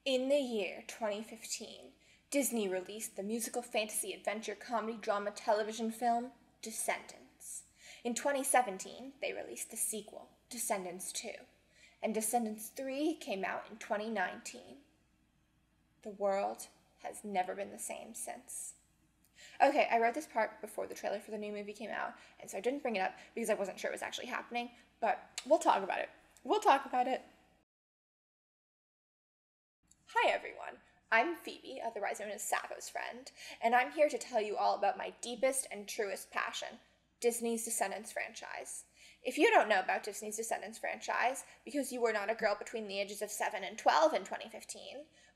In the year 2015, Disney released the musical fantasy adventure comedy drama television film Descendants. In 2017, they released the sequel, Descendants 2, and Descendants 3 came out in 2019. The world has never been the same since. Okay, I wrote this part before the trailer for the new movie came out, and so I didn't bring it up because I wasn't sure it was actually happening, but we'll talk about it. Hi everyone, I'm Phoebe, otherwise known as Savo's friend, and I'm here to tell you all about my deepest and truest passion, Disney's Descendants franchise. If you don't know about Disney's Descendants franchise, because you were not a girl between the ages of 7 and 12 in 2015,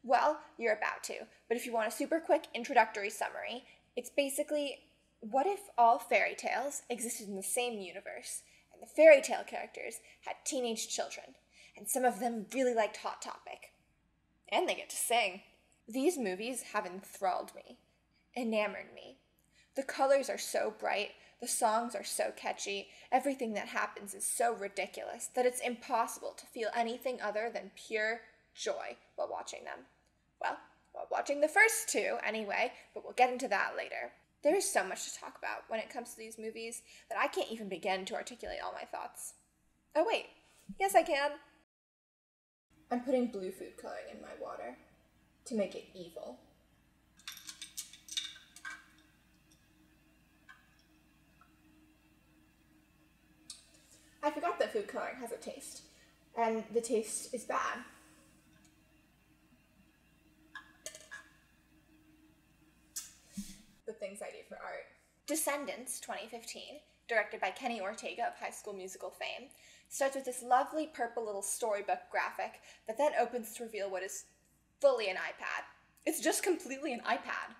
well, you're about to. But if you want a super quick introductory summary, it's basically, what if all fairy tales existed in the same universe, and the fairy tale characters had teenage children, and some of them really liked Hot Topic. And they get to sing. These movies have enthralled me, enamored me. The colors are so bright, the songs are so catchy, everything that happens is so ridiculous that it's impossible to feel anything other than pure joy while watching them. Well, while watching the first two anyway, but we'll get into that later. There is so much to talk about when it comes to these movies that I can't even begin to articulate all my thoughts. Oh wait, yes I can. I'm putting blue food coloring in my water to make it evil. I forgot that food coloring has a taste, and the taste is bad. The things I do for art. Descendants 2015, directed by Kenny Ortega of High School Musical fame, starts with this lovely purple little storybook graphic that then opens to reveal what is fully an iPad. It's just completely an iPad.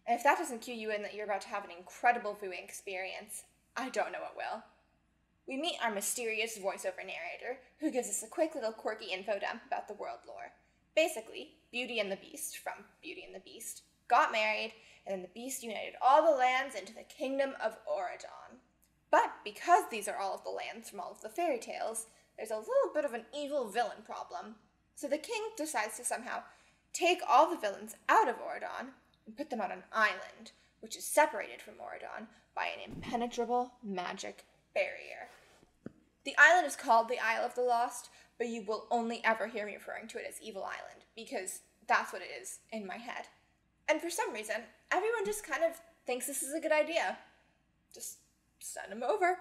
And if that doesn't cue you in that you're about to have an incredible viewing experience, I don't know what will. We meet our mysterious voiceover narrator, who gives us a quick little quirky info dump about the world lore. Basically, Beauty and the Beast, from Beauty and the Beast, got married, and then the Beast united all the lands into the kingdom of Oron. But because these are all of the lands from all of the fairy tales, there's a little bit of an evil villain problem. So the king decides to somehow take all the villains out of Oron and put them on an island, which is separated from Oron by an impenetrable magic barrier. The island is called the Isle of the Lost, but you will only ever hear me referring to it as Evil Island, because that's what it is in my head. And for some reason, everyone just kind of thinks this is a good idea. Just send them over.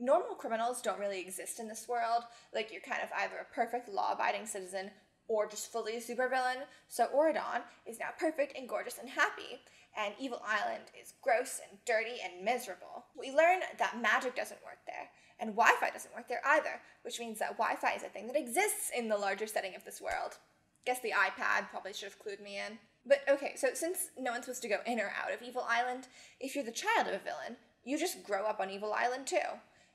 Normal criminals don't really exist in this world. Like, you're kind of either a perfect law-abiding citizen or just fully a supervillain. So Oron is now perfect and gorgeous and happy, and Evil Island is gross and dirty and miserable. We learn that magic doesn't work there, and Wi-Fi doesn't work there either, which means that Wi-Fi is a thing that exists in the larger setting of this world. Guess the iPad probably should have clued me in. But okay, so since no one's supposed to go in or out of Evil Island, if you're the child of a villain, you just grow up on Evil Island too.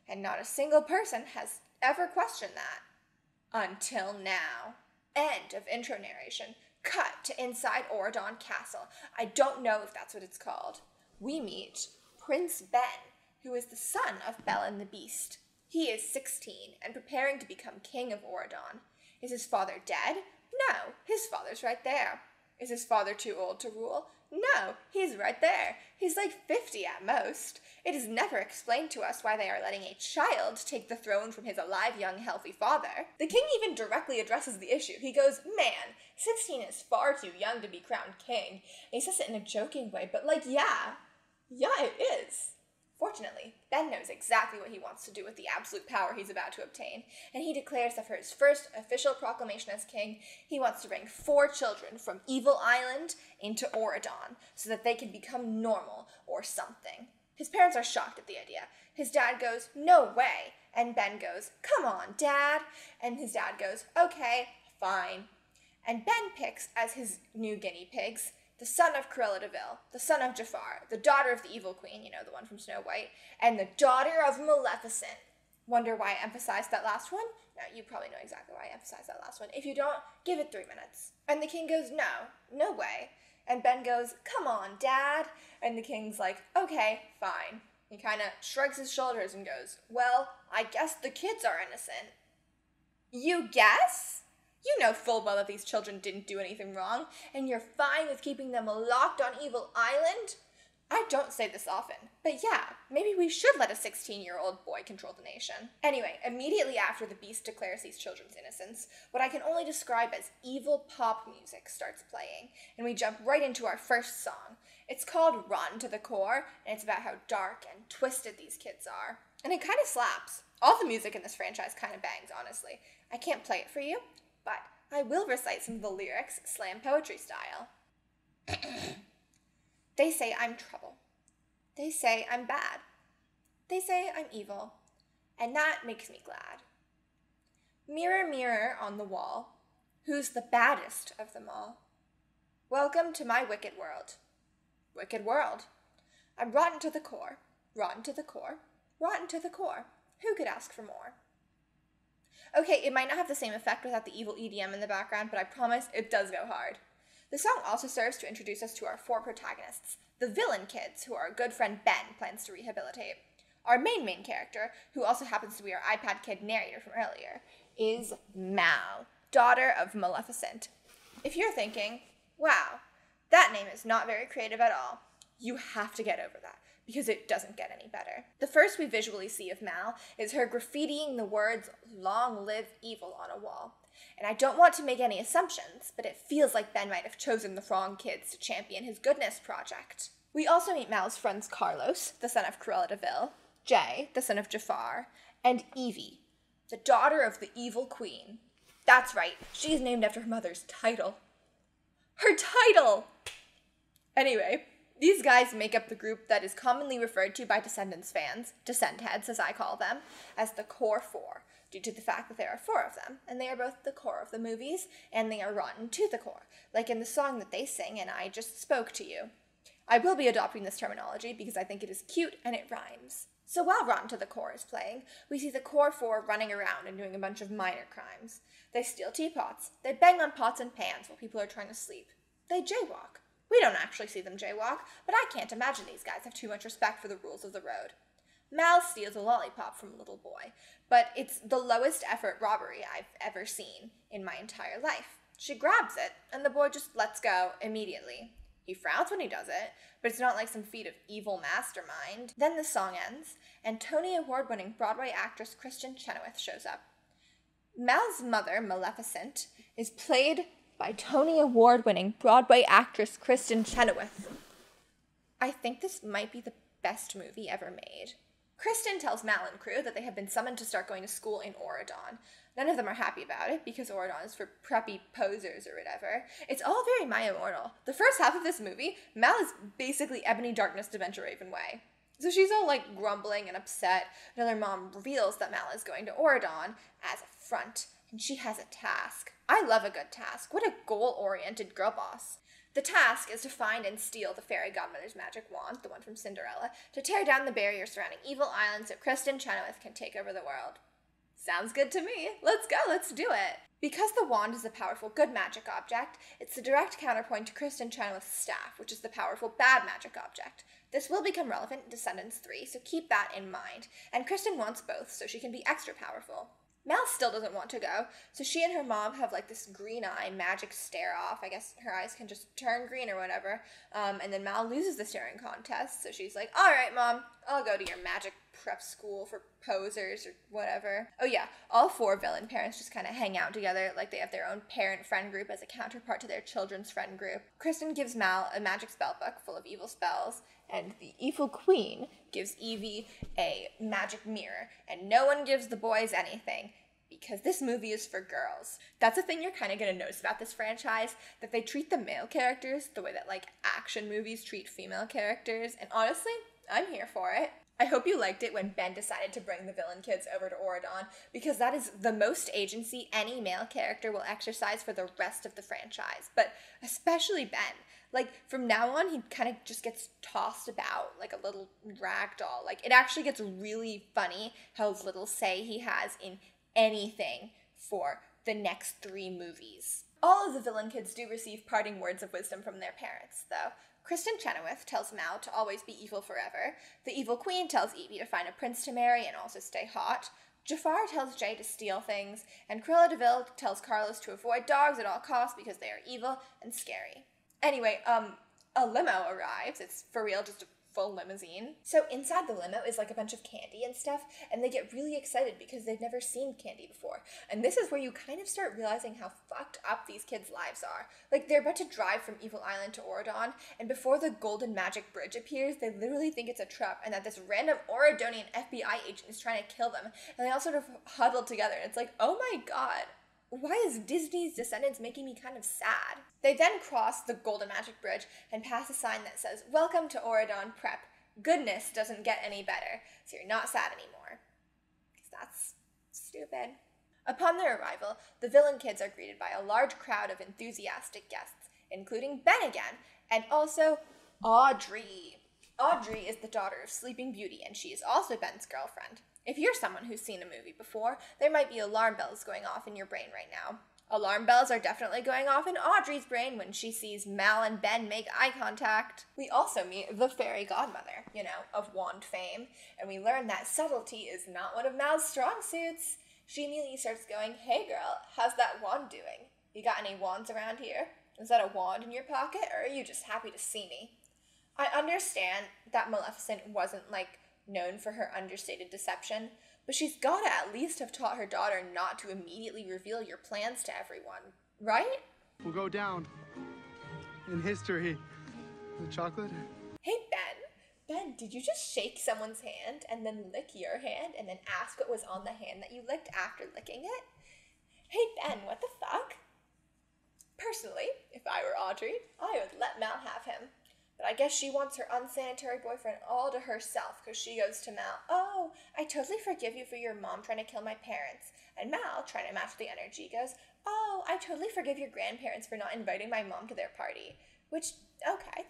And not a single person has ever questioned that. Until now. End of intro narration. Cut to inside Oron Castle. I don't know if that's what it's called. We meet Prince Ben, who is the son of Belle and the Beast. He is 16 and preparing to become king of Oron. Is his father dead? No, his father's right there. Is his father too old to rule? No, he's right there. He's like 50 at most. It is never explained to us why they are letting a child take the throne from his alive, young, healthy father. The king even directly addresses the issue. He goes, man, 16 is far too young to be crowned king. And he says it in a joking way, but like, yeah, it is. Fortunately, Ben knows exactly what he wants to do with the absolute power he's about to obtain, and he declares that for his first official proclamation as king, he wants to bring 4 children from Evil Island into Oron so that they can become normal or something. His parents are shocked at the idea. His dad goes, no way, and Ben goes, come on, Dad, and his dad goes, okay, fine. And Ben picks as his new guinea pigs the son of Cruella de Vil, the son of Jafar, the daughter of the evil queen, you know, the one from Snow White, and the daughter of Maleficent. Wonder why I emphasized that last one? No, you probably know exactly why I emphasized that last one. If you don't, give it 3 minutes. And the king goes, no way. And Ben goes, come on, Dad. And the king's like, okay, fine. He kind of shrugs his shoulders and goes, well, I guess the kids are innocent. You guess? You know full well that these children didn't do anything wrong, and you're fine with keeping them locked on Evil Island? I don't say this often, but yeah, maybe we should let a 16-year-old boy control the nation. Anyway, immediately after the Beast declares these children's innocence, what I can only describe as evil pop music starts playing, and we jump right into our first song. It's called Rotten to the Core, and it's about how dark and twisted these kids are. And it kind of slaps. All the music in this franchise kind of bangs, honestly. I can't play it for you, but I will recite some of the lyrics, slam poetry style. They say I'm trouble. They say I'm bad. They say I'm evil, and that makes me glad. Mirror, mirror on the wall, who's the baddest of them all? Welcome to my wicked world. Wicked world. I'm rotten to the core, rotten to the core, rotten to the core. Who could ask for more? Okay, it might not have the same effect without the evil EDM in the background, but I promise it does go hard. The song also serves to introduce us to our four protagonists, the villain kids, who our good friend Ben plans to rehabilitate. Our main character, who also happens to be our iPad kid narrator from earlier, is Mal, daughter of Maleficent. If you're thinking, wow, that name is not very creative at all, you have to get over that, because it doesn't get any better. The first we visually see of Mal is her graffitiing the words, "Long live evil," on a wall. And I don't want to make any assumptions, but it feels like Ben might have chosen the wrong kids to champion his goodness project. We also meet Mal's friends Carlos, the son of Cruella de Vil, Jay, the son of Jafar, and Evie, the daughter of the evil queen. That's right, she's named after her mother's title. Her title! Anyway, these guys make up the group that is commonly referred to by Descendants fans, Descent heads as I call them, as the Core Four, due to the fact that there are four of them, and they are both the core of the movies, and they are rotten to the core, like in the song that they sing and I just spoke to you. I will be adopting this terminology because I think it is cute and it rhymes. So while Rotten to the Core is playing, we see the Core Four running around and doing a bunch of minor crimes. They steal teapots, they bang on pots and pans while people are trying to sleep. They jaywalk. We don't actually see them jaywalk, but I can't imagine these guys have too much respect for the rules of the road. Mal steals a lollipop from a little boy, but it's the lowest effort robbery I've ever seen in my entire life. She grabs it, and the boy just lets go immediately. He frowns when he does it, but it's not like some feat of evil mastermind. Then the song ends, and Tony Award-winning Broadway actress Kristen Chenoweth shows up. Mal's mother, Maleficent, is played by Tony Award-winning Broadway actress Kristen Chenoweth. I think this might be the best movie ever made. Kristen tells Mal and crew that they have been summoned to start going to school in Oron. None of them are happy about it, because Oron is for preppy posers or whatever. It's all very My Immortal. The first half of this movie, Mal is basically Ebony Darkness to Venture Raven Way. So she's all like grumbling and upset until her mom reveals that Mal is going to Oron as a front, and she has a task. I love a good task. What a goal-oriented girl boss. The task is to find and steal the fairy godmother's magic wand, the one from Cinderella, to tear down the barriers surrounding Evil Island so Kristen Chenoweth can take over the world. Sounds good to me. Let's go, let's do it. Because the wand is a powerful good magic object, it's the direct counterpoint to Kristen Chenoweth's staff, which is the powerful bad magic object. This will become relevant in Descendants 3, so keep that in mind. And Kristen wants both, so she can be extra powerful. Mal still doesn't want to go, so she and her mom have like this green eye magic stare off. I guess her eyes can just turn green or whatever. And then Mal loses the staring contest, so she's like, all right, Mom, I'll go to your magic prep school for posers or whatever. Oh yeah, all four villain parents just kind of hang out together, like they have their own parent friend group as a counterpart to their children's friend group. Kristen gives Mal a magic spell book full of evil spells, and the evil queen gives Evie a magic mirror, and no one gives the boys anything, because this movie is for girls. That's the thing you're kind of going to notice about this franchise, that they treat the male characters the way that, like, action movies treat female characters, and honestly, I'm here for it. I hope you liked it when Ben decided to bring the villain kids over to Oron, because that is the most agency any male character will exercise for the rest of the franchise, but especially Ben. Like, from now on, he kind of just gets tossed about like a little rag doll. Like, it actually gets really funny how little say he has in anything for the next 3 movies. All of the villain kids do receive parting words of wisdom from their parents, though. Kristen Chenoweth tells Mal to always be evil forever. The evil queen tells Evie to find a prince to marry and also stay hot. Jafar tells Jay to steal things, and Cruella de Vil tells Carlos to avoid dogs at all costs because they are evil and scary. Anyway, a limo arrives. It's for real, just a full limousine. So inside the limo is like a bunch of candy and stuff, and they get really excited because they've never seen candy before. And this is where you kind of start realizing how fucked up these kids' lives are. Like, they're about to drive from Evil Island to Oron, and before the golden magic bridge appears, they literally think it's a trap and that this random Orodonian FBI agent is trying to kill them. And they all sort of huddle together, and it's like, oh my god, why is Disney's Descendants making me kind of sad? They then cross the Golden Magic Bridge and pass a sign that says, "Welcome to Orodon Prep. Goodness doesn't get any better, so you're not sad anymore." Because that's stupid. Upon their arrival, the villain kids are greeted by a large crowd of enthusiastic guests, including Ben again, and also Audrey. Audrey is the daughter of Sleeping Beauty, and she is also Ben's girlfriend. If you're someone who's seen a movie before, there might be alarm bells going off in your brain right now. Alarm bells are definitely going off in Audrey's brain when she sees Mal and Ben make eye contact. We also meet the fairy godmother, of wand fame, and we learn that subtlety is not one of Mal's strong suits. She immediately starts going, "Hey girl, how's that wand doing? You got any wands around here? Is that a wand in your pocket, or are you just happy to see me?" I understand that Maleficent wasn't, known for her understated deception, but she's gotta at least have taught her daughter not to immediately reveal your plans to everyone, right? Will go down in history. The chocolate? Hey, Ben, did you just shake someone's hand and then lick your hand and then ask what was on the hand that you licked after licking it? Hey, Ben, what the fuck? Personally, if I were Audrey, I would let Mal have him. But I guess she wants her unsanitary boyfriend all to herself because she goes to Mal, "Oh, I totally forgive you for your mom trying to kill my parents." And Mal, trying to match the energy, goes, "Oh, I totally forgive your grandparents for not inviting my mom to their party." Which, okay.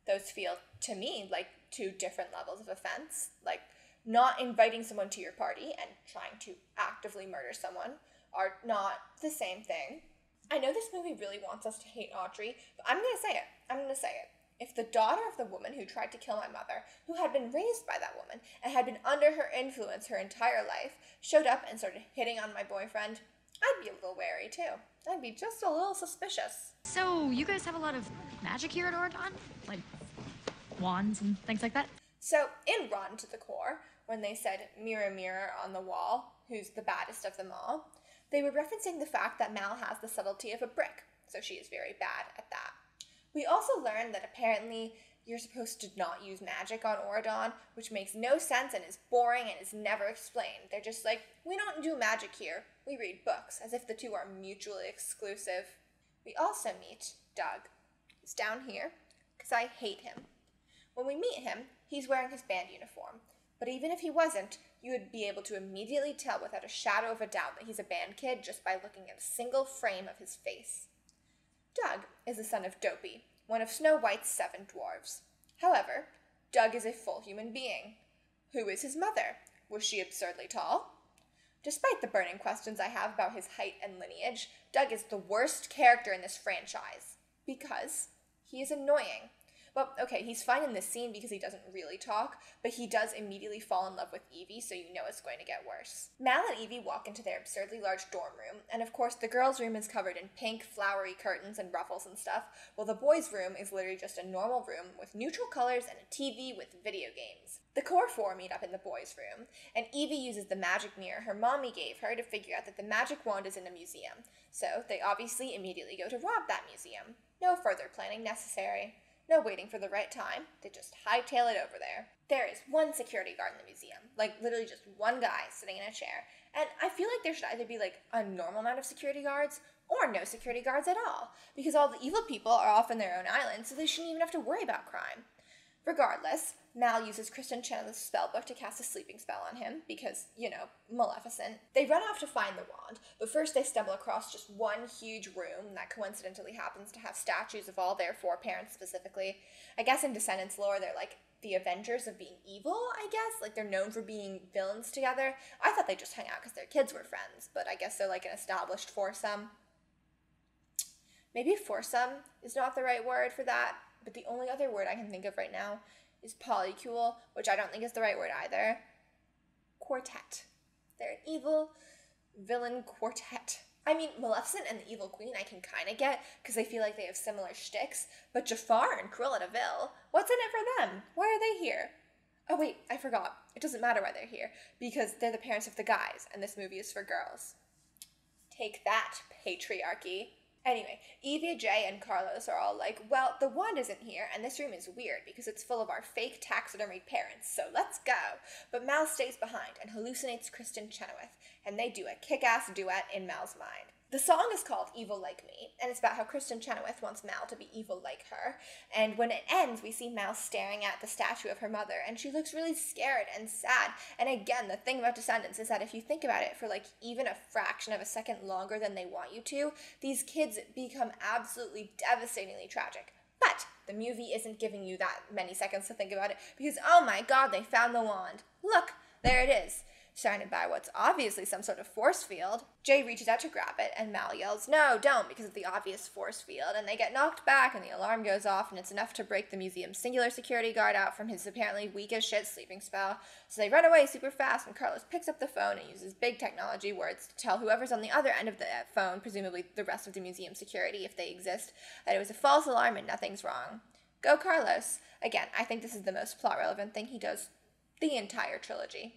Those feel, to me, like two different levels of offense. Like, not inviting someone to your party and trying to actively murder someone are not the same thing. I know this movie really wants us to hate Audrey, but I'm gonna say it. If the daughter of the woman who tried to kill my mother, who had been raised by that woman and had been under her influence her entire life, showed up and started hitting on my boyfriend, I'd be a little wary too. I'd be just a little suspicious. So, you guys have a lot of magic here at Orodon? Like wands and things like that? So, in Rotten to the Core, when they said, "Mirror, mirror on the wall, who's the baddest of them all?" they were referencing the fact that Mal has the subtlety of a brick, so she is very bad at that. We also learned that apparently you're supposed to not use magic on Orodon, which makes no sense and is boring and is never explained. They're just like, "We don't do magic here, we read books," as if the two are mutually exclusive. We also meet Doug. He's down here, because I hate him. When we meet him, he's wearing his band uniform. But even if he wasn't, you would be able to immediately tell without a shadow of a doubt that he's a band kid just by looking at a single frame of his face. Doug is the son of Dopey, one of Snow White's 7 dwarves. However, Doug is a full human being. Who is his mother? Was she absurdly tall? Despite the burning questions I have about his height and lineage, Doug is the worst character in this franchise. Because he is annoying. Well, okay, he's fine in this scene because he doesn't really talk, but he does immediately fall in love with Evie, so you know it's going to get worse. Mal and Evie walk into their absurdly large dorm room, and of course the girls' room is covered in pink, flowery curtains and ruffles and stuff, while the boys' room is literally just a normal room with neutral colors and a TV with video games. The core 4 meet up in the boys' room, and Evie uses the magic mirror her mommy gave her to figure out that the magic wand is in a museum, so they obviously immediately go to rob that museum. No further planning necessary. No waiting for the right time, they just hightail it over there. There is one security guard in the museum, literally just one guy sitting in a chair, and I feel like there should either be a normal amount of security guards or no security guards at all, because all the evil people are off on their own island, so they shouldn't even have to worry about crime. Regardless, Mal uses Kristen Chenoweth's spellbook to cast a sleeping spell on him, because, Maleficent. They run off to find the wand, but first they stumble across just one huge room that coincidentally happens to have statues of all their 4 parents specifically. I guess in Descendants lore, they're the Avengers of being evil, I guess? They're known for being villains together. I thought they just hung out because their kids were friends, but I guess they're an established foursome. Maybe foursome is not the right word for that, but the only other word I can think of right now is polycule, which I don't think is the right word either. Quartet. They're an evil villain quartet. I mean, Maleficent and the Evil Queen I can kind of get, because I feel like they have similar shticks, but Jafar and Cruella de Vil, what's in it for them? Why are they here? Oh wait, I forgot. It doesn't matter why they're here, because they're the parents of the guys, and this movie is for girls. Take that, patriarchy. Anyway, Evie, Jay, and Carlos are all like, well, the wand isn't here, and this room is weird because it's full of our fake taxidermied parents, so let's go. But Mal stays behind and hallucinates Kristen Chenoweth, and they do a kick-ass duet in Mal's mind. The song is called Evil Like Me, and it's about how Kristen Chenoweth wants Mal to be evil like her, and when it ends, we see Mal staring at the statue of her mother, and she looks really scared and sad, and again, the thing about Descendants is that if you think about it for like even a fraction of a second longer than they want you to, these kids become absolutely devastatingly tragic. But the movie isn't giving you that many seconds to think about it, because oh my god, they found the wand. Look, there it is. Surrounded by what's obviously some sort of force field. Jay reaches out to grab it, and Mal yells, no, don't, because of the obvious force field, and they get knocked back, and the alarm goes off, and it's enough to break the museum's singular security guard out from his apparently weak as shit sleeping spell. So they run away super fast, and Carlos picks up the phone and uses big technology words to tell whoever's on the other end of the phone, presumably the rest of the museum security, if they exist, that it was a false alarm and nothing's wrong. Go Carlos. Again, I think this is the most plot-relevant thing he does the entire trilogy.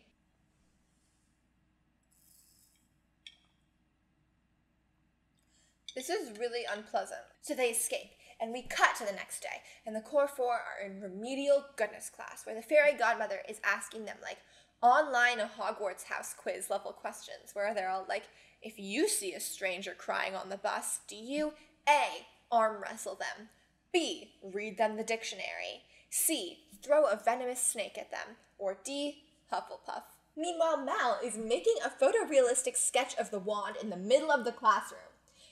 This is really unpleasant. So they escape, and we cut to the next day, and the core four are in remedial goodness class, where the fairy godmother is asking them, like, online Hogwarts house quiz level questions, where they're all like, if you see a stranger crying on the bus, do you A, arm wrestle them, B, read them the dictionary, C, throw a venomous snake at them, or D, Hufflepuff? Meanwhile, Mal is making a photorealistic sketch of the wand in the middle of the classroom.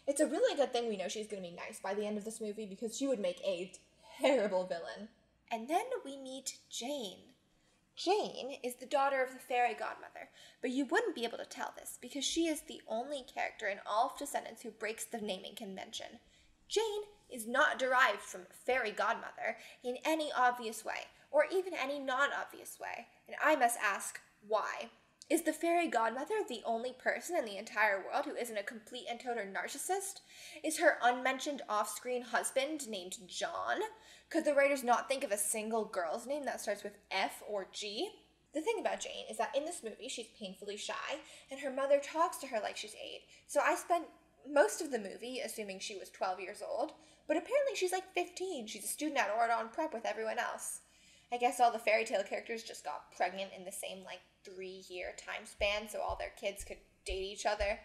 It's a really good thing we know she's going to be nice by the end of this movie because she would make a terrible villain. And then we meet Jane. Jane is the daughter of the fairy godmother, but you wouldn't be able to tell this because she is the only character in all of Descendants who breaks the naming convention. Jane is not derived from fairy godmother in any obvious way, or even any non-obvious way. And I must ask, why? Is the fairy godmother the only person in the entire world who isn't a complete and total narcissist? Is her unmentioned off-screen husband named John? Could the writers not think of a single girl's name that starts with F or G? The thing about Jane is that in this movie she's painfully shy, and her mother talks to her like she's 8, so I spent most of the movie assuming she was 12 years old, but apparently she's like 15. She's a student at Oron Prep with everyone else. I guess all the fairy tale characters just got pregnant in the same, 3-year time span, so all their kids could date each other.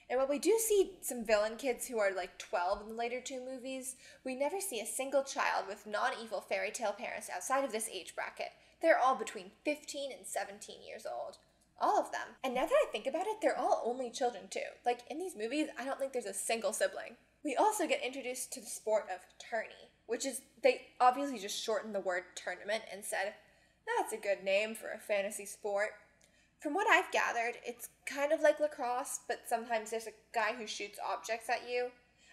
And while we do see some villain kids who are 12 in the later 2 movies, we never see a single child with non-evil fairy tale parents outside of this age bracket. They're all between 15 and 17 years old. All of them. And now that I think about it, they're all only children too. In these movies, I don't think there's a single sibling. We also get introduced to the sport of tourney, which is, they obviously just shortened the word tournament and said, that's a good name for a fantasy sport. From what I've gathered, it's kind of like lacrosse, but sometimes there's a guy who shoots objects at you.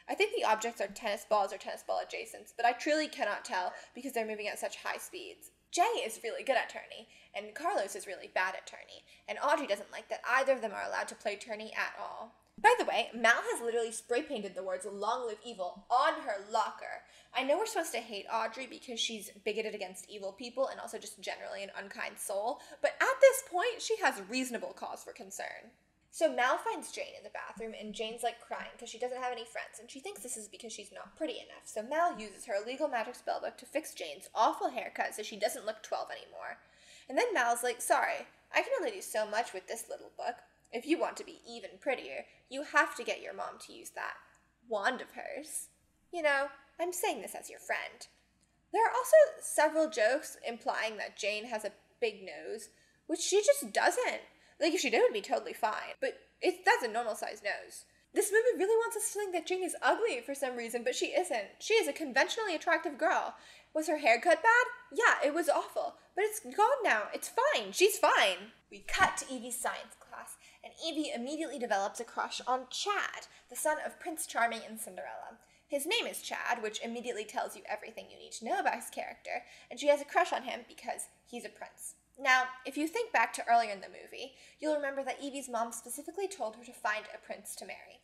I think the objects are tennis balls or tennis ball adjacents, but I truly cannot tell because they're moving at such high speeds. Jay is really good at tourney, and Carlos is really bad at tourney, and Audrey doesn't like that either of them are allowed to play tourney at all. By the way, Mal has literally spray painted the words "Long Live Evil" on her locker. I know we're supposed to hate Audrey because she's bigoted against evil people and also just generally an unkind soul, but at this point, she has reasonable cause for concern. So Mal finds Jane in the bathroom, and Jane's crying because she doesn't have any friends, and she thinks this is because she's not pretty enough. So Mal uses her illegal magic spellbook to fix Jane's awful haircut so she doesn't look 12 anymore. And then Mal's like, sorry, I can only do so much with this little book. If you want to be even prettier, you have to get your mom to use that wand of hers. You know, I'm saying this as your friend. There are also several jokes implying that Jane has a big nose, which she just doesn't. If she did, it would be totally fine. But that's a normal-sized nose. This movie really wants us to think that Jane is ugly for some reason, but she isn't. She is a conventionally attractive girl. Was her haircut bad? Yeah, it was awful. But it's gone now. It's fine. She's fine. We cut to Evie's science class, and Evie immediately develops a crush on Chad, the son of Prince Charming and Cinderella. His name is Chad, which immediately tells you everything you need to know about his character, and she has a crush on him because he's a prince. Now, if you think back to earlier in the movie, you'll remember that Evie's mom specifically told her to find a prince to marry.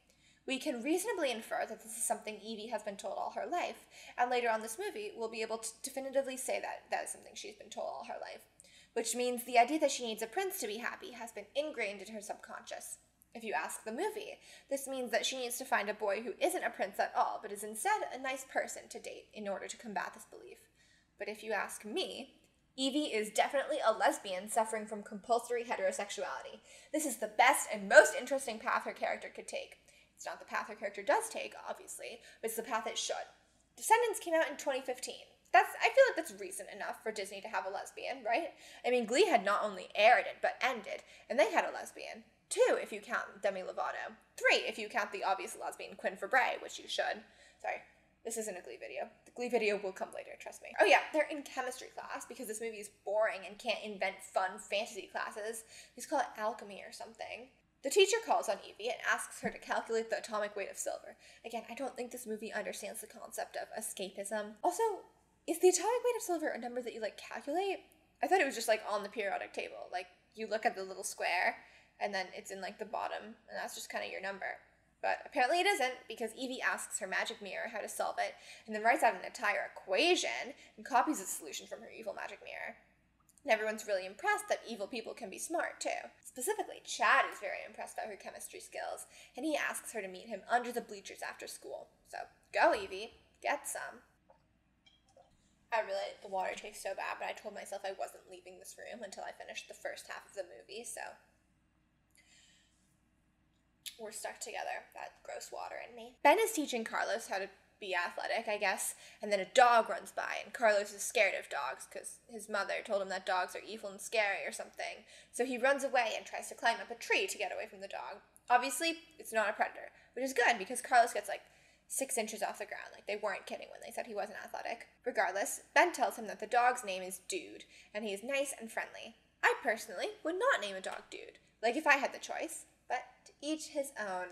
We can reasonably infer that this is something Evie has been told all her life, and later on this movie, we'll be able to definitively say that that is something she's been told all her life. Which means the idea that she needs a prince to be happy has been ingrained in her subconscious. If you ask the movie, this means that she needs to find a boy who isn't a prince at all, but is instead a nice person to date in order to combat this belief. But if you ask me, Evie is definitely a lesbian suffering from compulsory heterosexuality. This is the best and most interesting path her character could take. It's not the path her character does take, obviously, but it's the path it should. Descendants came out in 2015. I feel like that's reason enough for Disney to have a lesbian, right? I mean, Glee had not only aired it, but ended, and they had a lesbian. 2, if you count Demi Lovato. 3, if you count the obvious lesbian Quinn Fabray, which you should. Sorry, this isn't a Glee video. The Glee video will come later, trust me. Oh yeah, they're in chemistry class because this movie is boring and can't invent fun fantasy classes. Let's call it alchemy or something. The teacher calls on Evie and asks her to calculate the atomic weight of silver. Again, I don't think this movie understands the concept of escapism. Also, is the atomic weight of silver a number that you, calculate? I thought it was just, on the periodic table. You look at the little square, and then it's in, the bottom, and that's just kind of your number. But apparently it isn't, because Evie asks her magic mirror how to solve it, and then writes out an entire equation, and copies the solution from her evil magic mirror. And everyone's really impressed that evil people can be smart, too. Specifically, Chad is very impressed by her chemistry skills, and he asks her to meet him under the bleachers after school. So, go Evie, get some. The water tastes so bad, but I told myself I wasn't leaving this room until I finished the first half of the movie, so we're stuck together, that gross water in me. Ben is teaching Carlos how to be athletic, I guess, and then a dog runs by, and Carlos is scared of dogs because his mother told him that dogs are evil and scary or something, so he runs away and tries to climb up a tree to get away from the dog. Obviously, it's not a predator, which is good because Carlos gets 6 inches off the ground. They weren't kidding when they said he wasn't athletic. Regardless, Ben tells him that the dog's name is Dude, and he is nice and friendly. I personally would not name a dog Dude, if I had the choice, but to each his own.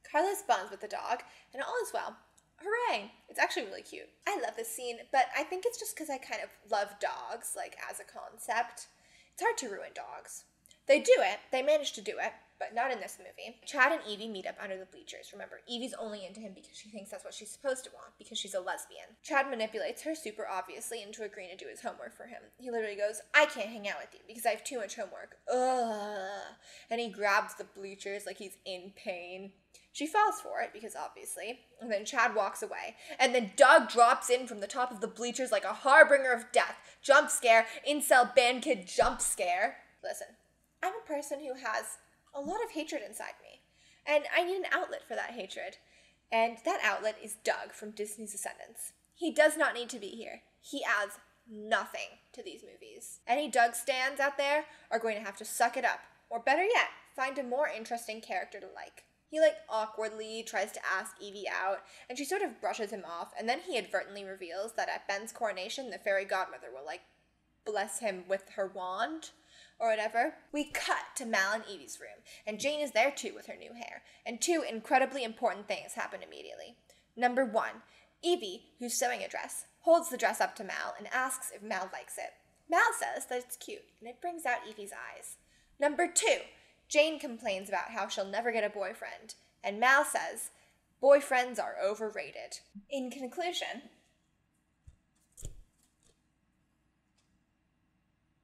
Carlos bonds with the dog, and all is well. Hooray! It's actually really cute. I love this scene, but I think it's just because I kind of love dogs, as a concept. It's hard to ruin dogs. They do it. They manage to do it, but not in this movie. Chad and Evie meet up under the bleachers. Remember, Evie's only into him because she thinks that's what she's supposed to want, because she's a lesbian. Chad manipulates her super obviously into agreeing to do his homework for him. He literally goes, I can't hang out with you because I have too much homework. Ugh. And he grabs the bleachers like he's in pain. She falls for it, because obviously, and then Chad walks away, and then Doug drops in from the top of the bleachers like a harbinger of death. Jump scare, incel band kid jump scare. Listen, I'm a person who has a lot of hatred inside me, and I need an outlet for that hatred, and that outlet is Doug from Disney's Descendants. He does not need to be here. He adds nothing to these movies. Any Doug stans out there are going to have to suck it up, or better yet, find a more interesting character to like. He, awkwardly tries to ask Evie out, and she sort of brushes him off, and then he advertently reveals that at Ben's coronation, the fairy godmother will, bless him with her wand, or whatever. We cut to Mal and Evie's room, and Jane is there too with her new hair, and 2 incredibly important things happen immediately. Number 1, Evie, who's sewing a dress, holds the dress up to Mal and asks if Mal likes it. Mal says that it's cute, and it brings out Evie's eyes. Number 2, Jane complains about how she'll never get a boyfriend, and Mal says, boyfriends are overrated. In conclusion,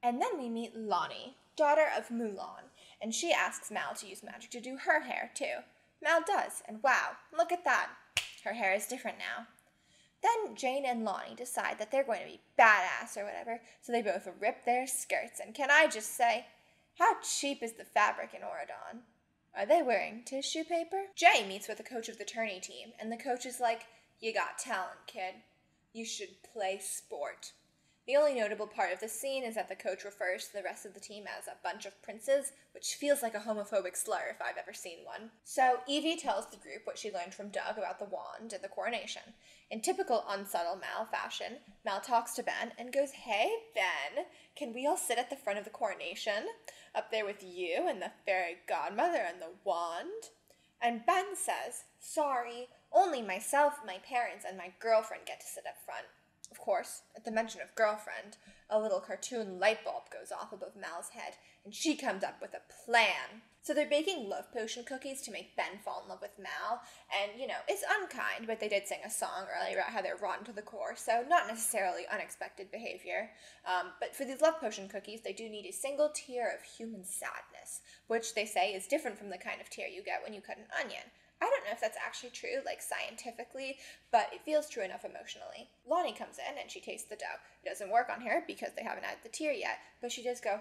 and then we meet Lonnie, daughter of Mulan, and she asks Mal to use magic to do her hair too. Mal does, and wow, look at that. Her hair is different now. Then Jane and Lonnie decide that they're going to be badass or whatever, so they both rip their skirts, and can I just say, how cheap is the fabric in Oron? Are they wearing tissue paper? Jay meets with the coach of the tourney team, and the coach is like, you got talent, kid. You should play sport. The only notable part of this scene is that the coach refers to the rest of the team as a bunch of princes, which feels like a homophobic slur if I've ever seen one. So Evie tells the group what she learned from Doug about the wand and the coronation. In typical unsubtle Mal fashion, Mal talks to Ben and goes, hey, Ben, can we all sit at the front of the coronation? Up there with you and the fairy godmother and the wand? And Ben says, sorry, only myself, my parents, and my girlfriend get to sit up front. Of course, at the mention of girlfriend, a little cartoon light bulb goes off above Mal's head, and she comes up with a plan. So they're baking love potion cookies to make Ben fall in love with Mal, and, it's unkind, but they did sing a song earlier about how they're rotten to the core, so not necessarily unexpected behavior. But for these love potion cookies, they do need a single tear of human sadness, which they say is different from the kind of tear you get when you cut an onion. I don't know if that's actually true, scientifically, but it feels true enough emotionally. Lonnie comes in and she tastes the dough. It doesn't work on her because they haven't added the tear yet, but she does go,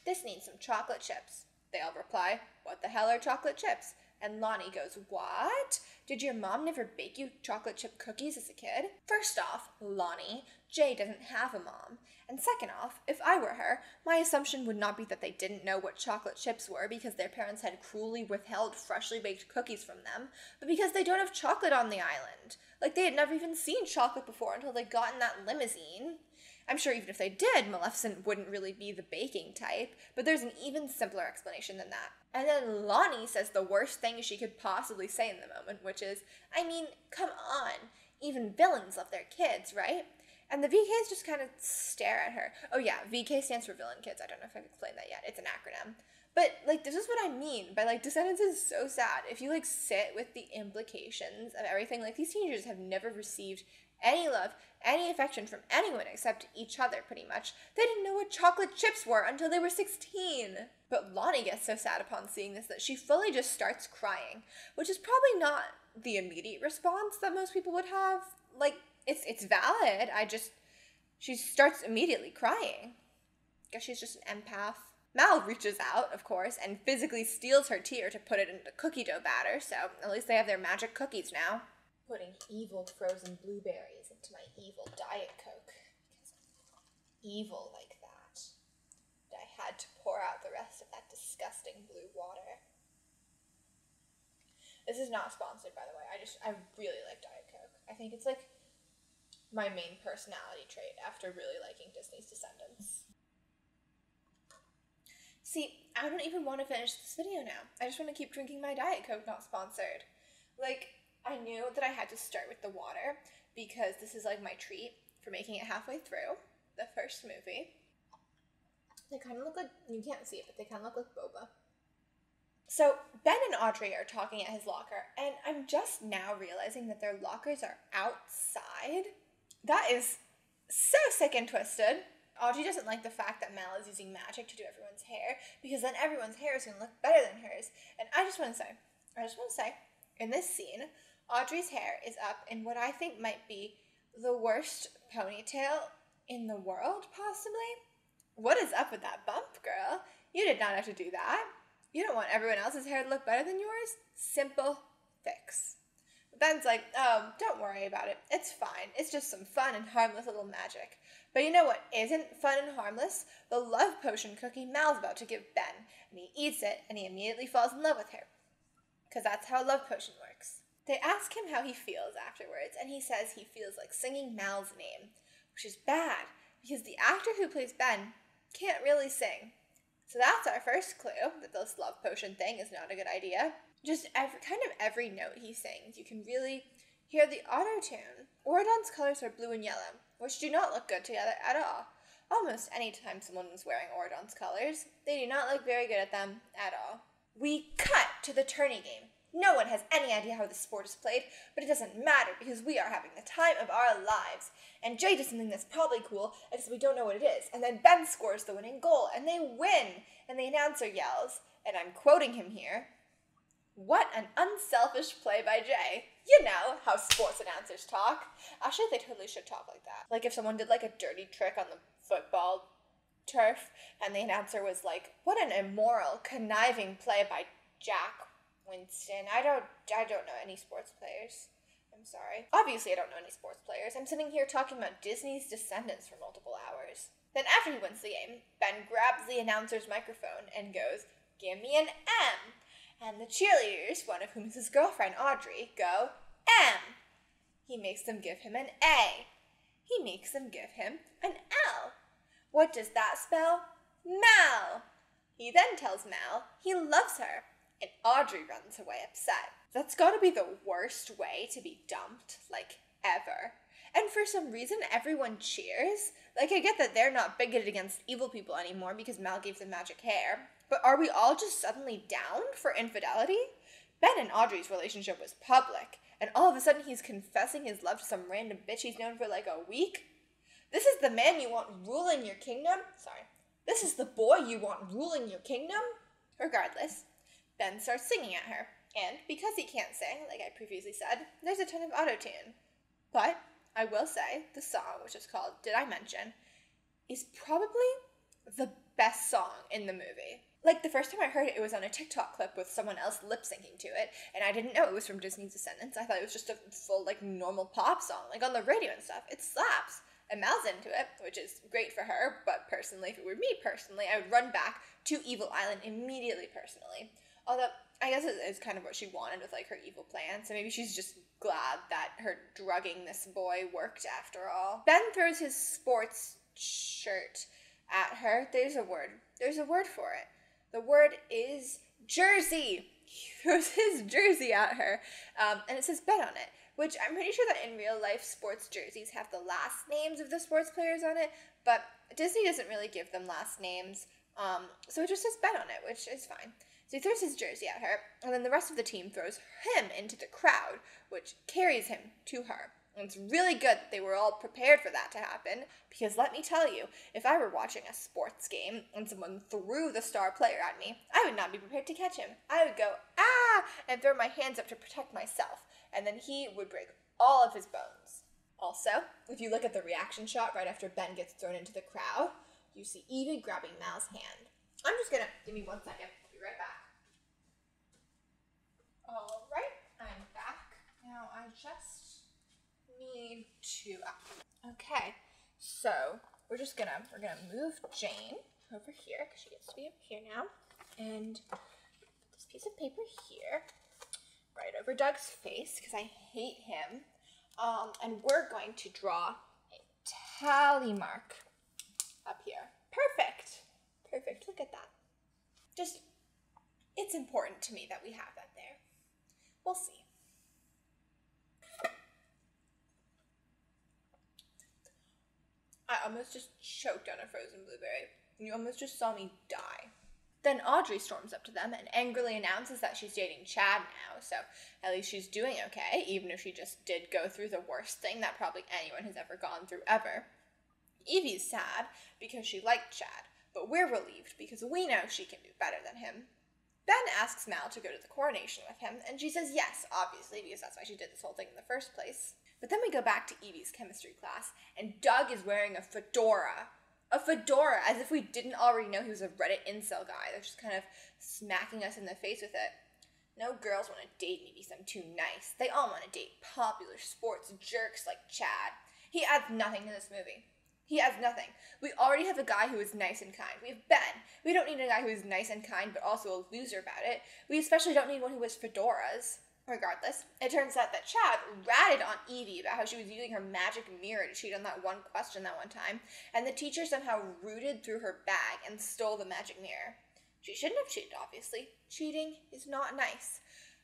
"This needs some chocolate chips." They all reply, "What the hell are chocolate chips?" And Lonnie goes, "What? Did your mom never bake you chocolate chip cookies as a kid?" First off, Lonnie, Jay doesn't have a mom. And second off, if I were her, my assumption would not be that they didn't know what chocolate chips were because their parents had cruelly withheld freshly baked cookies from them, but because they don't have chocolate on the island. They had never even seen chocolate before until they got in that limousine. I'm sure even if they did, Maleficent wouldn't really be the baking type, but there's an even simpler explanation than that. And then Lonnie says the worst thing she could possibly say in the moment, which is, come on, even villains love their kids, right? And the VKs just kind of stare at her. Oh yeah, VK stands for villain kids. I don't know if I've explained that yet. It's an acronym. But, this is what I mean by, Descendants is so sad. If you, sit with the implications of everything, these teenagers have never received any love, any affection from anyone except each other, pretty much. They didn't know what chocolate chips were until they were 16. But Lonnie gets so sad upon seeing this that she fully just starts crying, which is probably not the immediate response that most people would have. It's valid, she starts immediately crying. Guess she's just an empath. Mal reaches out, of course, and physically steals her tear to put it into cookie dough batter, so at least they have their magic cookies now. Putting evil frozen blueberries into my evil Diet Coke, because I'm evil like that. And I had to pour out the rest of that disgusting blue water. This is not sponsored, by the way. I really like Diet Coke. I think it's my main personality trait after really liking Disney's Descendants. See, I don't even want to finish this video now. I just want to keep drinking my Diet Coke, not sponsored. I knew that I had to start with the water because this is my treat for making it halfway through the first movie. They kind of look you can't see it, but they kind of look like boba. So Ben and Audrey are talking at his locker, and I'm just now realizing that their lockers are outside. That is so sick and twisted. Audrey doesn't like the fact that Mal is using magic to do everyone's hair, because then everyone's hair is going to look better than hers. And I just want to say, in this scene, Audrey's hair is up in what I think might be the worst ponytail in the world, possibly. What is up with that bump, girl? You did not have to do that. You don't want everyone else's hair to look better than yours? Simple fix. Ben's like, "Oh, don't worry about it. It's fine. It's just some fun and harmless little magic." But you know what isn't fun and harmless? The love potion cookie Mal's about to give Ben. And he eats it, and he immediately falls in love with her. Because that's how a love potion works. They ask him how he feels afterwards, and he says he feels like singing Mal's name, which is bad, because the actor who plays Ben can't really sing. So that's our first clue, that this love potion thing is not a good idea. Just every note he sings, you can really hear the auto-tune. Orodon's colors are blue and yellow, which do not look good together at all. Almost any time someone is wearing Orodon's colors, they do not look very good at them at all. We cut to the tourney game. No one has any idea how the sport is played, but it doesn't matter because we are having the time of our lives. And Jay does something that's probably cool, except we don't know what it is. And then Ben scores the winning goal, and they win. And the announcer yells, and I'm quoting him here, "What an unselfish play by Jay." You know how sports announcers talk. Actually, they totally should talk like that. If someone did a dirty trick on the football turf, and the announcer was like, "What an immoral, conniving play by Jack Winston." I don't know any sports players. I'm sorry. Obviously, I don't know any sports players. I'm sitting here talking about Disney's Descendants for multiple hours. Then after he wins the game, Ben grabs the announcer's microphone and goes, "Give me an M." And the cheerleaders, one of whom is his girlfriend, Audrey, go, "M." He makes them give him an A. He makes them give him an L. What does that spell? Mal. He then tells Mal he loves her, and Audrey runs away upset. That's gotta be the worst way to be dumped, ever. And for some reason, everyone cheers. Like, I get that they're not bigoted against evil people anymore because Mal gave them magic hair, but are we all just suddenly down for infidelity? Ben and Audrey's relationship was public, and all of a sudden he's confessing his love to some random bitch he's known for like a week? This is the man you want ruling your kingdom? Sorry. This is the boy you want ruling your kingdom? Regardless, Ben starts singing at her, and because he can't sing, like I previously said, there's a ton of auto-tune. But I will say, the song, which is called Did I Mention, is probably the best song in the movie. Like, the first time I heard it, it was on a TikTok clip with someone else lip-syncing to it, and I didn't know it was from Disney's Descendants. I thought it was just a full, like, normal pop song, like on the radio and stuff. It slaps. And Mal's into it, which is great for her, but personally, if it were me personally, I would run back to Evil Island immediately personally. Although, I guess it is kind of what she wanted with, like, her evil plan, so maybe she's just glad that her drugging this boy worked after all. Ben throws his sports shirt at her. There's a word for it. The word is jersey. He throws his jersey at her, and it says Bet on it, which I'm pretty sure that in real life sports jerseys have the last names of the sports players on it, but Disney doesn't really give them last names, so it just says Bet on it, which is fine. So he throws his jersey at her, and then the rest of the team throws him into the crowd, which carries him to her. And it's really good that they were all prepared for that to happen, because let me tell you, if I were watching a sports game and someone threw the star player at me, I would not be prepared to catch him. I would go, ah, and throw my hands up to protect myself, and then he would break all of his bones. Also, if you look at the reaction shot right after Ben gets thrown into the crowd, you see Evie grabbing Mal's hand. I'm just gonna, give me 1 second, I'll be right back. Alright, I'm back. Now I just need to, okay, so we're gonna move Jane over here, because she gets to be up here now, and put this piece of paper here, right over Doug's face, because I hate him, and we're going to draw a tally mark up here. Perfect, look at that. Just, it's important to me that we have that there. We'll see. I almost just choked on a frozen blueberry. You almost just saw me die. Then Audrey storms up to them and angrily announces that she's dating Chad now, so at least she's doing okay, even if she just did go through the worst thing that probably anyone has ever gone through ever. Evie's sad because she liked Chad, but we're relieved because we know she can do better than him. Ben asks Mal to go to the Coronation with him, and she says yes, obviously, because that's why she did this whole thing in the first place. But then we go back to Evie's chemistry class, and Doug is wearing a fedora. A fedora, as if we didn't already know he was a Reddit incel guy. They're just kind of smacking us in the face with it. No girls want to date me because I'm too nice. They all want to date popular sports jerks like Chad. He adds nothing to this movie. He adds nothing. We already have a guy who is nice and kind. We have Ben. We don't need a guy who is nice and kind but also a loser about it. We especially don't need one who wears fedoras. Regardless, it turns out that Chad ratted on Evie about how she was using her magic mirror to cheat on that one question that one time, and the teacher somehow rooted through her bag and stole the magic mirror. She shouldn't have cheated, obviously. Cheating is not nice.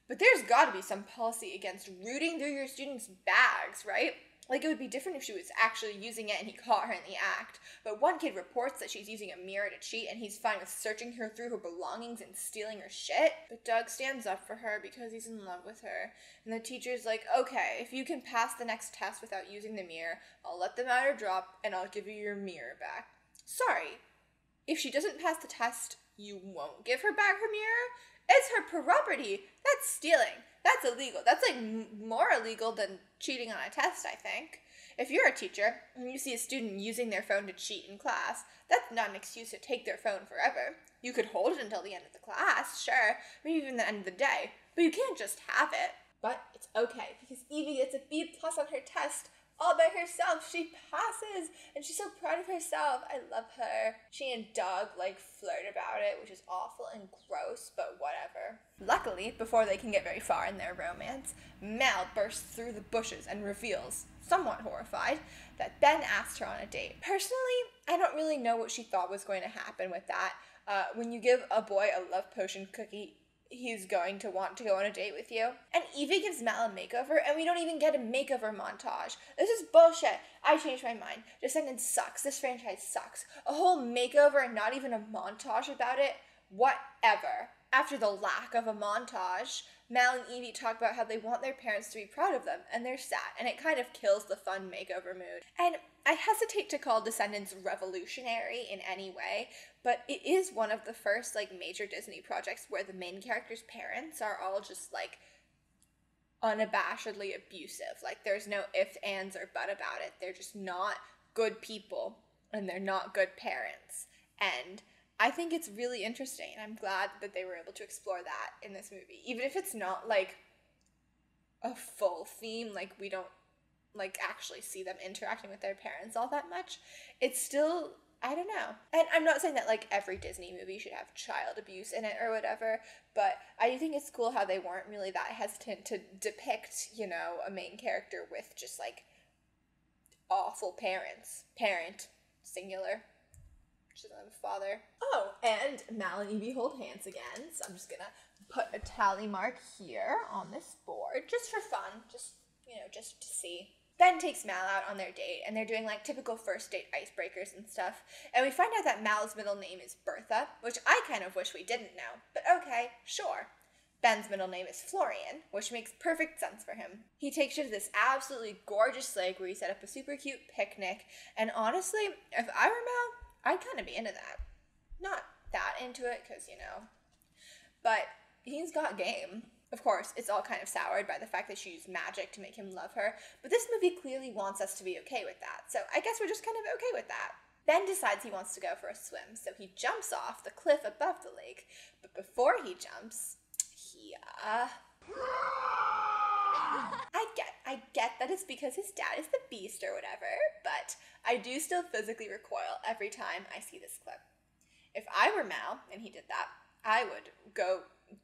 But there's gotta be some policy against rooting through your students' bags, right? Like, it would be different if she was actually using it and he caught her in the act. But one kid reports that she's using a mirror to cheat, and he's fine with searching her through her belongings and stealing her shit. But Doug stands up for her because he's in love with her. And the teacher's like, okay, if you can pass the next test without using the mirror, I'll let the matter drop and I'll give you your mirror back. Sorry, if she doesn't pass the test, you won't give her back her mirror? It's her property. That's stealing. That's illegal. That's like more illegal than cheating on a test, I think. If you're a teacher and you see a student using their phone to cheat in class, that's not an excuse to take their phone forever. You could hold it until the end of the class, sure, maybe even the end of the day, but you can't just have it. But it's okay, because Evie gets a B+ on her test all by herself. She passes, and she's so proud of herself. I love her. She and Doug, flirt about it, which is awful and gross, but whatever. Luckily, before they can get very far in their romance, Mal bursts through the bushes and reveals, somewhat horrified, that Ben asked her on a date. Personally, I don't really know what she thought was going to happen with that. When you give a boy a love potion cookie, he's going to want to go on a date with you. And Evie gives Mal a makeover, and we don't even get a makeover montage. This is bullshit. I changed my mind. Descendants sucks. This franchise sucks. A whole makeover and not even a montage about it? Whatever. After the lack of a montage, Mal and Evie talk about how they want their parents to be proud of them, and they're sad, and it kind of kills the fun makeover mood. And I hesitate to call Descendants revolutionary in any way, but it is one of the first, like, major Disney projects where the main character's parents are all just, like, unabashedly abusive. Like, there's no ifs, ands, or but about it. They're just not good people, and they're not good parents. And I think it's really interesting, and I'm glad that they were able to explore that in this movie. Even if it's not, like, a full theme, like, we don't, like, actually see them interacting with their parents all that much, it's still, I don't know. And I'm not saying that, like, every Disney movie should have child abuse in it or whatever, but I do think it's cool how they weren't really that hesitant to depict, you know, a main character with just, like, awful parents. Parent, singular. Father. Oh, and Mal and Evie hold hands again, so I'm just gonna put a tally mark here on this board, just for fun, just, you know, just to see. Ben takes Mal out on their date, and they're doing, like, typical first date icebreakers and stuff, and we find out that Mal's middle name is Bertha, which I kind of wish we didn't know, but okay, sure. Ben's middle name is Florian, which makes perfect sense for him. He takes you to this absolutely gorgeous lake where he set up a super cute picnic, and honestly, if I were Mal, I'd kind of be into that. Not that into it, because, you know, but he's got game. Of course, it's all kind of soured by the fact that she used magic to make him love her, but this movie clearly wants us to be okay with that, so I guess we're just kind of okay with that. Ben decides he wants to go for a swim, so he jumps off the cliff above the lake, but before he jumps, I get that it's because his dad is the beast or whatever, but I do still physically recoil every time I see this clip. If I were Mal, and he did that, I would go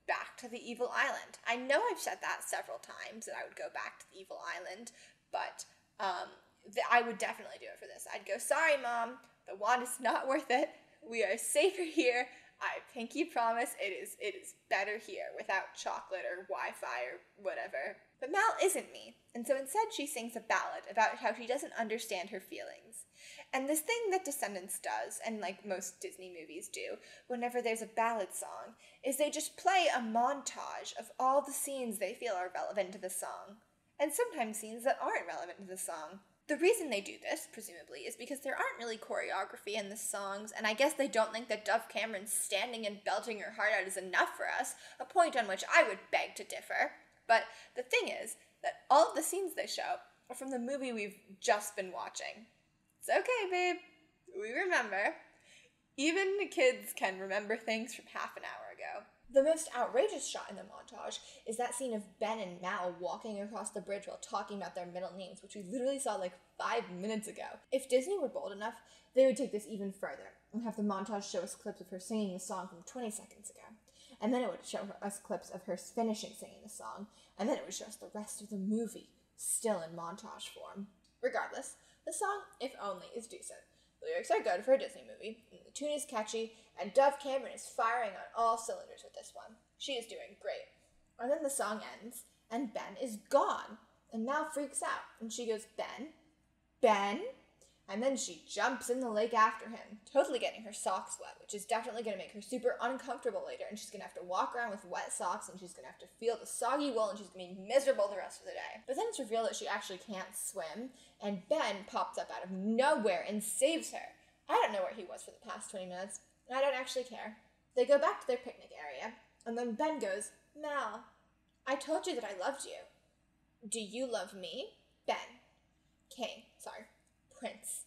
back to the evil island. I know I've said that several times, that I would go back to the evil island, but I would definitely do it for this. I'd go, sorry, Mom, the wand is not worth it. We are safer here. I pinky promise it is better here without chocolate or Wi-Fi or whatever. But Mal isn't me, and so instead she sings a ballad about how she doesn't understand her feelings. And this thing that Descendants does, and like most Disney movies do, whenever there's a ballad song, is they just play a montage of all the scenes they feel are relevant to the song, and sometimes scenes that aren't relevant to the song. The reason they do this, presumably, is because there aren't really choreography in the songs, and I guess they don't think that Dove Cameron's standing and belting her heart out is enough for us, a point on which I would beg to differ. But the thing is that all of the scenes they show are from the movie we've just been watching. It's okay, babe. We remember. Even the kids can remember things from half an hour ago. The most outrageous shot in the montage is that scene of Ben and Mal walking across the bridge while talking about their middle names, which we literally saw like 5 minutes ago. If Disney were bold enough, they would take this even further and have the montage show us clips of her singing the song from 20 seconds ago. And then it would show us clips of her finishing singing the song, and then it would show us the rest of the movie, still in montage form. Regardless, the song, If Only, is decent. The lyrics are good for a Disney movie, and the tune is catchy, and Dove Cameron is firing on all cylinders with this one. She is doing great. And then the song ends, and Ben is gone, and Mal freaks out, and she goes, Ben? Ben? And then she jumps in the lake after him, totally getting her socks wet, which is definitely going to make her super uncomfortable later, and she's going to have to walk around with wet socks, and she's going to have to feel the soggy wool, and she's going to be miserable the rest of the day. But then it's revealed that she actually can't swim, and Ben pops up out of nowhere and saves her. I don't know where he was for the past 20 minutes, and I don't actually care. They go back to their picnic area, and then Ben goes, Mal, I told you that I loved you. Do you love me? Ben. Prince.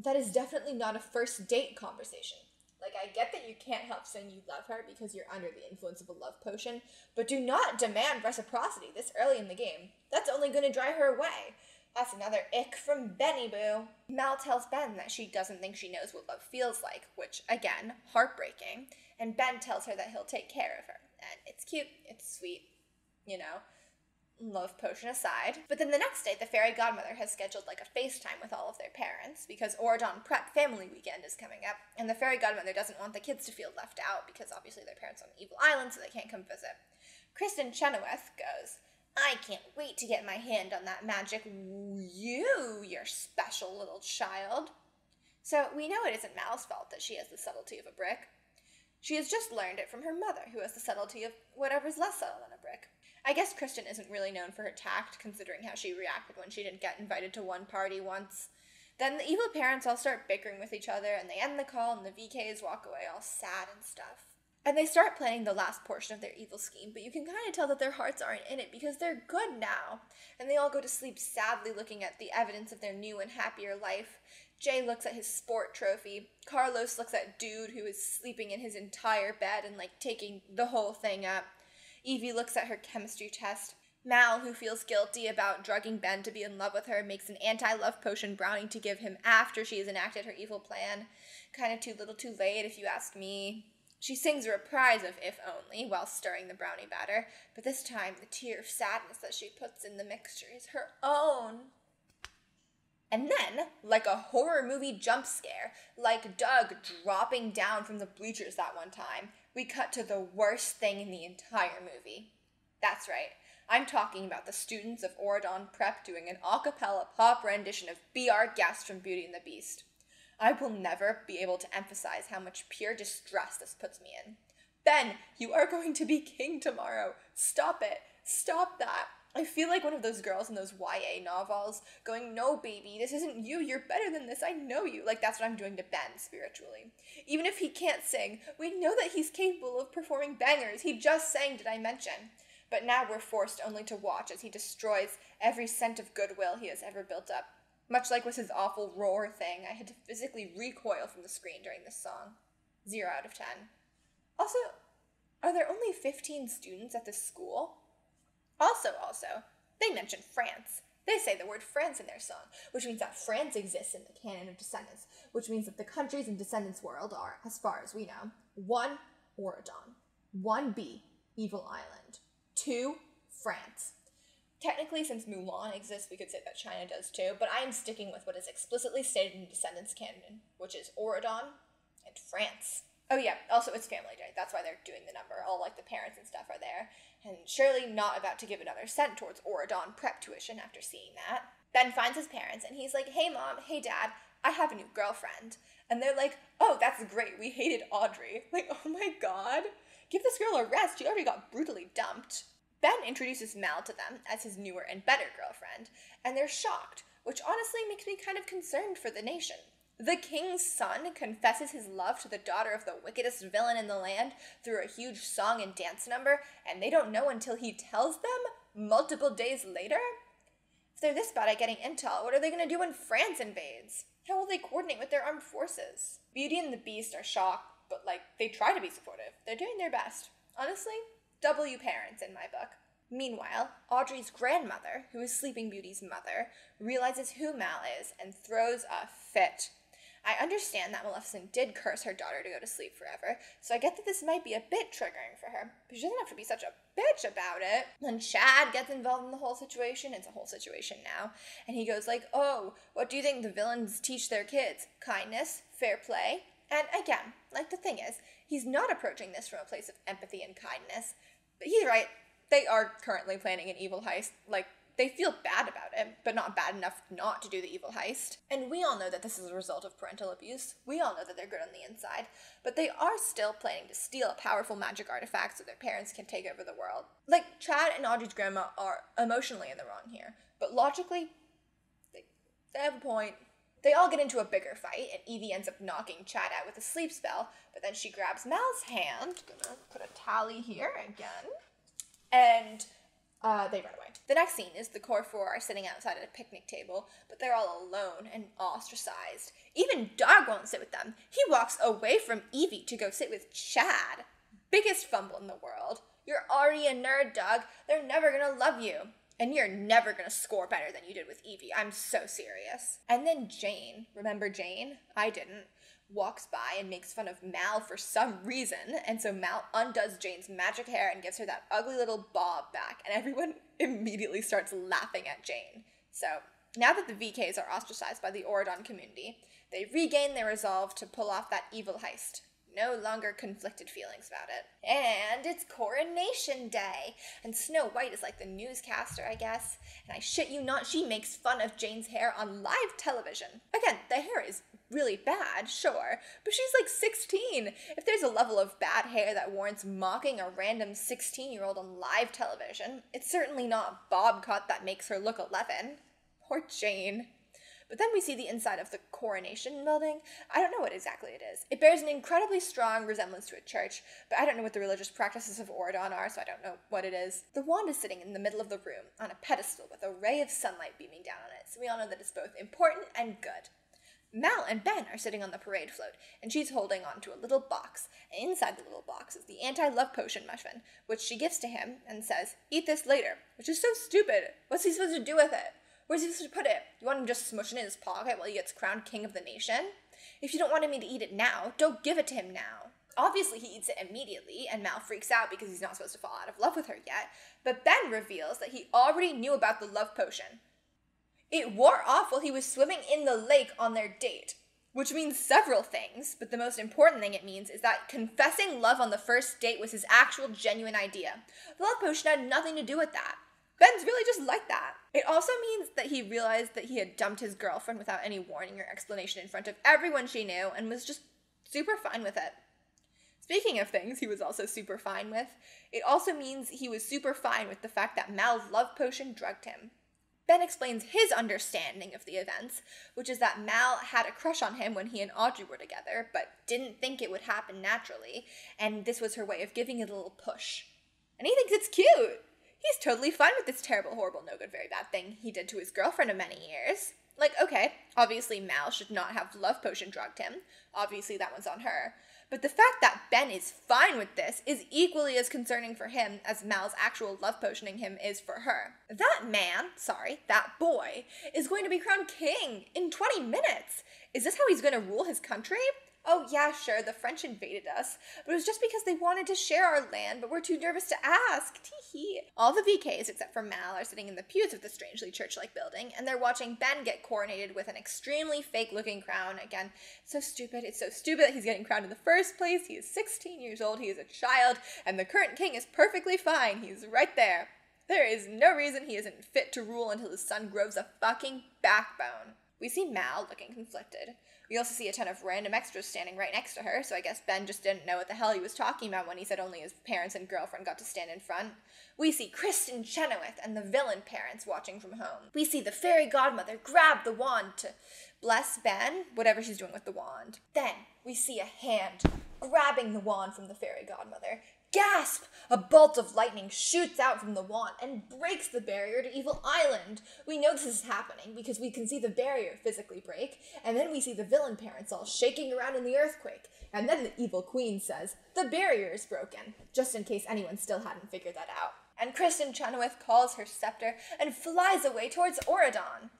That is definitely not a first date conversation. Like, I get that you can't help saying you love her because you're under the influence of a love potion, but do not demand reciprocity this early in the game. That's only going to drive her away. That's another ick from Benny Boo. Mal tells Ben that she doesn't think she knows what love feels like, which, again, heartbreaking, and Ben tells her that he'll take care of her. And it's cute, it's sweet, you know. love potion aside. But then the next day, the fairy godmother has scheduled like a FaceTime with all of their parents because Oron Prep Family Weekend is coming up, and the fairy godmother doesn't want the kids to feel left out because obviously their parents on Evil Island, so they can't come visit. Kristen Chenoweth goes, I can't wait to get my hand on that magic. You're special little child. So we know it isn't Mal's fault that she has the subtlety of a brick. She has just learned it from her mother, who has the subtlety of whatever's less subtle than a brick. I guess Kristen isn't really known for her tact, considering how she reacted when she didn't get invited to one party once. Then the evil parents all start bickering with each other, and they end the call, and the VKs walk away all sad and stuff. And they start planning the last portion of their evil scheme, but you can kind of tell that their hearts aren't in it because they're good now. And they all go to sleep sadly looking at the evidence of their new and happier life. Jay looks at his sport trophy. Carlos looks at Dude, who is sleeping in his entire bed and taking the whole thing up. Evie looks at her chemistry test. Mal, who feels guilty about drugging Ben to be in love with her, makes an anti-love potion brownie to give him after she has enacted her evil plan. Kind of too little too late, if you ask me. She sings a reprise of If Only while stirring the brownie batter, but this time the tear of sadness that she puts in the mixture is her own. And then, like a horror movie jump scare, like Doug dropping down from the bleachers that one time, we cut to the worst thing in the entire movie. That's right, I'm talking about the students of Oron Prep doing an a cappella pop rendition of Be Our Guest from Beauty and the Beast. I will never be able to emphasize how much pure distress this puts me in. Ben, you are going to be king tomorrow. Stop it. Stop that. I feel like one of those girls in those YA novels going, no, baby, this isn't you. You're better than this. I know you. That's what I'm doing to Ben spiritually. Even if he can't sing, we know that he's capable of performing bangers. He just sang, did I mention? But now we're forced only to watch as he destroys every cent of goodwill he has ever built up. Much like with his awful roar thing, I had to physically recoil from the screen during this song. 0 out of 10. Also, are there only 15 students at this school? Also, they mention France. They say the word France in their song, which means that France exists in the canon of Descendants, which means that the countries in Descendants world are, as far as we know, 1. Oradon, 1b. Evil Island, 2. France. Technically, since Mulan exists, we could say that China does too, but I am sticking with what is explicitly stated in Descendants canon, which is Oradon and France. Oh yeah, also it's family day, that's why they're doing the number. All the parents and stuff are there, and surely not about to give another cent towards Oradon prep tuition after seeing that. Ben finds his parents, and he's like, hey mom, hey dad, I have a new girlfriend. And they're like, oh, that's great, we hated Audrey. Oh my god, give this girl a rest, she already got brutally dumped. Ben introduces Mal to them as his newer and better girlfriend, and they're shocked, which honestly makes me kind of concerned for the nation. The king's son confesses his love to the daughter of the wickedest villain in the land through a huge song and dance number, and they don't know until he tells them multiple days later? If they're this bad at getting intel, what are they going to do when France invades? How will they coordinate with their armed forces? Beauty and the Beast are shocked, but they try to be supportive. They're doing their best. Honestly, W parents in my book. Meanwhile, Audrey's grandmother, who is Sleeping Beauty's mother, realizes who Mal is and throws a fit. I understand that Maleficent did curse her daughter to go to sleep forever, so I get that this might be a bit triggering for her, but she doesn't have to be such a bitch about it. Then Chad gets involved in the whole situation. It's a whole situation now. And he goes oh, what do you think the villains teach their kids? Kindness? Fair play? And again, the thing is, he's not approaching this from a place of empathy and kindness. But he's right. They are currently planning an evil heist. They feel bad about it, but not bad enough not to do the evil heist. And we all know that this is a result of parental abuse. We all know that they're good on the inside. But they are still planning to steal a powerful magic artifact so their parents can take over the world. Chad and Audrey's grandma are emotionally in the wrong here. But logically, they have a point. They all get into a bigger fight, and Evie ends up knocking Chad out with a sleep spell, but then she grabs Mal's hand. Gonna put a tally here again. And they run away. The next scene is the core four are sitting outside at a picnic table, but they're all alone and ostracized. Even Doug won't sit with them. He walks away from Evie to go sit with Chad. Biggest fumble in the world. You're already a nerd, Doug. They're never gonna love you. And you're never gonna score better than you did with Evie. I'm so serious. And then Jane, remember Jane? I didn't. walks by and makes fun of Mal for some reason, and so Mal undoes Jane's magic hair and gives her that ugly little bob back, and everyone immediately starts laughing at Jane. So, now that the VKs are ostracized by the Oron community, they regain their resolve to pull off that evil heist. No longer conflicted feelings about it. And it's Coronation Day, and Snow White is like the newscaster, I guess, and I shit you not, she makes fun of Jane's hair on live television. Again, the hair is really bad, sure, but she's like 16. If there's a level of bad hair that warrants mocking a random 16-year-old on live television, it's certainly not a bob cut that makes her look 11. Poor Jane. But then we see the inside of the Coronation building. I don't know what exactly it is. It bears an incredibly strong resemblance to a church, but I don't know what the religious practices of Oron are, so I don't know what it is. The wand is sitting in the middle of the room on a pedestal with a ray of sunlight beaming down on it, so we all know that it's both important and good. Mal and Ben are sitting on the parade float, and she's holding on to a little box, and inside the little box is the anti-love potion muffin, which she gives to him and says, "Eat this later," which is so stupid. What's he supposed to do with it? Where's he supposed to put it? You want him just smush it in his pocket while he gets crowned king of the nation? If you don't want him to eat it now, don't give it to him now. Obviously, he eats it immediately, and Mal freaks out because he's not supposed to fall out of love with her yet, but Ben reveals that he already knew about the love potion. It wore off while he was swimming in the lake on their date, which means several things, but the most important thing it means is that confessing love on the first date was his actual genuine idea. The love potion had nothing to do with that. Ben's really just like that. It also means that he realized that he had dumped his girlfriend without any warning or explanation in front of everyone she knew and was just super fine with it. Speaking of things he was also super fine with, it also means he was super fine with the fact that Mal's love potion drugged him. Ben explains his understanding of the events, which is that Mal had a crush on him when he and Audrey were together, but didn't think it would happen naturally, and this was her way of giving it a little push. And he thinks it's cute! He's totally fine with this terrible, horrible, no good, very bad thing he did to his girlfriend of many years. Like, okay, obviously Mal should not have love potion drugged him. Obviously that one's on her. But the fact that Ben is fine with this is equally as concerning for him as Mal's actual love potioning him is for her. That boy, is going to be crowned king in 20 minutes. Is this how he's going to rule his country? Oh yeah, sure, the French invaded us, but it was just because they wanted to share our land, but we're too nervous to ask. Tee-hee. All the VKs, except for Mal, are sitting in the pews of the strangely church-like building, and they're watching Ben get coronated with an extremely fake-looking crown. Again, it's so stupid that he's getting crowned in the first place. He is 16 years old, he is a child, and the current king is perfectly fine. He's right there. There is no reason he isn't fit to rule until his son grows a fucking backbone. We see Mal looking conflicted. We also see a ton of random extras standing right next to her, so I guess Ben just didn't know what the hell he was talking about when he said only his parents and girlfriend got to stand in front. We see Kristen Chenoweth and the villain parents watching from home. We see the fairy godmother grab the wand to bless Ben, whatever she's doing with the wand. Then we see a hand grabbing the wand from the fairy godmother. Gasp! A bolt of lightning shoots out from the wand and breaks the barrier to Evil Island. We know this is happening because we can see the barrier physically break, and then we see the villain parents all shaking around in the earthquake, and then the evil queen says, "The barrier is broken," just in case anyone still hadn't figured that out. And Kristen Chenoweth calls her scepter and flies away towards Oron.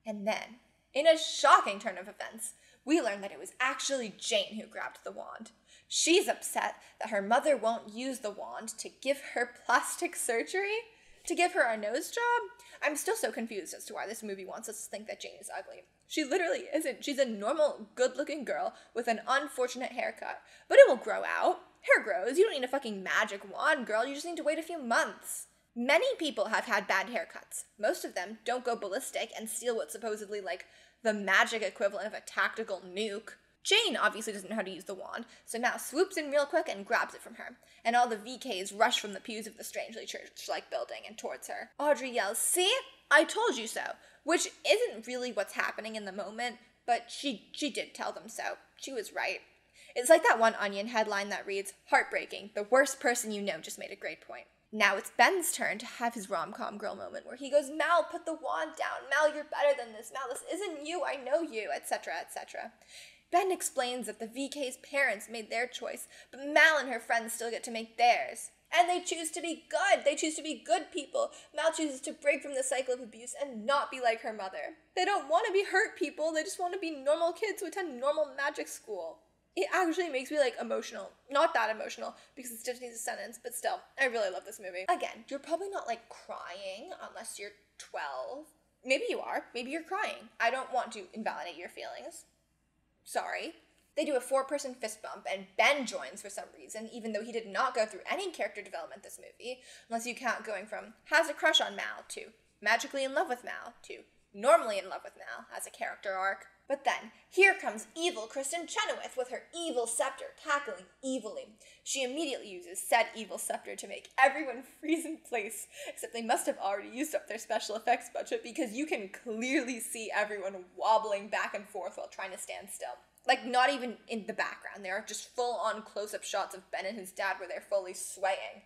And then, in a shocking turn of events, we learn that it was actually Jane who grabbed the wand. She's upset that her mother won't use the wand to give her plastic surgery? To give her a nose job? I'm still so confused as to why this movie wants us to think that Jane is ugly. She literally isn't. She's a normal, good-looking girl with an unfortunate haircut. But it will grow out. Hair grows. You don't need a fucking magic wand, girl. You just need to wait a few months. Many people have had bad haircuts. Most of them don't go ballistic and steal what's supposedly like the magic equivalent of a tactical nuke. Jane obviously doesn't know how to use the wand, so Mal swoops in real quick and grabs it from her, and all the VKs rush from the pews of the strangely church-like building and towards her. Audrey yells, "See? I told you so," which isn't really what's happening in the moment, but she did tell them so. She was right. It's like that one Onion headline that reads, "Heartbreaking, the worst person you know just made a great point." Now it's Ben's turn to have his rom-com girl moment where he goes, "Mal, put the wand down. Mal, you're better than this. Mal, this isn't you. I know you," etc., etc. Ben explains that the VK's parents made their choice, but Mal and her friends still get to make theirs. And they choose to be good. They choose to be good people. Mal chooses to break from the cycle of abuse and not be like her mother. They don't want to be hurt people. They just want to be normal kids who attend normal magic school. It actually makes me, like, emotional. Not that emotional, because it's Disney's Descendants, but still, I really love this movie. Again, you're probably not, like, crying unless you're 12. Maybe you are. Maybe you're crying. I don't want to invalidate your feelings. Sorry. They do a 4-person fist bump, and Ben joins for some reason, even though he did not go through any character development this movie, unless you count going from has a crush on Mal to magically in love with Mal to normally in love with Mal as a character arc. But then, here comes evil Kristen Chenoweth with her evil scepter, cackling evilly. She immediately uses said evil scepter to make everyone freeze in place, except they must have already used up their special effects budget because you can clearly see everyone wobbling back and forth while trying to stand still. Like, not even in the background. There are just full-on close-up shots of Ben and his dad where they're fully swaying.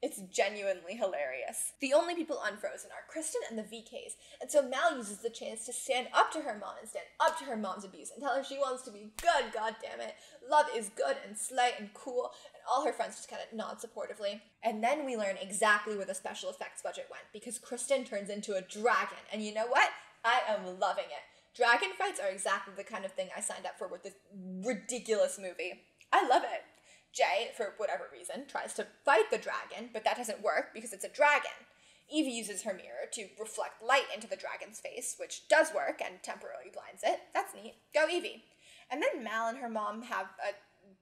It's genuinely hilarious. The only people unfrozen are Kristen and the VKs, and so Mal uses the chance to stand up to her mom and stand up to her mom's abuse and tell her she wants to be good, goddammit. Love is good and slay and cool, and all her friends just kind of nod supportively. And then we learn exactly where the special effects budget went, because Kristen turns into a dragon, and you know what? I am loving it. Dragon fights are exactly the kind of thing I signed up for with this ridiculous movie. I love it. Jay, for whatever reason, tries to fight the dragon, but that doesn't work because it's a dragon. Evie uses her mirror to reflect light into the dragon's face, which does work and temporarily blinds it. That's neat. Go Evie. And then Mal and her mom have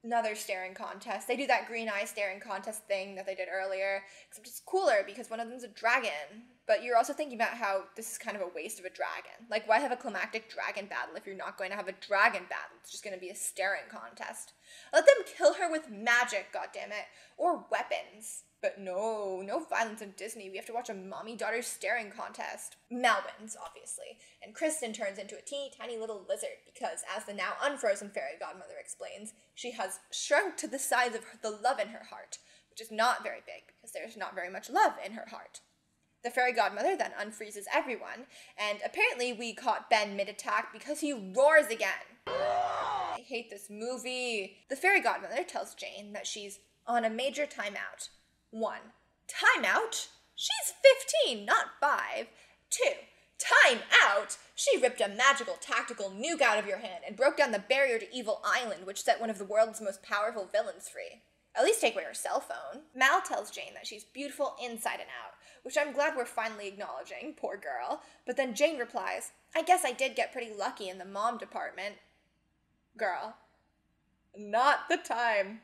another staring contest. They do that green eye staring contest thing that they did earlier, except it's cooler because one of them's a dragon. But you're also thinking about how this is kind of a waste of a dragon. Like, why have a climactic dragon battle if you're not going to have a dragon battle? It's just going to be a staring contest. Let them kill her with magic, goddammit, or weapons. But no violence in Disney. We have to watch a mommy-daughter staring contest. Mal wins, obviously, and Kristen turns into a teeny tiny little lizard because, as the now unfrozen fairy godmother explains, she has shrunk to the size of the love in her heart, which is not very big because there's not very much love in her heart. The fairy godmother then unfreezes everyone, and apparently we caught Ben mid-attack because he roars again. I hate this movie. The fairy godmother tells Jane that she's on a major timeout. 1. Timeout? She's 15, not 5. 2. Time out! She ripped a magical tactical nuke out of your hand and broke down the barrier to Evil Island, which set one of the world's most powerful villains free. At least take away her cell phone. Mal tells Jane that she's beautiful inside and out, which I'm glad we're finally acknowledging, poor girl. But then Jane replies, I guess I did get pretty lucky in the mom department. Girl, not the time.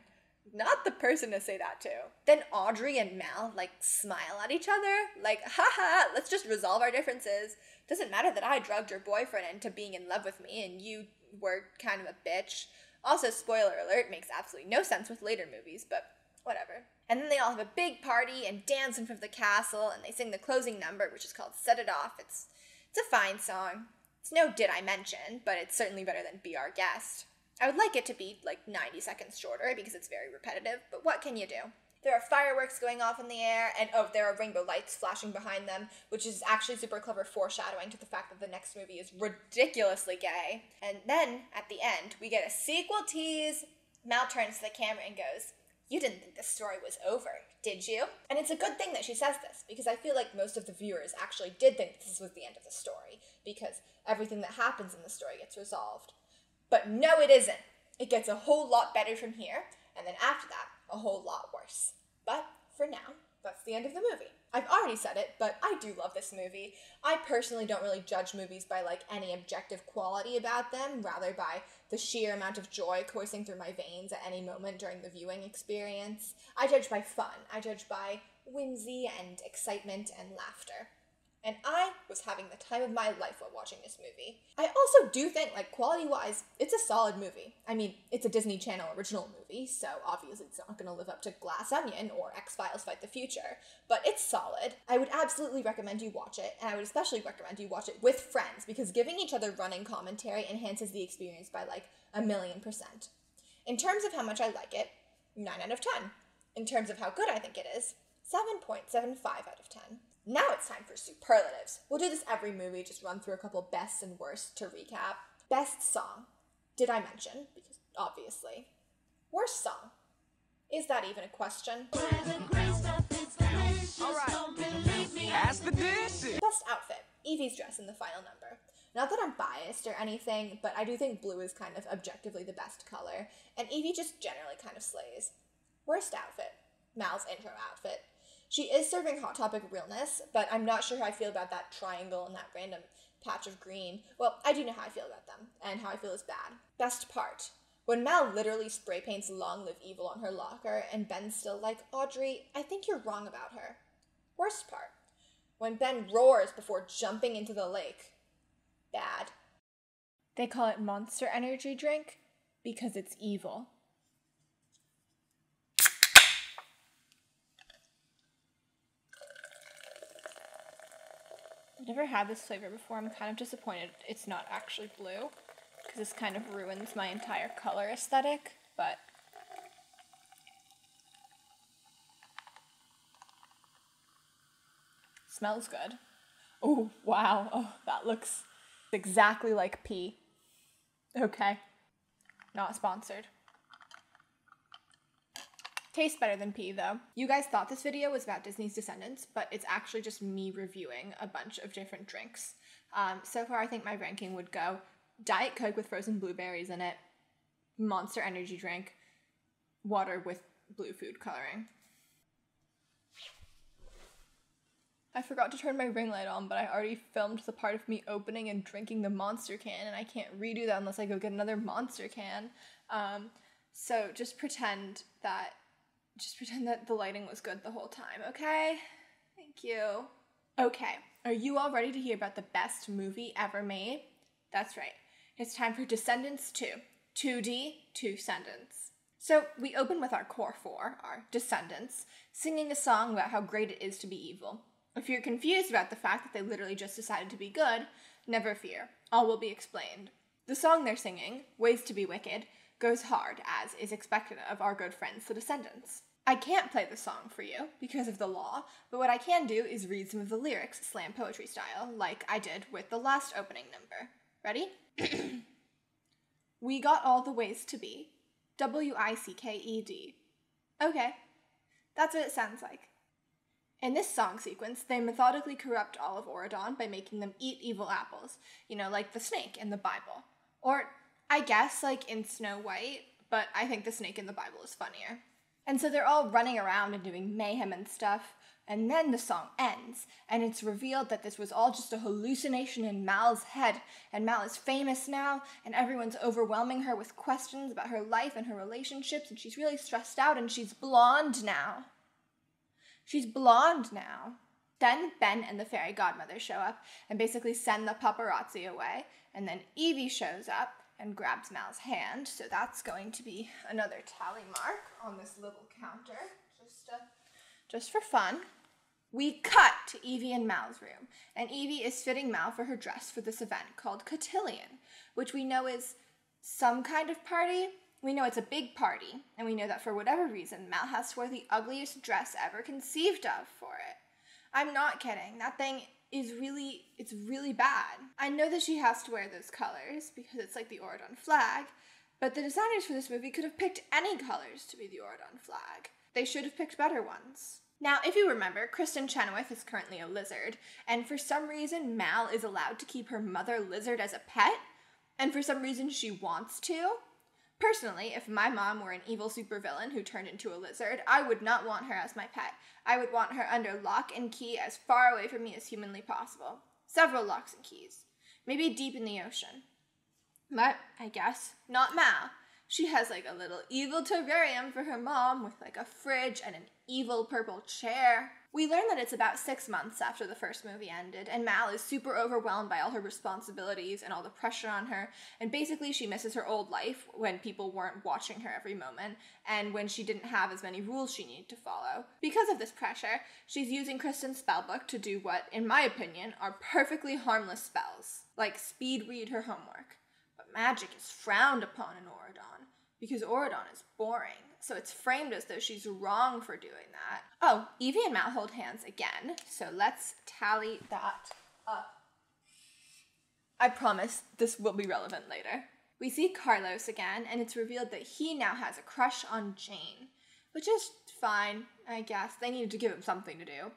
Not the person to say that to. Then Audrey and Mal, smile at each other. Haha, let's just resolve our differences. Doesn't matter that I drugged your boyfriend into being in love with me and you were kind of a bitch. Also, spoiler alert, makes absolutely no sense with later movies, but whatever. And then they all have a big party and dance in front of the castle, and they sing the closing number, which is called Set It Off. It's a fine song. It's no Did I Mention, but it's certainly better than Be Our Guest. I would like it to be 90 seconds shorter because it's very repetitive, but what can you do? There are fireworks going off in the air, and there are rainbow lights flashing behind them, which is actually super clever foreshadowing to the fact that the next movie is ridiculously gay. And then, at the end, we get a sequel tease. Mal turns to the camera and goes, you didn't think this story was over, did you? And it's a good thing that she says this, because I feel like most of the viewers actually did think this was the end of the story, because everything that happens in the story gets resolved. But no, it isn't. It gets a whole lot better from here, and then after that, a whole lot worse. But for now, that's the end of the movie. I've already said it, but I do love this movie. I personally don't really judge movies by any objective quality about them, rather by the sheer amount of joy coursing through my veins at any moment during the viewing experience. I judge by fun. I judge by whimsy and excitement and laughter. And I was having the time of my life while watching this movie. I also do think, quality-wise, it's a solid movie. I mean, it's a Disney Channel original movie, so obviously it's not going to live up to Glass Onion or X-Files Fight the Future, but it's solid. I would absolutely recommend you watch it, and I would especially recommend you watch it with friends, because giving each other running commentary enhances the experience by, 1,000,000%. In terms of how much I like it, 9 out of 10. In terms of how good I think it is, 7.75 out of 10. Now it's time for superlatives. We'll do this every movie, just run through a couple bests and worsts to recap. Best song. Did I mention? Because obviously. Worst song. Is that even a question? Pass the dishes. Best outfit, Evie's dress in the final number. Not that I'm biased or anything, but I do think blue is kind of objectively the best color, and Evie just generally kind of slays. Worst outfit, Mal's intro outfit. She is serving Hot Topic realness, but I'm not sure how I feel about that triangle and that random patch of green. Well, I do know how I feel about them, and how I feel is bad. Best part, when Mal literally spray paints Long Live Evil on her locker, and Ben's still like, Audrey, I think you're wrong about her. Worst part, when Ben roars before jumping into the lake. Bad. They call it Monster Energy drink because it's evil. I've never had this flavor before. I'm kind of disappointed it's not actually blue, because this kind of ruins my entire color aesthetic, but smells good. Oh, wow. Oh, that looks exactly like pee. Okay. Not sponsored. Tastes better than pee, though. You guys thought this video was about Disney's Descendants, but it's actually just me reviewing a bunch of different drinks. So far, I think my ranking would go Diet Coke with frozen blueberries in it, Monster Energy drink, water with blue food coloring. I forgot to turn my ring light on, but I already filmed the part of me opening and drinking the Monster can, and I can't redo that unless I go get another Monster can. So just pretend that the lighting was good the whole time, okay? Thank you. Okay, are you all ready to hear about the best movie ever made? That's right. It's time for Descendants 2. 2D, Descendants. So we open with our core four, our Descendants, singing a song about how great it is to be evil. If you're confused about the fact that they literally just decided to be good, never fear. All will be explained. The song they're singing, Ways to be Wicked, goes hard, as is expected of our good friends, the Descendants. I can't play the song for you, because of the law, but what I can do is read some of the lyrics slam poetry style, like I did with the last opening number. Ready? We got all the ways to be. W-I-C-K-E-D. Okay, that's what it sounds like. In this song sequence, they methodically corrupt all of Oron by making them eat evil apples, like the snake in the Bible. Or, I guess, like in Snow White, but I think the snake in the Bible is funnier. And so they're all running around and doing mayhem and stuff, and then the song ends, and it's revealed that this was all just a hallucination in Mal's head, and Mal is famous now, and everyone's overwhelming her with questions about her life and her relationships, and she's really stressed out, and she's blonde now. Then Ben and the fairy godmother show up and basically send the paparazzi away, and then Evie shows up and grabs Mal's hand, so that's going to be another tally mark on this little counter, just for fun. We cut to Evie in Mal's room, and Evie is fitting Mal for her dress for this event called Cotillion, which we know is some kind of party. We know it's a big party, and we know that for whatever reason, Mal has to wear the ugliest dress ever conceived of for it. I'm not kidding. That thing is really bad. I know that she has to wear those colors because it's like the Oron flag, but the designers for this movie could have picked any colors to be the Oron flag. They should have picked better ones. Now, if you remember, Kristen Chenoweth is currently a lizard, and for some reason, Mal is allowed to keep her mother lizard as a pet, and for some reason she wants to. Personally, if my mom were an evil supervillain who turned into a lizard, I would not want her as my pet. I would want her under lock and key as far away from me as humanly possible. Several locks and keys. Maybe deep in the ocean. But, I guess, not Mal. She has like a little evil terrarium for her mom with like a fridge and an evil purple chair. We learn that it's about 6 months after the first movie ended, and Mal is super overwhelmed by all her responsibilities and all the pressure on her, and basically she misses her old life when people weren't watching her every moment, and when she didn't have as many rules she needed to follow. Because of this pressure, she's using Kristen's spellbook to do what, in my opinion, are perfectly harmless spells, like speed read her homework. But magic is frowned upon in Oron, because Oron is boring. So it's framed as though she's wrong for doing that. Oh, Evie and Mal hold hands again, so let's tally that up. I promise this will be relevant later. We see Carlos again, and it's revealed that he now has a crush on Jane, which is fine, I guess. They needed to give him something to do.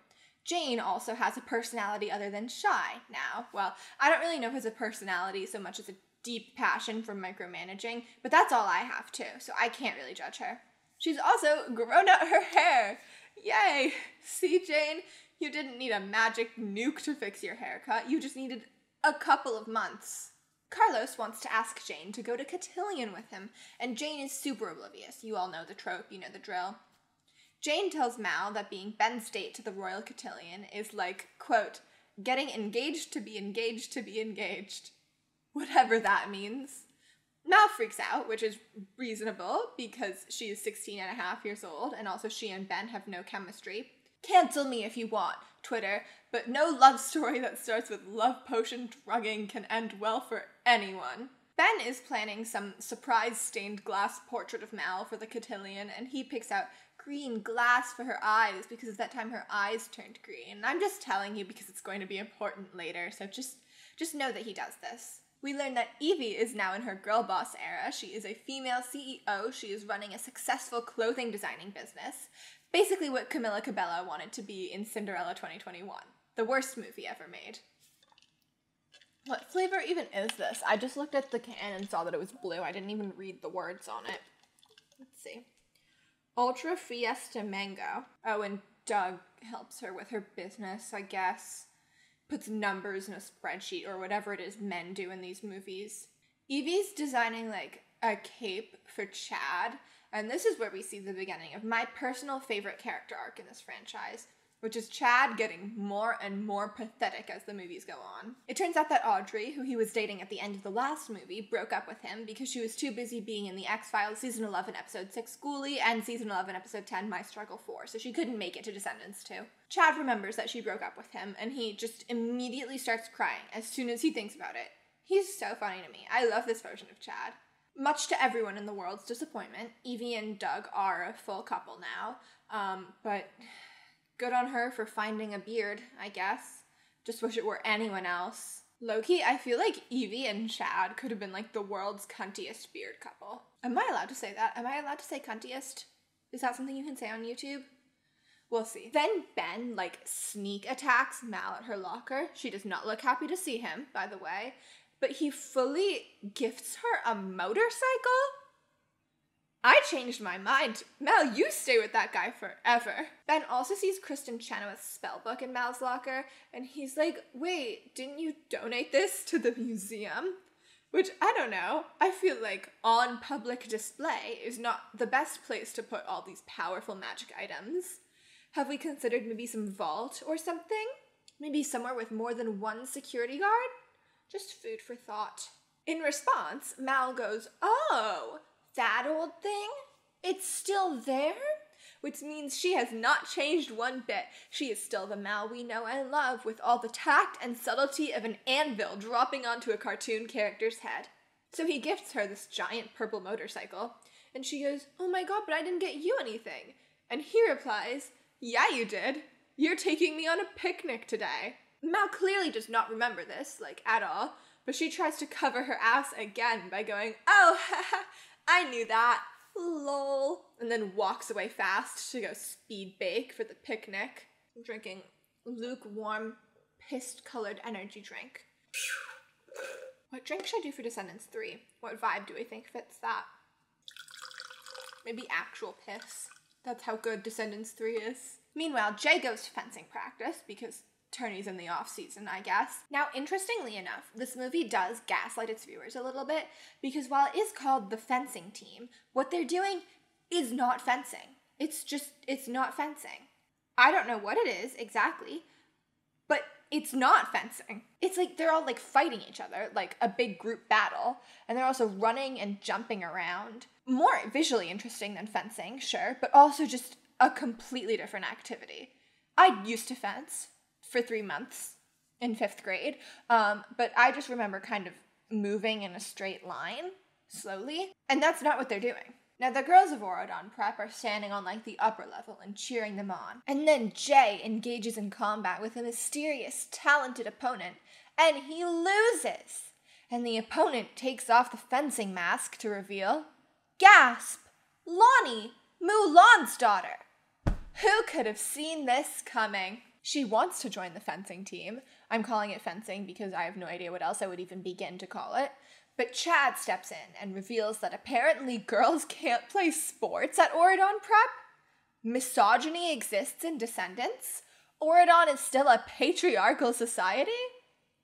Jane also has a personality other than shy now. Well, I don't really know if it's a personality so much as a deep passion for micromanaging, but that's all I have too, so I can't really judge her. She's also grown out her hair. Yay! See, Jane? You didn't need a magic nuke to fix your haircut. You just needed a couple of months. Carlos wants to ask Jane to go to Cotillion with him, and Jane is super oblivious. You all know the trope, you know the drill. Jane tells Mal that being Ben's date to the Royal Cotillion is like, quote, getting engaged to be engaged to be engaged. Whatever that means. Mal freaks out, which is reasonable because she is 16 and a half years old, and also she and Ben have no chemistry. Cancel me if you want, Twitter, but no love story that starts with love potion drugging can end well for anyone. Ben is planning some surprise stained glass portrait of Mal for the Cotillion, and he picks out green glass for her eyes because at that time her eyes turned green. I'm just telling you because it's going to be important later, so just know that he does this. We learn that Evie is now in her girl boss era. She is a female CEO. She is running a successful clothing designing business. Basically what Camila Cabello wanted to be in Cinderella 2021. The worst movie ever made. What flavor even is this? I just looked at the can and saw that it was blue. I didn't even read the words on it. Let's see. Ultra Fiesta Mango. Oh, and Doug helps her with her business, I guess. Puts numbers in a spreadsheet or whatever it is men do in these movies. Evie's designing like a cape for Chad, and this is where we see the beginning of my personal favorite character arc in this franchise, which is Chad getting more and more pathetic as the movies go on. It turns out that Audrey, who he was dating at the end of the last movie, broke up with him because she was too busy being in the X-Files Season 11 Episode 6 Ghoulie and Season 11 Episode 10 My Struggle 4, so she couldn't make it to Descendants 2. Chad remembers that she broke up with him, and he just immediately starts crying as soon as he thinks about it. He's so funny to me. I love this version of Chad. Much to everyone in the world's disappointment, Evie and Doug are a full couple now, but good on her for finding a beard, I guess. Just wish it were anyone else. Low-key, I feel like Evie and Chad could have been like the world's cuntiest beard couple. Am I allowed to say that? Am I allowed to say cuntiest? Is that something you can say on YouTube? We'll see. Then Ben, like, sneak attacks Mal at her locker. She does not look happy to see him, by the way. But he fully gifts her a motorcycle? I changed my mind. Mal, you stay with that guy forever. Ben also sees Kristen Chenoweth's spellbook in Mal's locker, and he's like, wait, didn't you donate this to the museum? Which, I don't know. I feel like on public display is not the best place to put all these powerful magic items. Have we considered maybe some vault or something? Maybe somewhere with more than one security guard? Just food for thought. In response, Mal goes, oh, that old thing? It's still there? Which means she has not changed one bit. She is still the Mal we know and love, with all the tact and subtlety of an anvil dropping onto a cartoon character's head. So he gifts her this giant purple motorcycle, and she goes, oh my god, but I didn't get you anything. And he replies, yeah, you did. You're taking me on a picnic today. Mal clearly does not remember this, like, at all, but she tries to cover her ass again by going, oh, haha, I knew that, lol, and then walks away fast to go speed bake for the picnic. I'm drinking lukewarm, piss-colored energy drink. What drink should I do for Descendants 3? What vibe do I think fits that? Maybe actual piss. That's how good Descendants 3 is. Meanwhile, Jay goes to fencing practice because tourney's in the off-season, I guess. Now, interestingly enough, this movie does gaslight its viewers a little bit because while it is called the fencing team, what they're doing is not fencing. It's not fencing. I don't know what it is exactly, but it's not fencing. It's like they're all like fighting each other, like a big group battle, and they're also running and jumping around. More visually interesting than fencing, sure, but also just a completely different activity. I used to fence for 3 months in 5th grade, but I just remember kind of moving in a straight line, slowly, and that's not what they're doing. Now, the girls of Oron Prep are standing on, like, the upper level and cheering them on. And then Jay engages in combat with a mysterious, talented opponent, and he loses. And the opponent takes off the fencing mask to reveal, gasp, Lonnie, Mulan's daughter. Who could have seen this coming? She wants to join the fencing team. I'm calling it fencing because I have no idea what else I would even begin to call it. But Chad steps in and reveals that apparently girls can't play sports at Oron Prep. Misogyny exists in Descendants. Oron is still a patriarchal society.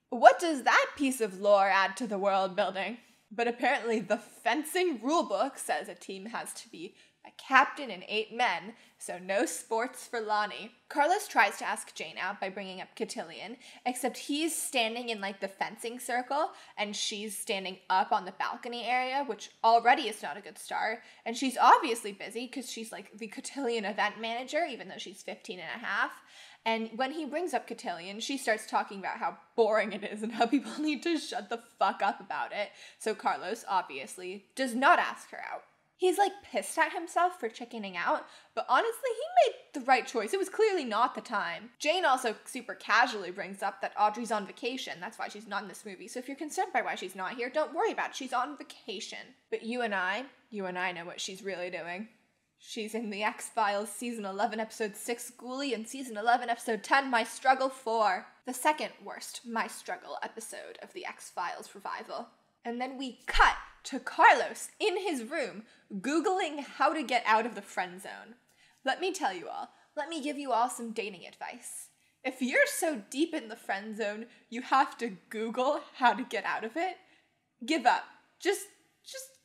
What does that piece of lore add to the world building? But apparently the fencing rulebook says a team has to be a captain and 8 men, so no sports for Lonnie. Carlos tries to ask Jane out by bringing up Cotillion, except he's standing in like the fencing circle and she's standing up on the balcony area, which already is not a good start. And she's obviously busy because she's like the Cotillion event manager, even though she's 15 and a half. And when he brings up Cotillion, she starts talking about how boring it is and how people need to shut the fuck up about it. So Carlos, obviously, does not ask her out. He's like pissed at himself for chickening out, but honestly, he made the right choice. It was clearly not the time. Jane also super casually brings up that Audrey's on vacation. That's why she's not in this movie. So if you're concerned by why she's not here, don't worry about it. She's on vacation. But you and I know what she's really doing. She's in the X-Files Season 11, Episode 6, Ghoulie, and Season 11, Episode 10, My Struggle 4. The second worst My Struggle episode of the X-Files revival. And then we cut to Carlos in his room, Googling how to get out of the friend zone. Let me tell you all, let me give you all some dating advice. If you're so deep in the friend zone, you have to Google how to get out of it, give up. Just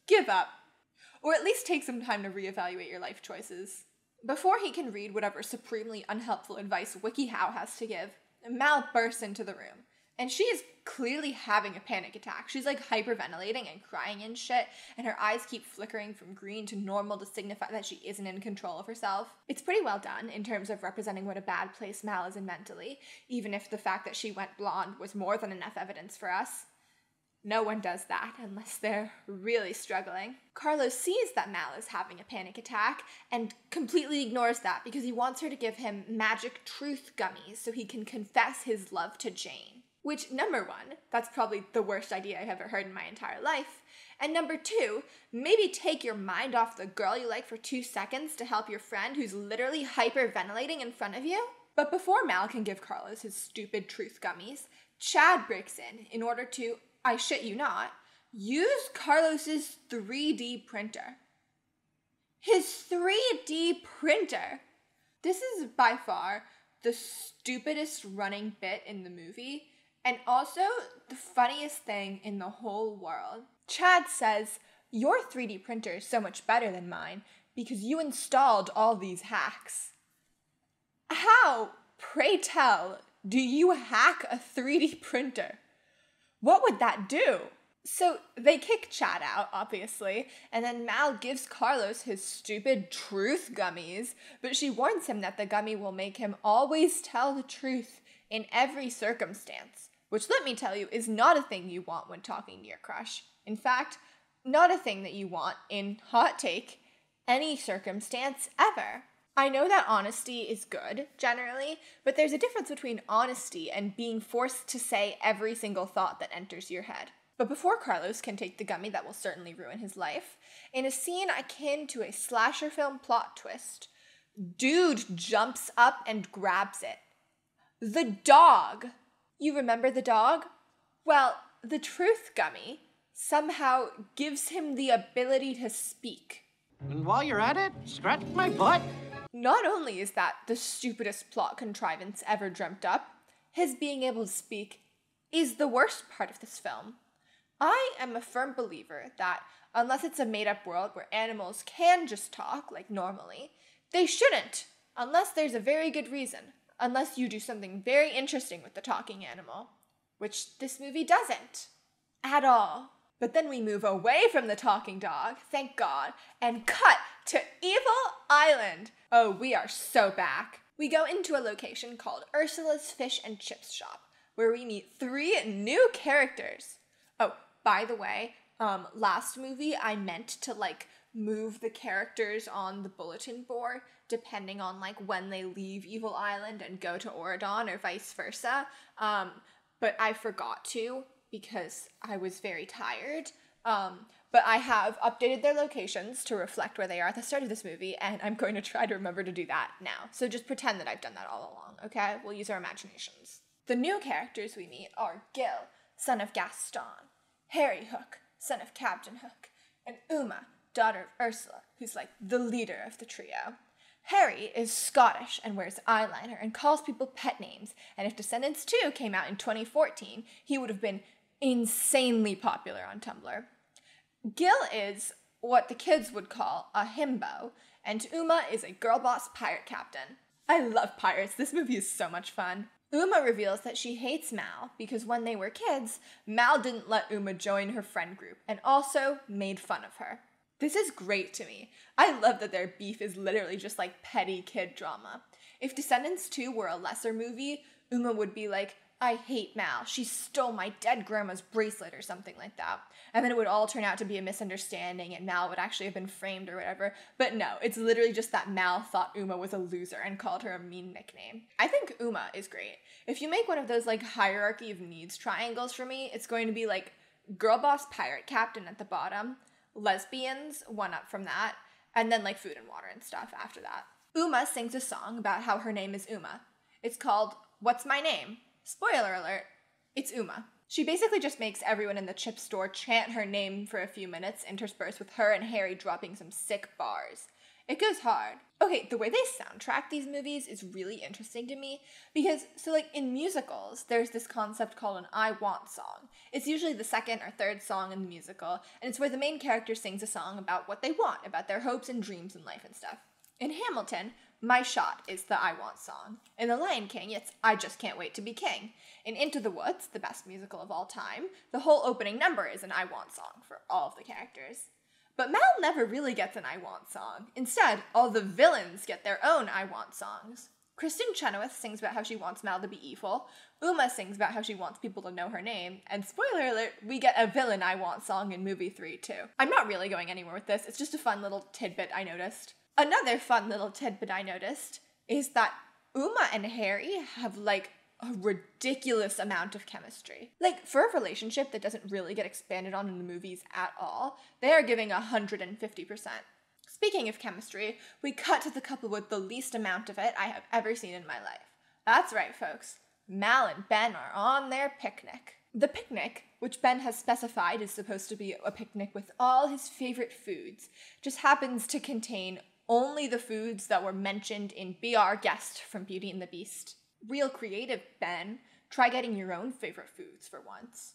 give up. Or at least take some time to reevaluate your life choices. Before he can read whatever supremely unhelpful advice WikiHow has to give, Mal bursts into the room. And she is clearly having a panic attack. She's like hyperventilating and crying and shit, and her eyes keep flickering from green to normal to signify that she isn't in control of herself. It's pretty well done in terms of representing what a bad place Mal is in mentally, even if the fact that she went blonde was more than enough evidence for us. No one does that unless they're really struggling. Carlos sees that Mal is having a panic attack and completely ignores that because he wants her to give him magic truth gummies so he can confess his love to Jane. Which, number one, that's probably the worst idea I've ever heard in my entire life. And number two, maybe take your mind off the girl you like for 2 seconds to help your friend who's literally hyperventilating in front of you. But before Mal can give Carlos his stupid truth gummies, Chad breaks in order to, I shit you not, use Carlos's 3D printer. His 3D printer! This is by far the stupidest running bit in the movie, and also the funniest thing in the whole world. Chad says, your 3D printer is so much better than mine because you installed all these hacks. How, pray tell, do you hack a 3D printer? What would that do? So they kick Chad out, obviously, and then Mal gives Carlos his stupid truth gummies, but she warns him that the gummy will make him always tell the truth in every circumstance, which, let me tell you, is not a thing you want when talking to your crush. In fact, not a thing that you want in, hot take, any circumstance ever. I know that honesty is good, generally, but there's a difference between honesty and being forced to say every single thought that enters your head. But before Carlos can take the gummy that will certainly ruin his life, in a scene akin to a slasher film plot twist, dude jumps up and grabs it. The dog! You remember the dog? Well, the truth gummy somehow gives him the ability to speak. And while you're at it, scratch my butt. Not only is that the stupidest plot contrivance ever dreamt up, his being able to speak is the worst part of this film. I am a firm believer that unless it's a made-up world where animals can just talk like normally, they shouldn't, unless there's a very good reason, unless you do something very interesting with the talking animal, which this movie doesn't, at all. But then we move away from the talking dog, thank God, and cut to Evil Island. Oh, we are so back. We go into a location called Ursula's Fish and Chips Shop, where we meet 3 new characters. Oh, by the way, last movie I meant to move the characters on the bulletin board depending on when they leave Evil Island and go to Oron or vice versa. But I forgot to because I was very tired. But I have updated their locations to reflect where they are at the start of this movie, and I'm going to try to remember to do that now. So just pretend that I've done that all along, okay? We'll use our imaginations. The new characters we meet are Gil, son of Gaston, Harry Hook, son of Captain Hook, and Uma, daughter of Ursula, who's like the leader of the trio. Harry is Scottish and wears eyeliner and calls people pet names, and if Descendants 2 came out in 2014, he would have been insanely popular on Tumblr. Gil is what the kids would call a himbo, and Uma is a girl boss pirate captain. I love pirates. This movie is so much fun. Uma reveals that she hates Mal because when they were kids, Mal didn't let Uma join her friend group and also made fun of her. This is great to me. I love that their beef is literally just like petty kid drama. If Descendants 2 were a lesser movie, Uma would be like, I hate Mal. She stole my dead grandma's bracelet or something like that. And then it would all turn out to be a misunderstanding and Mal would actually have been framed or whatever. But no, it's literally just that Mal thought Uma was a loser and called her a mean nickname. I think Uma is great. If you make one of those like hierarchy of needs triangles for me, it's going to be like girl boss pirate captain at the bottom, lesbians one up from that, and then like food and water and stuff after that. Uma sings a song about how her name is Uma. It's called What's My Name? Spoiler alert, it's Uma. She basically just makes everyone in the chip store chant her name for a few minutes, interspersed with her and Harry dropping some sick bars. It goes hard. Okay, the way they soundtrack these movies is really interesting to me because, in musicals, there's this concept called an I Want song. It's usually the second or third song in the musical, and it's where the main character sings a song about what they want, about their hopes and dreams in life and stuff. In Hamilton, My Shot is the I Want song. In The Lion King, it's I Just Can't Wait to Be King. In Into the Woods, the best musical of all time, the whole opening number is an I Want song for all of the characters. But Mal never really gets an I Want song. Instead, all the villains get their own I Want songs. Kristen Chenoweth sings about how she wants Mal to be evil, Uma sings about how she wants people to know her name, and spoiler alert, we get a villain I Want song in movie 3 too. I'm not really going anywhere with this, it's just a fun little tidbit I noticed. Another fun little tidbit I noticed is that Uma and Harry have a ridiculous amount of chemistry. For a relationship that doesn't really get expanded on in the movies at all, they are giving 150%. Speaking of chemistry, we cut to the couple with the least amount of it I have ever seen in my life. That's right, folks. Mal and Ben are on their picnic. The picnic, which Ben has specified is supposed to be a picnic with all his favorite foods, just happens to contain only the foods that were mentioned in Be Our Guest from Beauty and the Beast. Real creative, Ben. Try getting your own favorite foods for once.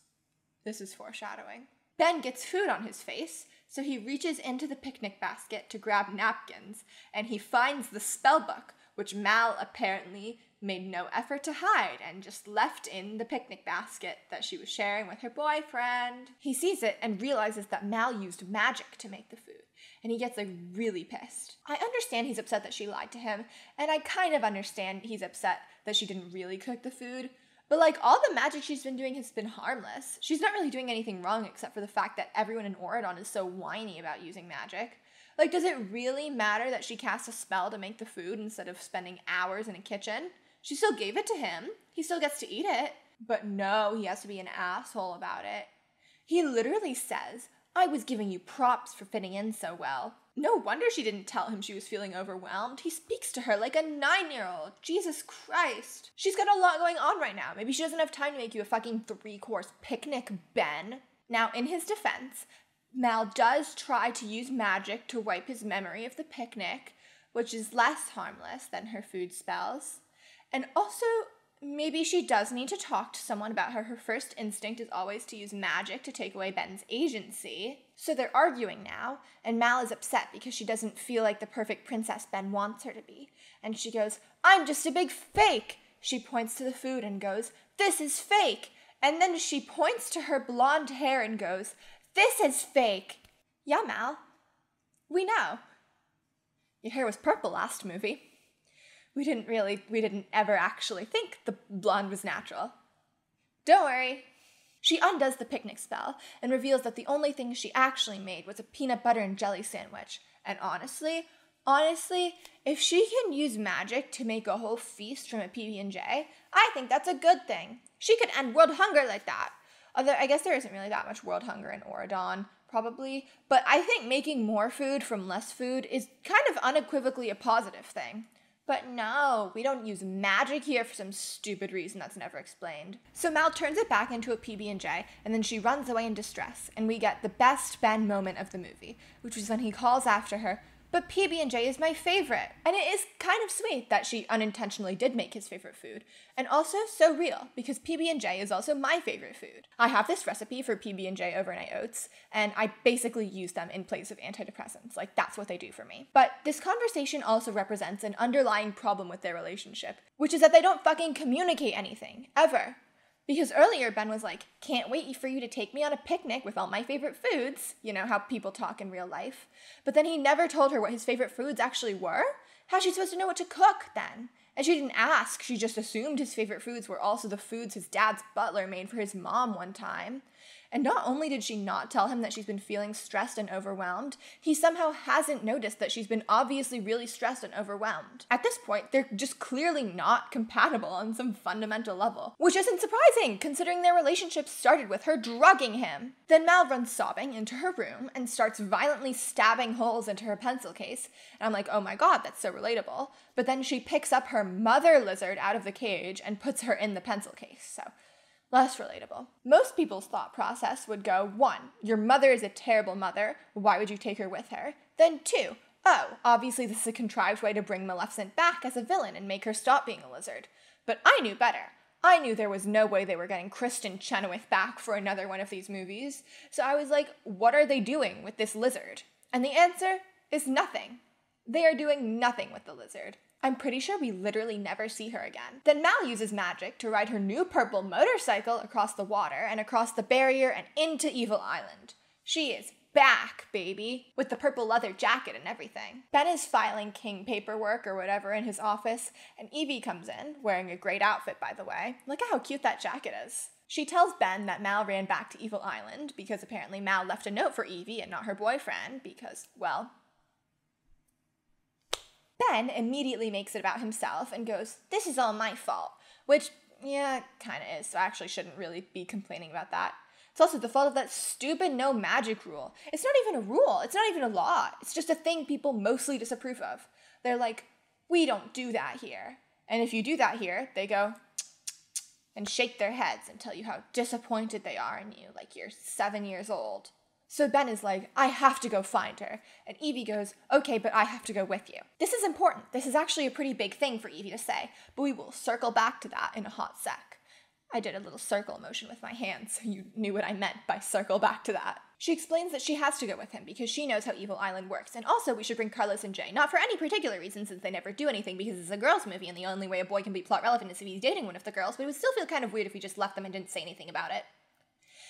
This is foreshadowing. Ben gets food on his face, so he reaches into the picnic basket to grab napkins, and he finds the spell book, which Mal apparently made no effort to hide and just left in the picnic basket that she was sharing with her boyfriend. He sees it and realizes that Mal used magic to make the food, and he gets really pissed. I understand he's upset that she lied to him, and I kind of understand he's upset that she didn't really cook the food, but all the magic she's been doing has been harmless. She's not really doing anything wrong except for the fact that everyone in Oron is so whiny about using magic. Does it really matter that she cast a spell to make the food instead of spending hours in a kitchen? She still gave it to him. He still gets to eat it. But no, he has to be an asshole about it. He literally says, I was giving you props for fitting in so well. No wonder she didn't tell him she was feeling overwhelmed. He speaks to her like a 9-year-old. Jesus Christ. She's got a lot going on right now. Maybe she doesn't have time to make you a fucking 3-course picnic, Ben. Now, in his defense, Mal does try to use magic to wipe his memory of the picnic, which is less harmless than her food spells. And also, maybe she does need to talk to someone about how her first instinct is always to use magic to take away Ben's agency. So they're arguing now, and Mal is upset because she doesn't feel like the perfect princess Ben wants her to be. And she goes, I'm just a big fake! She points to the food and goes, this is fake! And then she points to her blonde hair and goes, this is fake! Yeah, Mal. We know. Your hair was purple last movie. We didn't ever actually think the blonde was natural. Don't worry. She undoes the picnic spell and reveals that the only thing she actually made was a peanut butter and jelly sandwich. And honestly, if she can use magic to make a whole feast from a PB&J, I think that's a good thing. She could end world hunger like that. Although I guess there isn't really that much world hunger in Oron, probably. But I think making more food from less food is kind of unequivocally a positive thing. But no, we don't use magic here for some stupid reason that's never explained. So Mal turns it back into a PB&J, and then she runs away in distress, and we get the best Ben moment of the movie, which is when he calls after her, "But PB&J is my favorite." And it is kind of sweet that she unintentionally did make his favorite food, and also so real, because PB&J is also my favorite food. I have this recipe for PB&J overnight oats, and I basically use them in place of antidepressants. Like, that's what they do for me. But this conversation also represents an underlying problem with their relationship, which is that they don't fucking communicate anything, ever. Because earlier Ben was like, "Can't wait for you to take me on a picnic with all my favorite foods." You know, how people talk in real life. But then he never told her what his favorite foods actually were. How's she supposed to know what to cook then? And she didn't ask, she just assumed his favorite foods were also the foods his dad's butler made for his mom one time. And not only did she not tell him that she's been feeling stressed and overwhelmed, he somehow hasn't noticed that she's been obviously really stressed and overwhelmed. At this point, they're just clearly not compatible on some fundamental level, which isn't surprising considering their relationship started with her drugging him. Then Mal runs sobbing into her room and starts violently stabbing holes into her pencil case, and I'm like, oh my god, that's so relatable. But then she picks up her mother lizard out of the cage and puts her in the pencil case, so less relatable. Most people's thought process would go, 1, your mother is a terrible mother, why would you take her with her? Then 2, oh, obviously this is a contrived way to bring Maleficent back as a villain and make her stop being a lizard. But I knew better. I knew there was no way they were getting Kristen Chenoweth back for another one of these movies, so I was like, what are they doing with this lizard? And the answer is nothing. They are doing nothing with the lizard. I'm pretty sure we literally never see her again. Then Mal uses magic to ride her new purple motorcycle across the water and across the barrier and into Evil Island. She is back, baby, with the purple leather jacket and everything. Ben is filing king paperwork or whatever in his office, and Evie comes in, wearing a great outfit, by the way. Look at how cute that jacket is. She tells Ben that Mal ran back to Evil Island because apparently Mal left a note for Evie and not her boyfriend because, well, Ben immediately makes it about himself and goes, "This is all my fault," which, yeah, kind of is, so I actually shouldn't really be complaining about that. It's also the fault of that stupid no magic rule. It's not even a rule, it's not even a law, it's just a thing people mostly disapprove of. They're like, we don't do that here. And if you do that here, they go and shake their heads and tell you how disappointed they are in you, like you're 7 years old. So Ben is like, I have to go find her. And Evie goes, okay, but I have to go with you. This is important. This is actually a pretty big thing for Evie to say, but we will circle back to that in a hot sec. I did a little circle motion with my hands, so you knew what I meant by circle back to that. She explains that she has to go with him because she knows how Evil Island works, and also we should bring Carlos and Jay, not for any particular reason since they never do anything because it's a girls' movie and the only way a boy can be plot relevant is if he's dating one of the girls, but it would still feel kind of weird if we just left them and didn't say anything about it.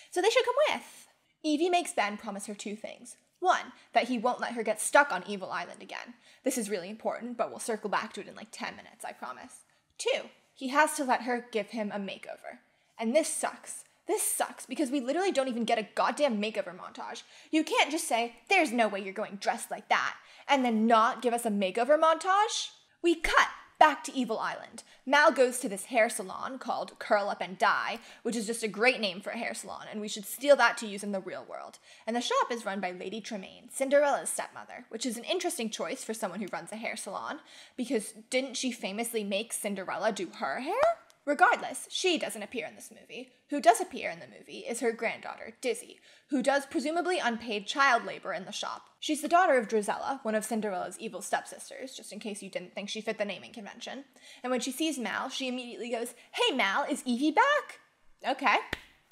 So they should come with. Evie makes Ben promise her 2 things. 1, that he won't let her get stuck on Evil Island again. This is really important, but we'll circle back to it in like 10 minutes, I promise. 2, he has to let her give him a makeover. And this sucks. This sucks because we literally don't even get a goddamn makeover montage. You can't just say, there's no way you're going dressed like that, and then not give us a makeover montage. We cut back to Evil Island. Mal goes to this hair salon called Curl Up and Dye, which is just a great name for a hair salon, and we should steal that to use in the real world. And the shop is run by Lady Tremaine, Cinderella's stepmother, which is an interesting choice for someone who runs a hair salon, because didn't she famously make Cinderella do her hair? Regardless, she doesn't appear in this movie. Who does appear in the movie is her granddaughter, Dizzy, who does presumably unpaid child labor in the shop. She's the daughter of Drizella, one of Cinderella's evil stepsisters, just in case you didn't think she fit the naming convention. And when she sees Mal, she immediately goes, "Hey Mal, is Evie back?" Okay,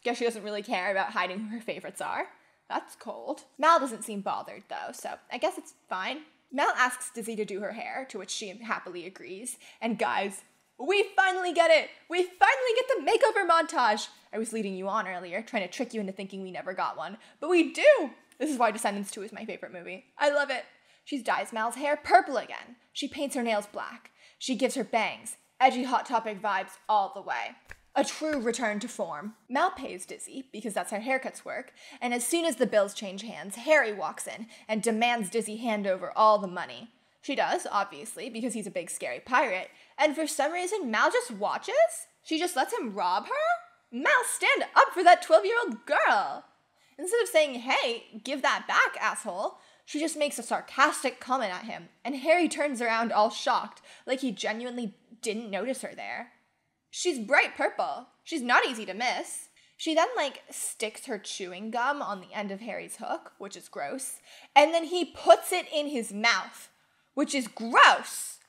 guess she doesn't really care about hiding who her favorites are. That's cold. Mal doesn't seem bothered though, so I guess it's fine. Mal asks Dizzy to do her hair, to which she happily agrees, and guys, we finally get it! We finally get the makeover montage! I was leading you on earlier, trying to trick you into thinking we never got one, but we do! This is why Descendants 2 is my favorite movie. I love it. She dyes Mal's hair purple again. She paints her nails black. She gives her bangs. Edgy Hot Topic vibes all the way. A true return to form. Mal pays Dizzy, because that's how haircuts work, and as soon as the bills change hands, Harry walks in and demands Dizzy hand over all the money. She does, obviously, because he's a big scary pirate, and for some reason Mal just watches? She just lets him rob her? Mal, stand up for that 12-year-old girl. Instead of saying, hey, give that back, asshole, she just makes a sarcastic comment at him, and Harry turns around all shocked, like he genuinely didn't notice her there. She's bright purple. She's not easy to miss. She then, sticks her chewing gum on the end of Harry's hook, which is gross, and then he puts it in his mouth, which is gross.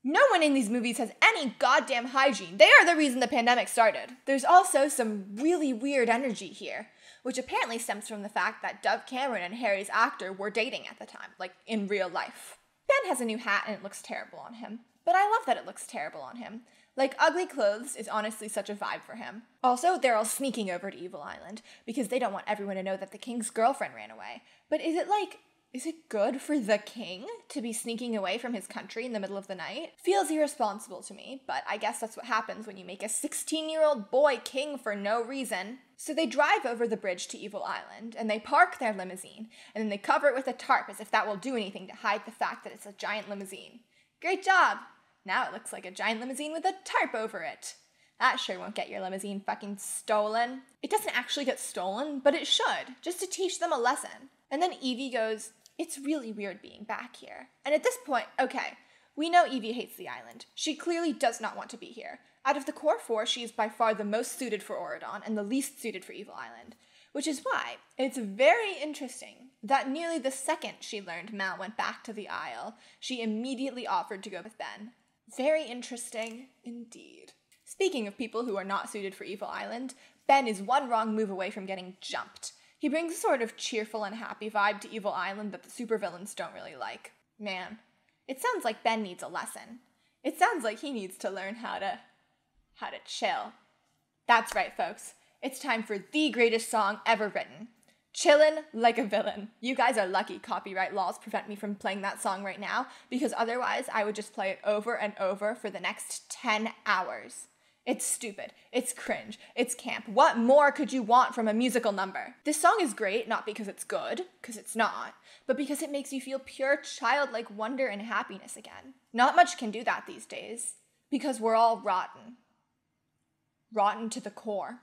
No one in these movies has any goddamn hygiene. They are the reason the pandemic started. There's also some really weird energy here, which apparently stems from the fact that Dove Cameron and Harry's actor were dating at the time, in real life. Ben has a new hat and it looks terrible on him, but I love that it looks terrible on him. Ugly clothes is honestly such a vibe for him. Also, they're all sneaking over to Evil Island because they don't want everyone to know that the king's girlfriend ran away. But is it good for the king to be sneaking away from his country in the middle of the night? Feels irresponsible to me, but I guess that's what happens when you make a 16-year-old boy king for no reason. So they drive over the bridge to Evil Island, and they park their limousine, and then they cover it with a tarp as if that will do anything to hide the fact that it's a giant limousine. Great job! Now it looks like a giant limousine with a tarp over it. That sure won't get your limousine fucking stolen. It doesn't actually get stolen, but it should, just to teach them a lesson. And then Evie goes, it's really weird being back here. And at this point, okay, we know Evie hates the island. She clearly does not want to be here. Out of the core four, she is by far the most suited for Oron and the least suited for Evil Island. Which is why it's very interesting that nearly the second she learned Mal went back to the Isle, she immediately offered to go with Ben. Very interesting indeed. Speaking of people who are not suited for Evil Island, Ben is one wrong move away from getting jumped. He brings a sort of cheerful and happy vibe to Evil Island that the supervillains don't really like. Man, it sounds like Ben needs a lesson. It sounds like he needs to learn how to chill. That's right, folks. It's time for the greatest song ever written. Chillin' Like a Villain. You guys are lucky copyright laws prevent me from playing that song right now, because otherwise I would just play it over and over for the next 10 hours. It's stupid, it's cringe, it's camp. What more could you want from a musical number? This song is great, not because it's good, because it's not, but because it makes you feel pure childlike wonder and happiness again. Not much can do that these days, because we're all rotten. Rotten to the core.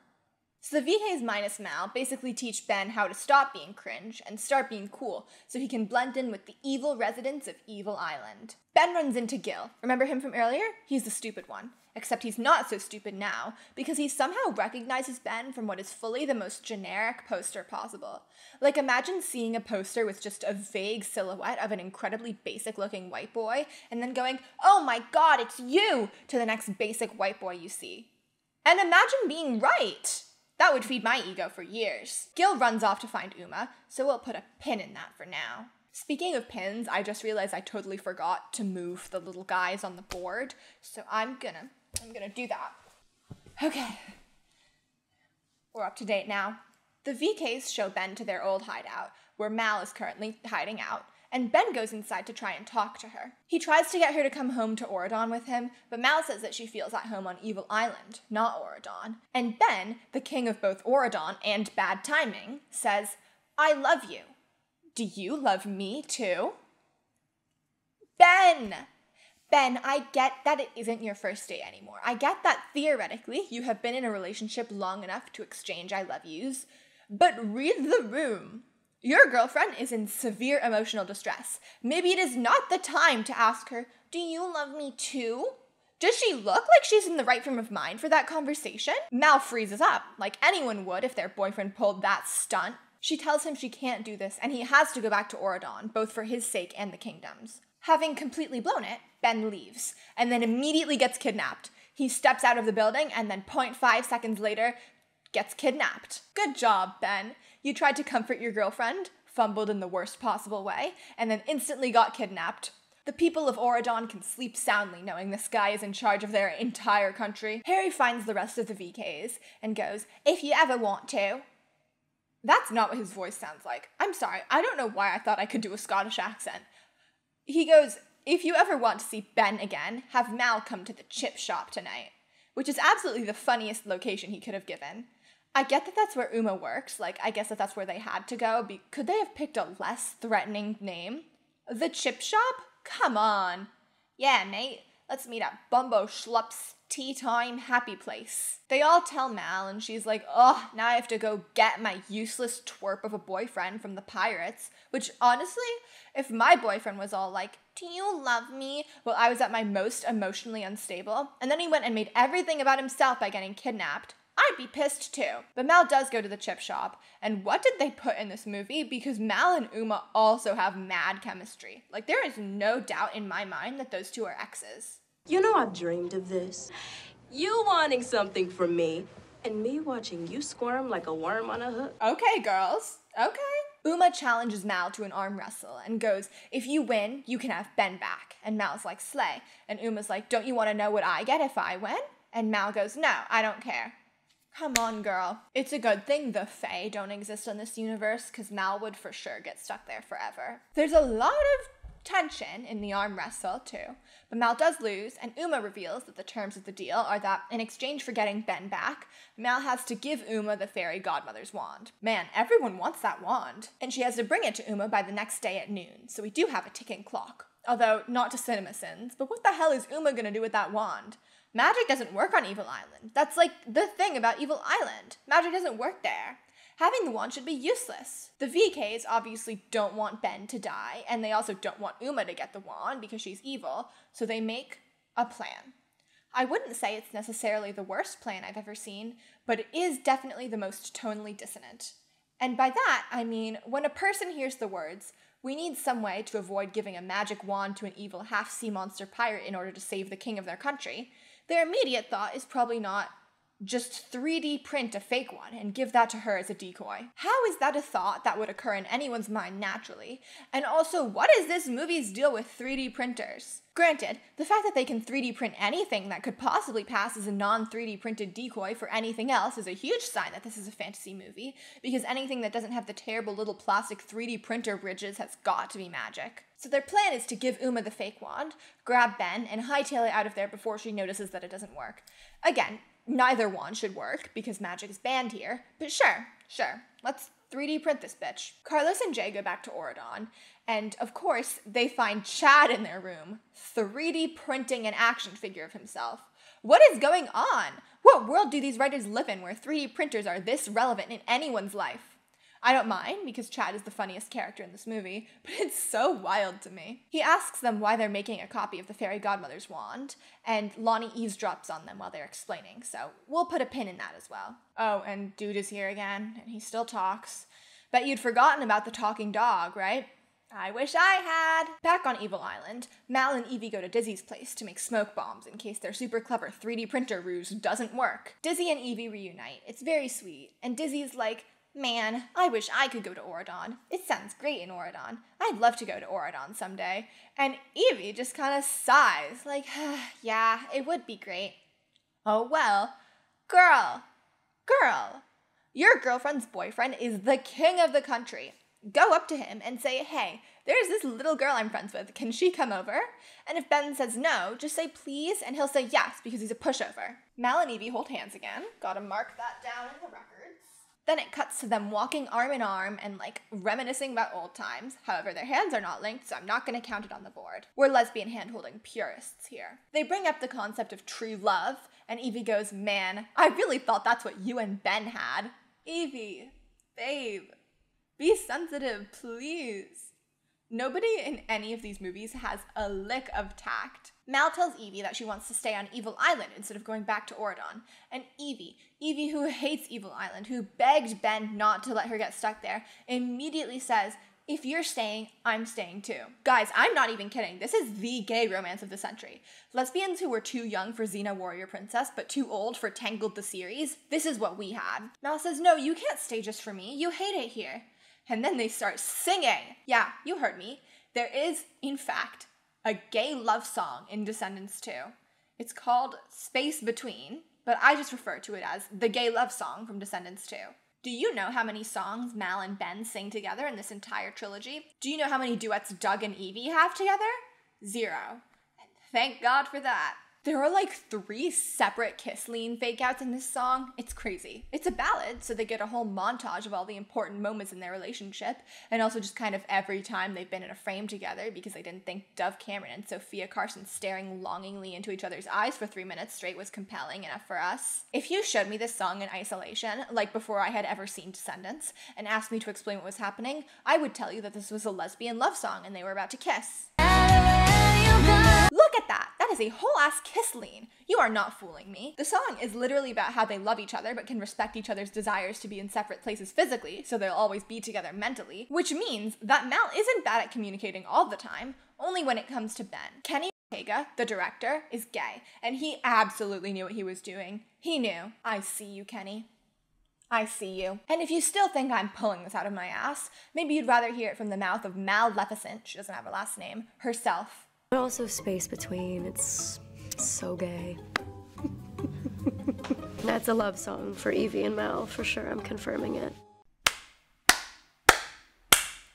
So the VKs minus Mal basically teach Ben how to stop being cringe and start being cool so he can blend in with the evil residents of Evil Island. Ben runs into Gil. Remember him from earlier? He's the stupid one. Except he's not so stupid now because he somehow recognizes Ben from what is fully the most generic poster possible. Imagine seeing a poster with just a vague silhouette of an incredibly basic looking white boy and then going, oh my god, it's you, to the next basic white boy you see. And imagine being right! That would feed my ego for years. Gil runs off to find Uma, so we'll put a pin in that for now. Speaking of pins, I just realized I totally forgot to move the little guys on the board, so I'm gonna do that. Okay. We're up to date now. The VKs show Ben to their old hideout, where Mal is currently hiding out, and Ben goes inside to try and talk to her. He tries to get her to come home to Oron with him, but Mal says that she feels at home on Evil Island, not Oron. And Ben, the king of both Oron and bad timing, says, I love you. Do you love me too? Ben! Ben, I get that it isn't your first date anymore. I get that theoretically you have been in a relationship long enough to exchange I love yous, but read the room. Your girlfriend is in severe emotional distress. Maybe it is not the time to ask her, do you love me too? Does she look like she's in the right frame of mind for that conversation? Mal freezes up, like anyone would if their boyfriend pulled that stunt. She tells him she can't do this, and he has to go back to Oron, both for his sake and the kingdom's. Having completely blown it, Ben leaves, and then immediately gets kidnapped. He steps out of the building, and then 0.5 seconds later, gets kidnapped. Good job, Ben. You tried to comfort your girlfriend, fumbled in the worst possible way, and then instantly got kidnapped. The people of Oron can sleep soundly knowing this guy is in charge of their entire country. Harry finds the rest of the VKs and goes, if you ever want to. That's not what his voice sounds like. I'm sorry, I don't know why I thought I could do a Scottish accent. He goes, if you ever want to see Ben again, have Mal come to the chip shop tonight. Which is absolutely the funniest location he could have given. I get that that's where Uma works, I guess that's where they had to go. Could they have picked a less threatening name? The chip shop? Come on. Yeah, mate, let's meet at Bumbo Schlup's tea time, happy place. They all tell Mal, and she's like, oh, now I have to go get my useless twerp of a boyfriend from the pirates, which honestly, if my boyfriend was all like, do you love me? Well, I was at my most emotionally unstable, and then he went and made everything about himself by getting kidnapped, I'd be pissed too. But Mal does go to the chip shop, and what did they put in this movie? Because Mal and Uma also have mad chemistry. Like, there is no doubt in my mind that those two are exes. You know, I've dreamed of this. You wanting something from me, and me watching you squirm like a worm on a hook. Okay, girls. Okay. Uma challenges Mal to an arm wrestle and goes, if you win, you can have Ben back. And Mal's like, slay. And Uma's like, don't you want to know what I get if I win? And Mal goes, no, I don't care. Come on, girl. It's a good thing the Fae don't exist in this universe, because Mal would for sure get stuck there forever. There's a lot of tension in the arm wrestle, too. But Mal does lose, and Uma reveals that the terms of the deal are that, in exchange for getting Ben back, Mal has to give Uma the fairy godmother's wand. Man, everyone wants that wand. And she has to bring it to Uma by the next day at noon, so we do have a ticking clock. Although, not to CinemaSins, but what the hell is Uma gonna do with that wand? Magic doesn't work on Evil Island. That's like the thing about Evil Island. Magic doesn't work there. Having the wand should be useless. The VKs obviously don't want Ben to die, and they also don't want Uma to get the wand because she's evil, so they make a plan. I wouldn't say it's necessarily the worst plan I've ever seen, but it is definitely the most tonally dissonant. And by that, I mean, when a person hears the words, we need some way to avoid giving a magic wand to an evil half-sea monster pirate in order to save the king of their country, their immediate thought is probably not, just 3D print a fake one and give that to her as a decoy. How is that a thought that would occur in anyone's mind naturally? And also, what is this movie's deal with 3D printers? Granted, the fact that they can 3D print anything that could possibly pass as a non-3D printed decoy for anything else is a huge sign that this is a fantasy movie, because anything that doesn't have the terrible little plastic 3D printer bridges has got to be magic. So their plan is to give Uma the fake wand, grab Ben, and hightail it out of there before she notices that it doesn't work. Again, neither wand should work, because magic is banned here, but sure, let's 3D print this bitch. Carlos and Jay go back to Oron, and of course, they find Chad in their room, 3D printing an action figure of himself. What is going on? What world do these writers live in where 3D printers are this relevant in anyone's life? I don't mind, because Chad is the funniest character in this movie, but it's so wild to me. He asks them why they're making a copy of the fairy godmother's wand, and Lonnie eavesdrops on them while they're explaining, so we'll put a pin in that as well. Oh, and Dude is here again, and he still talks. Bet you'd forgotten about the talking dog, right? I wish I had. Back on Evil Island, Mal and Evie go to Dizzy's place to make smoke bombs in case their super clever 3D printer ruse doesn't work. Dizzy and Evie reunite. It's very sweet, and Dizzy's like, man, I wish I could go to Oron. It sounds great in Oron. I'd love to go to Oron someday. And Evie just kind of sighs, like, yeah, it would be great. Oh well. Girl, your girlfriend's boyfriend is the king of the country. Go up to him and say, hey, there's this little girl I'm friends with. Can she come over? And if Ben says no, just say please, and he'll say yes because he's a pushover. Mal and Evie hold hands again. Gotta mark that down in the records. Then it cuts to them walking arm in arm and, like, reminiscing about old times. However, their hands are not linked, so I'm not going to count it on the board. We're lesbian hand-holding purists here. They bring up the concept of true love, and Evie goes, man, I really thought that's what you and Ben had. Evie, babe, be sensitive, please. Nobody in any of these movies has a lick of tact. Mal tells Evie that she wants to stay on Evil Island instead of going back to Oron. And Evie who hates Evil Island, who begged Ben not to let her get stuck there, immediately says, if you're staying, I'm staying too. Guys, I'm not even kidding. This is the gay romance of the century. Lesbians who were too young for Xena Warrior Princess, but too old for Tangled the series. This is what we had. Mal says, no, you can't stay just for me. You hate it here. And then they start singing. Yeah, you heard me. There is, in fact, a gay love song in Descendants 2. It's called Space Between, but I just refer to it as the gay love song from Descendants 2. Do you know how many songs Mal and Ben sing together in this entire trilogy? Do you know how many duets Doug and Evie have together? 0. And thank God for that. There are like 3 separate kiss lean fake outs in this song. It's crazy. It's a ballad, so they get a whole montage of all the important moments in their relationship, and also just kind of every time they've been in a frame together, because they didn't think Dove Cameron and Sophia Carson staring longingly into each other's eyes for 3 minutes straight was compelling enough for us. If you showed me this song in isolation, like before I had ever seen Descendants, and asked me to explain what was happening, I would tell you that this was a lesbian love song and they were about to kiss. Look at that! That is a whole ass kiss lean. You are not fooling me. The song is literally about how they love each other but can respect each other's desires to be in separate places physically, so they'll always be together mentally, which means that Mal isn't bad at communicating all the time, only when it comes to Ben. Kenny Ortega, the director, is gay, and he absolutely knew what he was doing. He knew. I see you, Kenny. I see you. And if you still think I'm pulling this out of my ass, maybe you'd rather hear it from the mouth of Maleficent, she doesn't have a last name, herself. But also space between, it's so gay. That's a love song for Evie and Mel, for sure, I'm confirming it.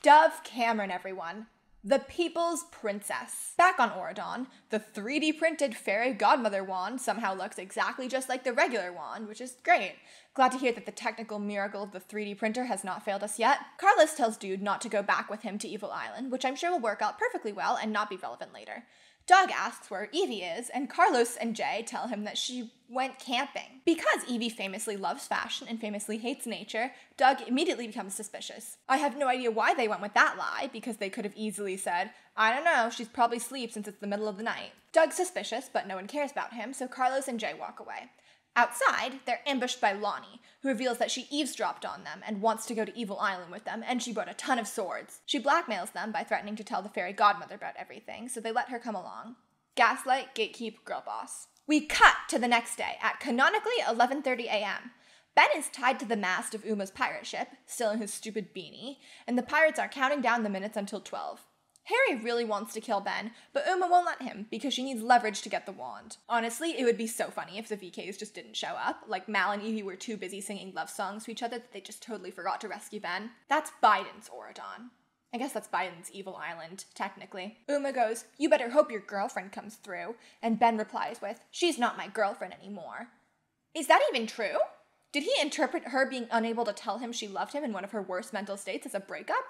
Dove Cameron, everyone. The People's Princess. Back on Oron, the 3D printed fairy godmother wand somehow looks exactly just like the regular wand, which is great. Glad to hear that the technical miracle of the 3D printer has not failed us yet. Carlos tells Dude not to go back with him to Evil Island, which I'm sure will work out perfectly well and not be relevant later. Doug asks where Evie is, and Carlos and Jay tell him that she went camping. Because Evie famously loves fashion and famously hates nature, Doug immediately becomes suspicious. I have no idea why they went with that lie, because they could have easily said, I don't know, she's probably asleep since it's the middle of the night. Doug's suspicious, but no one cares about him, so Carlos and Jay walk away. Outside, they're ambushed by Lonnie, who reveals that she eavesdropped on them and wants to go to Evil Island with them, and she brought a ton of swords. She blackmails them by threatening to tell the fairy godmother about everything, so they let her come along. Gaslight, gatekeep, girl boss. We cut to the next day at canonically 11:30 a.m. Ben is tied to the mast of Uma's pirate ship, still in his stupid beanie, and the pirates are counting down the minutes until 12. Harry really wants to kill Ben, but Uma won't let him because she needs leverage to get the wand. Honestly, it would be so funny if the VKs just didn't show up, like Mal and Evie were too busy singing love songs to each other that they just totally forgot to rescue Ben. That's Biden's Oron. I guess that's Biden's Evil Island, technically. Uma goes, you better hope your girlfriend comes through, and Ben replies with, she's not my girlfriend anymore. Is that even true? Did he interpret her being unable to tell him she loved him in one of her worst mental states as a breakup?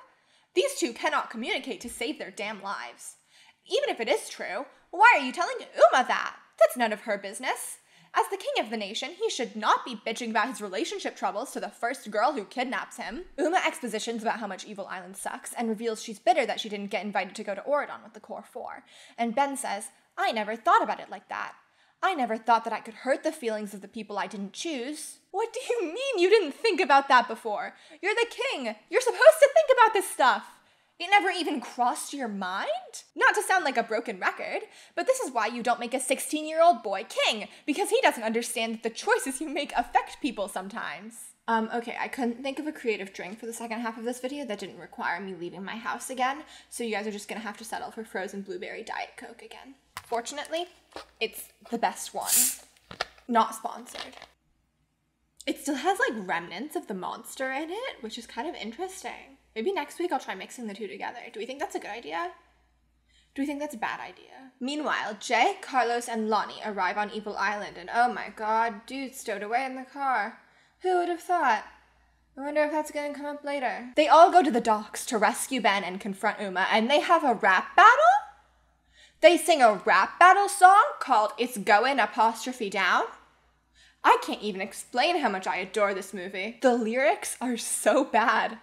These two cannot communicate to save their damn lives. Even if it is true, why are you telling Uma that? That's none of her business. As the king of the nation, he should not be bitching about his relationship troubles to the first girl who kidnaps him. Uma expositions about how much Evil Island sucks and reveals she's bitter that she didn't get invited to go to Oron with the Core 4. And Ben says, I never thought about it like that. I never thought that I could hurt the feelings of the people I didn't choose. What do you mean you didn't think about that before? You're the king. You're supposed to think about this stuff. It never even crossed your mind? Not to sound like a broken record, but this is why you don't make a 16-year-old boy king, because he doesn't understand that the choices you make affect people sometimes. Okay, I couldn't think of a creative drink for the second half of this video that didn't require me leaving my house again, so you guys are just gonna have to settle for frozen blueberry Diet Coke again. Fortunately, it's the best one. Not sponsored. It still has like remnants of the monster in it, which is kind of interesting. Maybe next week I'll try mixing the two together. Do we think that's a good idea? Do we think that's a bad idea? Meanwhile, Jay, Carlos, and Lonnie arrive on Evil Island, and oh my god, Dude stowed away in the car. Who would have thought? I wonder if that's gonna come up later. They all go to the docks to rescue Ben and confront Uma, and they have a rap battle? They sing a rap battle song called It's Goin' Down? I can't even explain how much I adore this movie. The lyrics are so bad.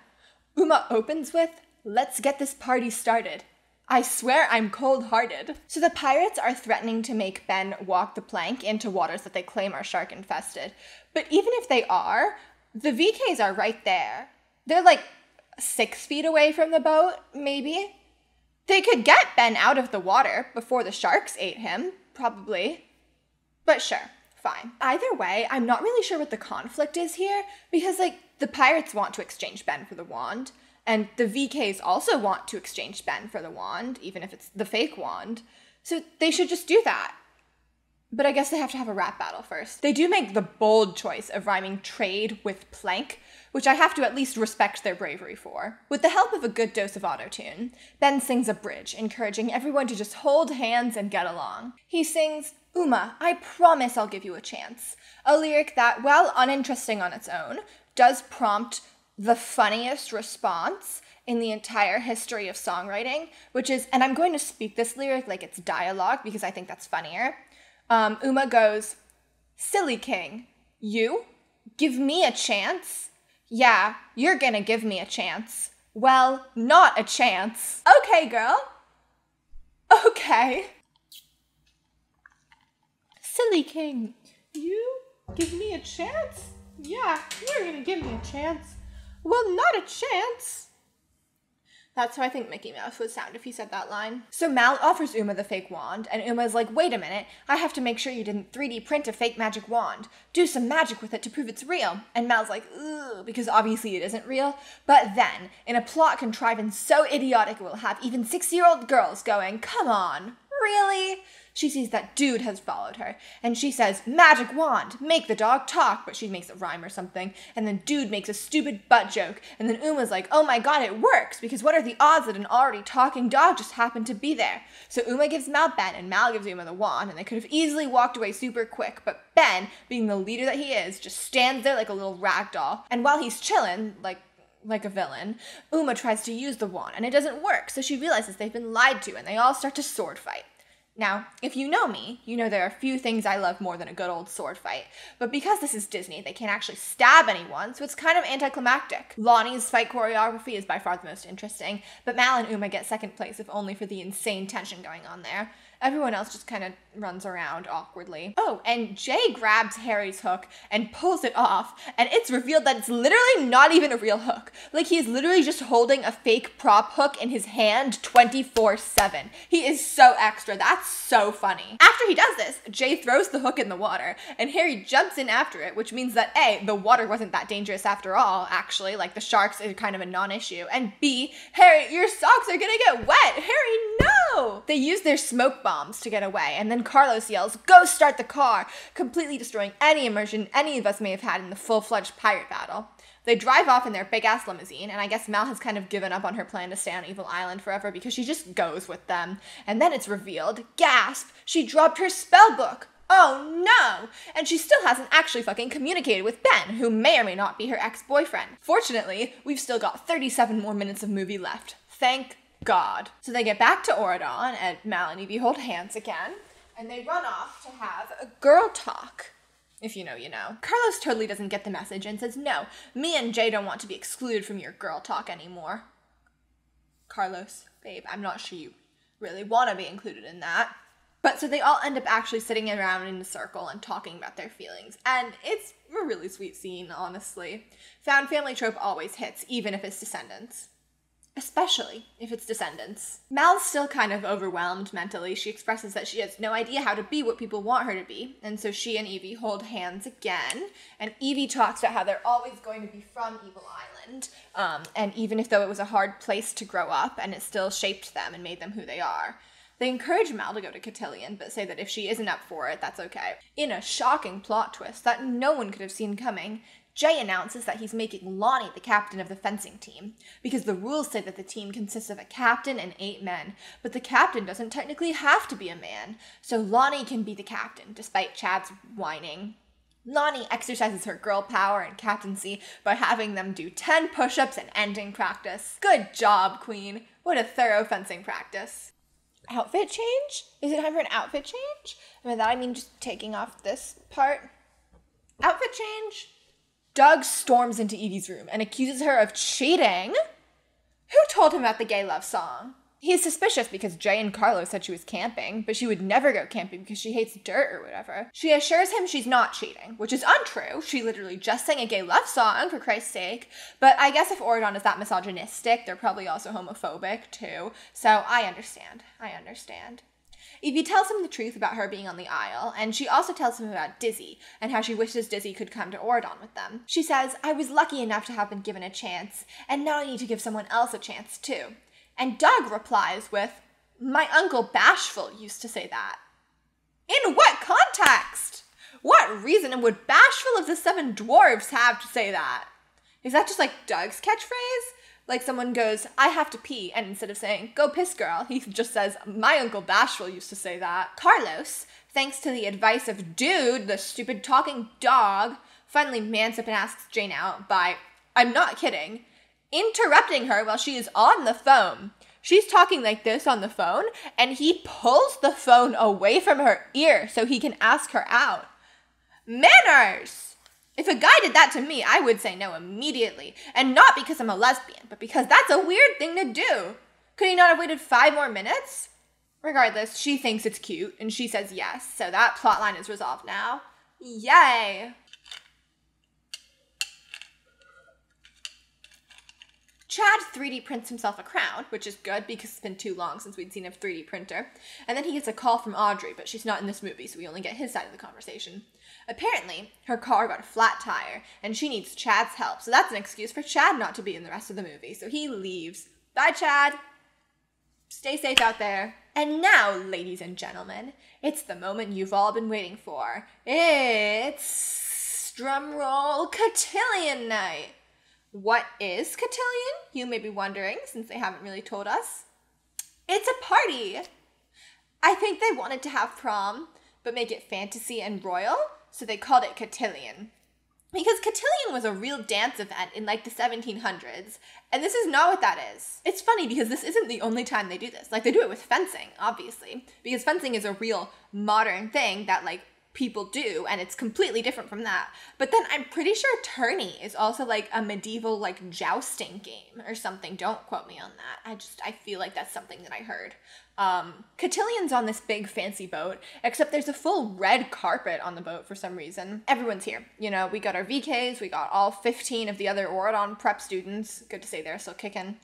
Uma opens with, let's get this party started. I swear I'm cold-hearted. So the pirates are threatening to make Ben walk the plank into waters that they claim are shark-infested. But even if they are, the VKs are right there. They're like 6 feet away from the boat, maybe. They could get Ben out of the water before the sharks ate him, probably. But sure, fine. Either way, I'm not really sure what the conflict is here, because like, the pirates want to exchange Ben for the wand, and the VKs also want to exchange Ben for the wand, even if it's the fake wand. So they should just do that. But I guess they have to have a rap battle first. They do make the bold choice of rhyming trade with plank, which I have to at least respect their bravery for. With the help of a good dose of autotune, Ben sings a bridge, encouraging everyone to just hold hands and get along. He sings, "Uma, I promise I'll give you a chance," a lyric that, while uninteresting on its own, does prompt the funniest response in the entire history of songwriting, which is, and I'm going to speak this lyric like it's dialogue because I think that's funnier. Uma goes, "Silly king, you? Give me a chance? Yeah, you're gonna give me a chance. Well, not a chance. Okay, girl. Okay. Silly king, you? Give me a chance? Yeah, you're gonna give me a chance. Well, not a chance." That's how I think Mickey Mouse would sound if he said that line. So Mal offers Uma the fake wand, and Uma's like, "Wait a minute, I have to make sure you didn't 3D print a fake magic wand. Do some magic with it to prove it's real." And Mal's like, "Ugh," because obviously it isn't real. But then, in a plot contrivance so idiotic it will have even 6-year-old girls going, "Come on, really?" She sees that dude has followed her, and she says, "Magic wand, make the dog talk," but she makes a rhyme or something, and then dude makes a stupid butt joke, and then Uma's like, "Oh my god, it works, because what are the odds that an already talking dog just happened to be there?" So Uma gives Mal Ben, and Mal gives Uma the wand, and they could have easily walked away super quick, but Ben, being the leader that he is, just stands there like a little rag doll, and while he's chillin', like a villain, Uma tries to use the wand, and it doesn't work, so she realizes they've been lied to, and they all start to sword fight. Now, if you know me, you know there are few things I love more than a good old sword fight. But because this is Disney, they can't actually stab anyone, so it's kind of anticlimactic. Lonnie's fight choreography is by far the most interesting, but Mal and Uma get second place if only for the insane tension going on there. Everyone else just kind of runs around awkwardly. Oh, and Jay grabs Harry's hook and pulls it off, and it's revealed that it's literally not even a real hook. Like, he is literally just holding a fake prop hook in his hand 24/7. He is so extra. That's so funny. After he does this, Jay throws the hook in the water, and Harry jumps in after it, which means that A, the water wasn't that dangerous after all, actually, like the sharks are kind of a non-issue, and B, Harry, your socks are gonna get wet. Harry, no! They use their smoke bombs to get away, and then Carlos yells, "Go start the car," completely destroying any immersion any of us may have had in the full-fledged pirate battle. They drive off in their big-ass limousine, and I guess Mal has kind of given up on her plan to stay on Evil Island forever because she just goes with them. And then it's revealed, gasp, she dropped her spell book. Oh no! And she still hasn't actually fucking communicated with Ben, who may or may not be her ex-boyfriend. Fortunately, we've still got 37 more minutes of movie left. Thank God. So they get back to Oron, and Mal and Evie hold hands again, and they run off to have a girl talk. If you know, you know. Carlos totally doesn't get the message and says, "No, me and Jay don't want to be excluded from your girl talk anymore." Carlos, babe, I'm not sure you really want to be included in that. But so they all end up actually sitting around in a circle and talking about their feelings. And it's a really sweet scene, honestly. Found family trope always hits, even if it's Descendants. Especially if it's Descendants. Mal's still kind of overwhelmed mentally. She expresses that she has no idea how to be what people want her to be, and so she and Evie hold hands again, and Evie talks about how they're always going to be from Evil Island, and even if though it was a hard place to grow up, and it still shaped them and made them who they are. They encourage Mal to go to Cotillion, but say that if she isn't up for it, that's okay. In a shocking plot twist that no one could have seen coming, Jay announces that he's making Lonnie the captain of the fencing team, because the rules say that the team consists of a captain and 8 men, but the captain doesn't technically have to be a man, so Lonnie can be the captain, despite Chad's whining. Lonnie exercises her girl power and captaincy by having them do 10 push-ups and ending practice. Good job, queen. What a thorough fencing practice. Outfit change? Is it time for an outfit change? And by that I mean just taking off this part. Outfit change? Doug storms into Evie's room and accuses her of cheating. Who told him about the gay love song? He's suspicious because Jay and Carlos said she was camping, but she would never go camping because she hates dirt or whatever. She assures him she's not cheating, which is untrue. She literally just sang a gay love song, for Christ's sake. But I guess if Oron is that misogynistic, they're probably also homophobic too. So I understand. Evie tells him the truth about her being on the Isle, and she also tells him about Dizzy, and how she wishes Dizzy could come to Oron with them. She says, "I was lucky enough to have been given a chance, and now I need to give someone else a chance too." And Doug replies with, "My Uncle Bashful used to say that." In what context? What reason would Bashful of the Seven Dwarves have to say that? Is that just like Doug's catchphrase? Like someone goes, I have to pee, and instead of saying, go piss girl, he just says, my Uncle Bashful used to say that. Carlos, thanks to the advice of Dude, the stupid talking dog, finally mans up and asks Jane out by, I'm not kidding, interrupting her while she is on the phone. She's talking like this on the phone, and he pulls the phone away from her ear so he can ask her out. Manners! If a guy did that to me, I would say no immediately. And not because I'm a lesbian, but because that's a weird thing to do. Could he not have waited 5 more minutes? Regardless, she thinks it's cute, and she says yes, so that plotline is resolved now. Yay! Chad 3D prints himself a crown, which is good because it's been too long since we'd seen a 3D printer. And then he gets a call from Audrey, but she's not in this movie, so we only get his side of the conversation. Apparently, her car got a flat tire, and she needs Chad's help, so that's an excuse for Chad not to be in the rest of the movie, so he leaves. Bye, Chad! Stay safe out there. And now, ladies and gentlemen, it's the moment you've all been waiting for. It's... drumroll, cotillion night! What is cotillion? You may be wondering, since they haven't really told us. It's a party! I think they wanted to have prom, but make it fantasy and royal, so they called it cotillion. Because cotillion was a real dance event in like the 1700s, and this is not what that is. It's funny because this isn't the only time they do this. Like, they do it with fencing, obviously, because fencing is a real modern thing that like people do, and it's completely different from that. But then I'm pretty sure tourney is also like a medieval like jousting game or something. Don't quote me on that. I feel like that's something that I heard. Cotillion's on this big fancy boat, except there's a full red carpet on the boat for some reason. Everyone's here. You know, we got our VKs, we got all 15 of the other Oron prep students. Good to say they're still kicking.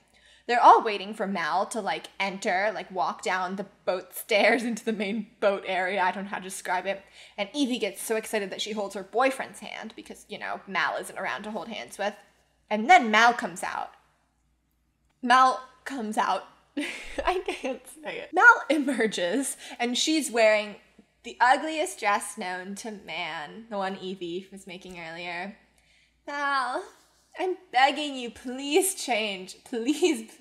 They're all waiting for Mal to like enter, like walk down the boat stairs into the main boat area. I don't know how to describe it. And Evie gets so excited that she holds her boyfriend's hand because, you know, Mal isn't around to hold hands with. And then Mal comes out. I can't say it. Mal emerges, and she's wearing the ugliest dress known to man, the one Evie was making earlier. Mal, I'm begging you, please change. Please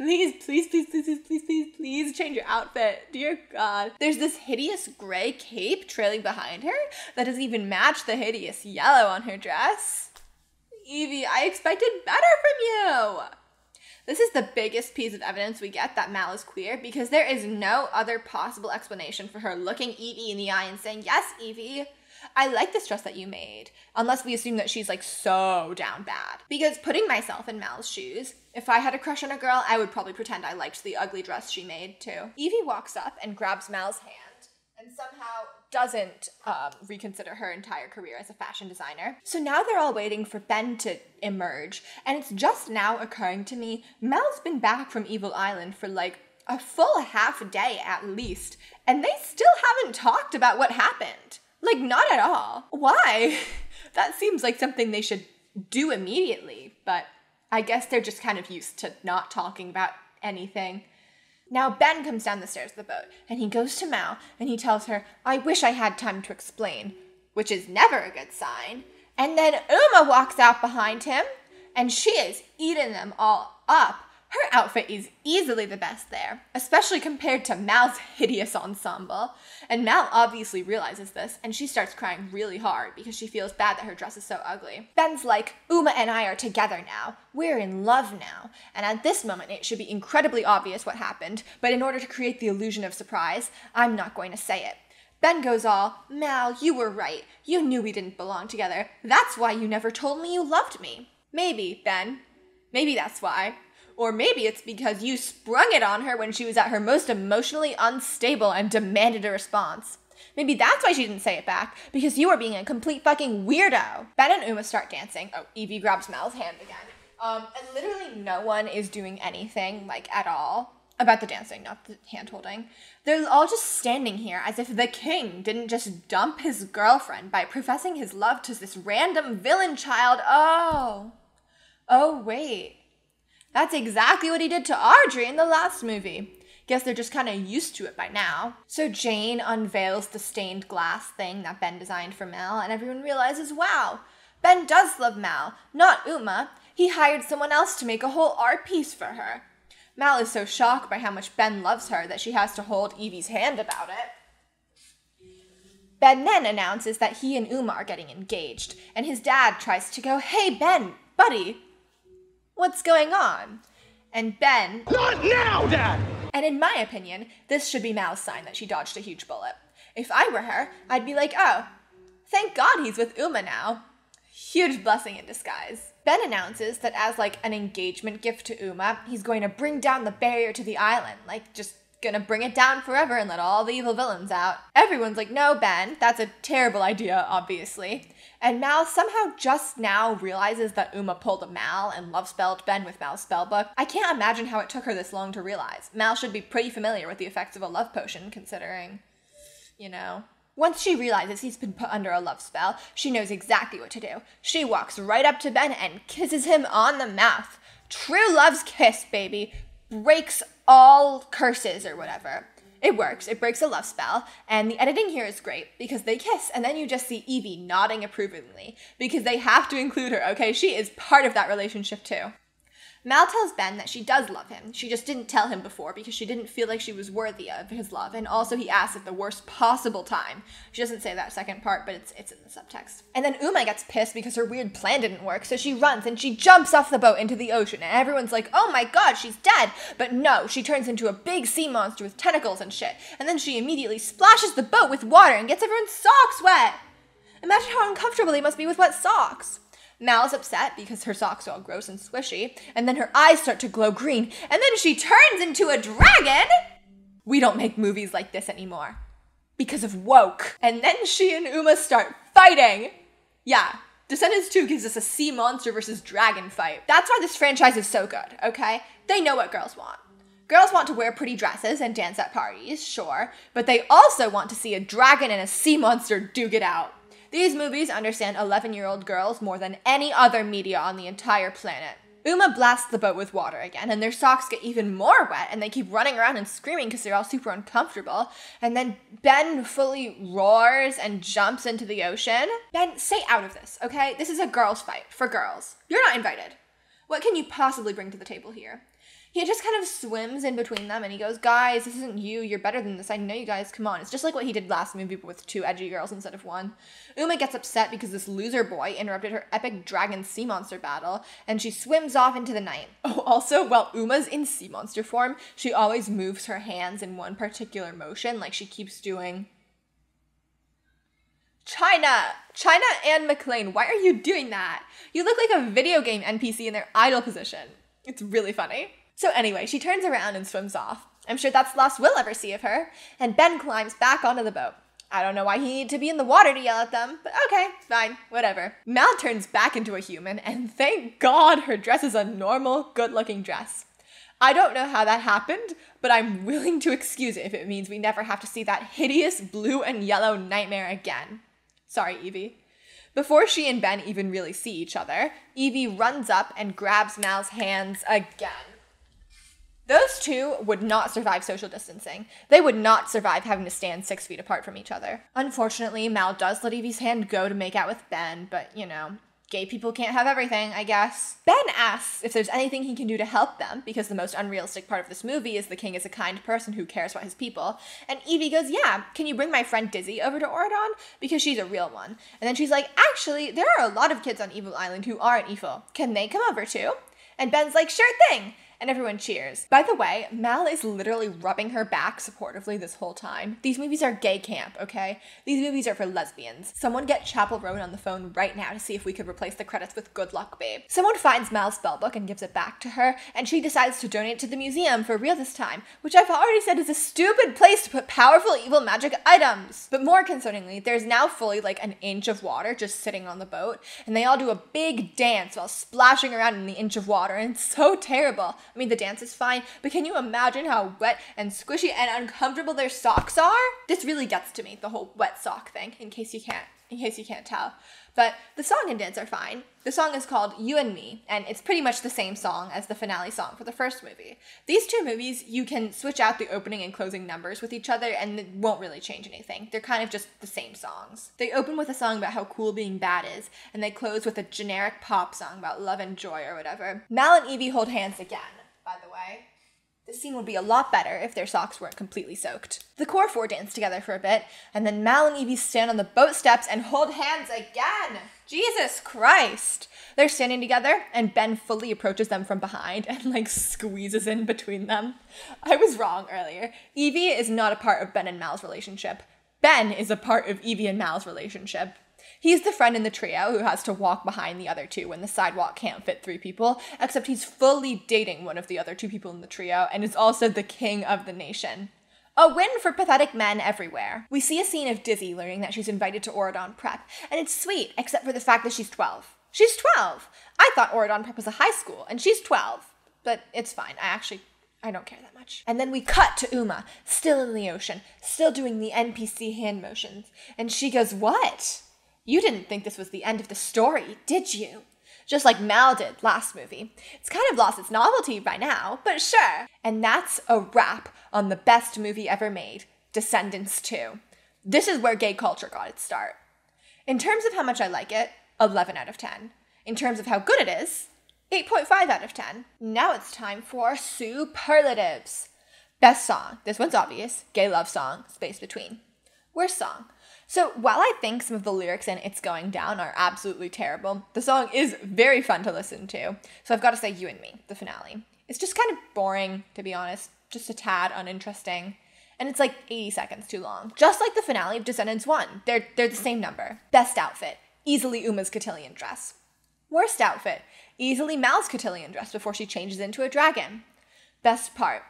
change your outfit. Dear God. There's this hideous gray cape trailing behind her that doesn't even match the hideous yellow on her dress. Evie, I expected better from you. This is the biggest piece of evidence we get that Mal is queer, because there is no other possible explanation for her looking Evie in the eye and saying, yes, Evie, I like this dress that you made, unless we assume that she's like so down bad. Because putting myself in Mal's shoes, if I had a crush on a girl, I would probably pretend I liked the ugly dress she made too. Evie walks up and grabs Mal's hand and somehow doesn't reconsider her entire career as a fashion designer. So now they're all waiting for Ben to emerge, and it's just now occurring to me, Mel's been back from Evil Island for like a full half day at least, and they still haven't talked about what happened. Like, not at all. Why? That seems like something they should do immediately, but I guess they're just kind of used to not talking about anything. Now Ben comes down the stairs of the boat, and he goes to Mal, and he tells her, I wish I had time to explain, which is never a good sign. And then Uma walks out behind him, and she is eating them all up. Her outfit is easily the best there, especially compared to Mal's hideous ensemble. And Mal obviously realizes this, and she starts crying really hard because she feels bad that her dress is so ugly. Ben's like, Uma and I are together now. We're in love now. And at this moment, it should be incredibly obvious what happened, but in order to create the illusion of surprise, I'm not going to say it. Ben goes all, Mal, you were right. You knew we didn't belong together. That's why you never told me you loved me. Maybe, Ben. Maybe that's why. Or maybe it's because you sprung it on her when she was at her most emotionally unstable and demanded a response. Maybe that's why she didn't say it back, because you were being a complete fucking weirdo. Ben and Uma start dancing. Oh, Evie grabs Mal's hand again. And literally no one is doing anything, like, at all about the dancing, not the hand-holding. They're all just standing here as if the king didn't just dump his girlfriend by professing his love to this random villain child. Oh, wait. That's exactly what he did to Audrey in the last movie. Guess they're just kind of used to it by now. So Jane unveils the stained glass thing that Ben designed for Mal, and everyone realizes, wow, Ben does love Mal, not Uma. He hired someone else to make a whole art piece for her. Mal is so shocked by how much Ben loves her that she has to hold Evie's hand about it. Ben then announces that he and Uma are getting engaged, and his dad tries to go, hey Ben, buddy, what's going on? And Ben, Not now, Dad! And in my opinion, this should be Mal's sign that she dodged a huge bullet. If I were her, I'd be like, oh, thank God he's with Uma now. Huge blessing in disguise. Ben announces that as like an engagement gift to Uma, he's going to bring down the barrier to the island, like just gonna bring it down forever and let all the evil villains out. Everyone's like, no, Ben, that's a terrible idea, obviously. And Mal somehow just now realizes that Uma pulled a Mal and love spelled Ben with Mal's spellbook. I can't imagine how it took her this long to realize. Mal should be pretty familiar with the effects of a love potion, considering, you know. Once she realizes he's been put under a love spell, she knows exactly what to do. She walks right up to Ben and kisses him on the mouth. True love's kiss, baby. Breaks all curses or whatever. It works. It breaks a love spell, and the editing here is great because they kiss, and then you just see Evie nodding approvingly because they have to include her, okay? She is part of that relationship too. Mal tells Ben that she does love him. She just didn't tell him before because she didn't feel like she was worthy of his love, and also he asks at the worst possible time. She doesn't say that second part, but it's in the subtext. And then Uma gets pissed because her weird plan didn't work, so she runs and she jumps off the boat into the ocean, and everyone's like, oh my god, she's dead! But no, she turns into a big sea monster with tentacles and shit, and then she immediately splashes the boat with water and gets everyone's socks wet! Imagine how uncomfortable they must be with wet socks. Mal's upset because her socks are all gross and squishy, and then her eyes start to glow green, and then she turns into a dragon! We don't make movies like this anymore. Because of woke. And then she and Uma start fighting! Yeah, Descendants 2 gives us a sea monster versus dragon fight. That's why this franchise is so good, okay? They know what girls want. Girls want to wear pretty dresses and dance at parties, sure, but they also want to see a dragon and a sea monster duke it out. These movies understand 11-year-old girls more than any other media on the entire planet. Uma blasts the boat with water again, and their socks get even more wet, and they keep running around and screaming because they're all super uncomfortable. And then Ben fully roars and jumps into the ocean. Ben, stay out of this, okay? This is a girls' fight, for girls. You're not invited. What can you possibly bring to the table here? He just kind of swims in between them and he goes, guys, this isn't you. You're better than this. I know you guys. Come on. It's just like what he did last movie, but with 2 edgy girls instead of 1. Uma gets upset because this loser boy interrupted her epic dragon sea monster battle, and she swims off into the night. Oh, also, while Uma's in sea monster form, she always moves her hands in one particular motion, like she keeps doing. China and McLean, why are you doing that? You look like a video game NPC in their idle position. It's really funny. So anyway, she turns around and swims off. I'm sure that's the last we'll ever see of her. And Ben climbs back onto the boat. I don't know why he needed to be in the water to yell at them, but okay, fine, whatever. Mal turns back into a human, and thank God her dress is a normal, good-looking dress. I don't know how that happened, but I'm willing to excuse it if it means we never have to see that hideous blue and yellow nightmare again. Sorry, Evie. Before she and Ben even really see each other, Evie runs up and grabs Mal's hands again. Those two would not survive social distancing. They would not survive having to stand 6 feet apart from each other. Unfortunately, Mal does let Evie's hand go to make out with Ben, but, you know, gay people can't have everything, I guess. Ben asks if there's anything he can do to help them, because the most unrealistic part of this movie is the king is a kind person who cares about his people. And Evie goes, yeah, can you bring my friend Dizzy over to Oron? Because she's a real one. And then she's like, actually, there are a lot of kids on Evil Island who aren't evil. Can they come over too? And Ben's like, sure thing. And everyone cheers. By the way, Mal is literally rubbing her back supportively this whole time. These movies are gay camp, okay? These movies are for lesbians. Someone get Chapel Roan on the phone right now to see if we could replace the credits with good luck, babe. Someone finds Mal's spellbook and gives it back to her, and she decides to donate it to the museum for real this time, which I've already said is a stupid place to put powerful evil magic items. But more concerningly, there's now fully like an inch of water just sitting on the boat, and they all do a big dance while splashing around in the inch of water, and it's so terrible. I mean, the dance is fine, but can you imagine how wet and squishy and uncomfortable their socks are? This really gets to me, the whole wet sock thing, in case you in case you can't tell. But the song and dance are fine. The song is called You and Me, and it's pretty much the same song as the finale song for the first movie. These two movies, you can switch out the opening and closing numbers with each other, and it won't really change anything. They're kind of just the same songs. They open with a song about how cool being bad is, and they close with a generic pop song about love and joy or whatever. Mal and Evie hold hands again, by the way. The scene would be a lot better if their socks weren't completely soaked. The core four dance together for a bit, and then Mal and Evie stand on the boat steps and hold hands again! Jesus Christ! They're standing together, and Ben fully approaches them from behind and, squeezes in between them. I was wrong earlier. Evie is not a part of Ben and Mal's relationship. Ben is a part of Evie and Mal's relationship. He's the friend in the trio who has to walk behind the other two when the sidewalk can't fit 3 people, except he's fully dating one of the other 2 people in the trio and is also the king of the nation. A win for pathetic men everywhere. We see a scene of Dizzy learning that she's invited to Oron Prep, and it's sweet, except for the fact that she's 12. She's 12! I thought Oron Prep was a high school, and she's 12. But it's fine. I don't care that much. And then we cut to Uma, still in the ocean, still doing the NPC hand motions. And she goes, "What? You didn't think this was the end of the story, did you?" Just like Mal did last movie. It's kind of lost its novelty by now, but sure. And that's a wrap on the best movie ever made, Descendants 2. This is where gay culture got its start. In terms of how much I like it, 11 out of 10. In terms of how good it is, 8.5 out of 10. Now it's time for superlatives. Best song. This one's obvious. Gay love song. Space between. Worst song. So while I think some of the lyrics in It's Going Down are absolutely terrible, the song is very fun to listen to. So I've got to say You and Me, the finale. It's just kind of boring, to be honest. Just a tad uninteresting. And it's 80 seconds too long. Just like the finale of Descendants 1. They're the same number. Best outfit. Easily Uma's cotillion dress. Worst outfit. Easily Mal's cotillion dress before she changes into a dragon. Best part.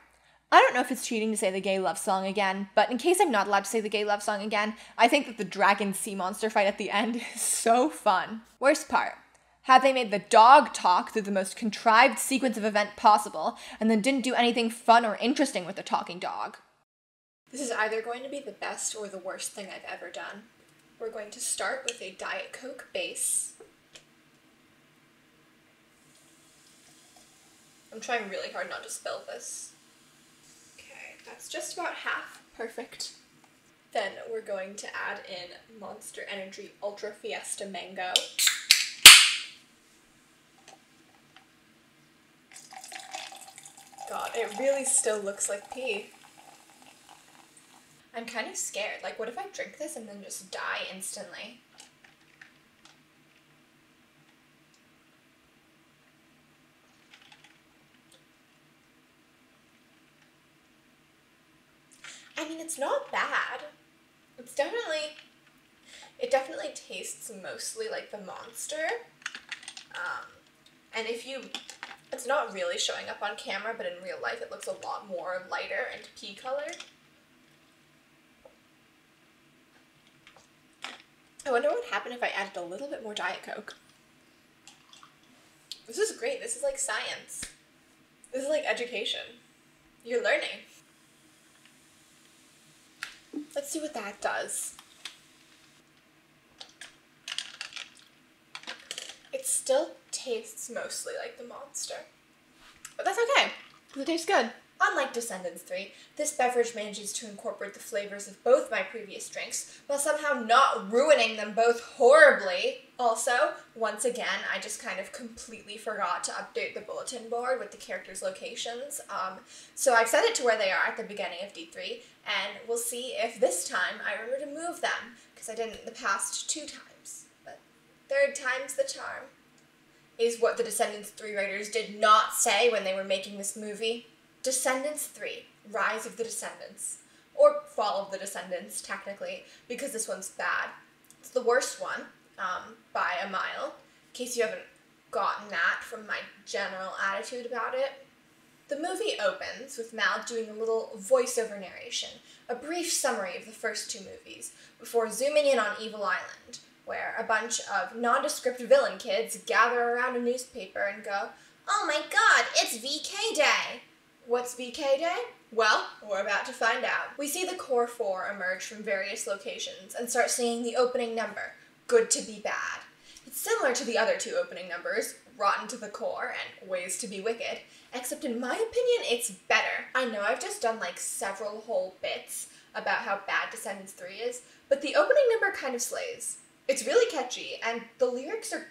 I don't know if it's cheating to say the gay love song again, but in case I'm not allowed to say the gay love song again, I think that the dragon sea monster fight at the end is so fun. Worst part. Have they made the dog talk through the most contrived sequence of event possible, and then didn't do anything fun or interesting with the talking dog? This is either going to be the best or the worst thing I've ever done. We're going to start with a Diet Coke base. I'm trying really hard not to spill this. That's just about half perfect. Then we're going to add in Monster Energy Ultra Fiesta Mango. God, it really still looks like pee. I'm kind of scared. What if I drink this and then just die instantly? I mean, it's not bad. It definitely tastes mostly like the Monster. And it's not really showing up on camera, but in real life it looks a lot more lighter and pea colored. I wonder what would happen if I added a little bit more Diet Coke. This is great. This is like science. This is like education. You're learning. Let's see what that does. It still tastes mostly like the Monster. But that's okay, because it tastes good. Unlike Descendants 3, this beverage manages to incorporate the flavors of both my previous drinks, while somehow not ruining them both horribly. Also, once again, I just kind of completely forgot to update the bulletin board with the characters' locations. So I've set it to where they are at the beginning of D3, and we'll see if this time I remember to move them, because I didn't the past 2 times. But 3rd time's the charm, is what the Descendants 3 writers did not say when they were making this movie. Descendants 3, Rise of the Descendants. Or Fall of the Descendants, technically, because this one's bad. It's the worst one, by a mile, in case you haven't gotten that from my general attitude about it. The movie opens with Mal doing a little voiceover narration, a brief summary of the first 2 movies, before zooming in on Evil Island, where a bunch of nondescript villain kids gather around a newspaper and go, "Oh my god, it's VK Day!" What's VK Day? Well, we're about to find out. We see the core 4 emerge from various locations and start singing the opening number, Good to Be Bad. It's similar to the other two opening numbers, Rotten to the Core and Ways to Be Wicked, except in my opinion, it's better. I know I've just done like several whole bits about how bad Descendants 3 is, but the opening number kind of slays. It's really catchy, and the lyrics are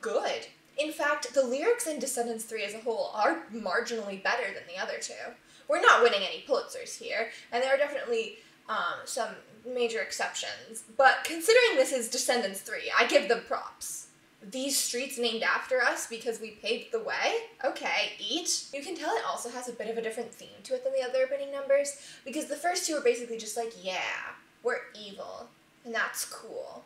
good. In fact, the lyrics in Descendants 3 as a whole are marginally better than the other two. We're not winning any Pulitzers here, and there are definitely some major exceptions, but considering this is Descendants 3, I give them props. These streets named after us because we paved the way? Okay, eat. You can tell it also has a bit of a different theme to it than the other opening numbers, because the first two are basically just like, yeah, we're evil, and that's cool.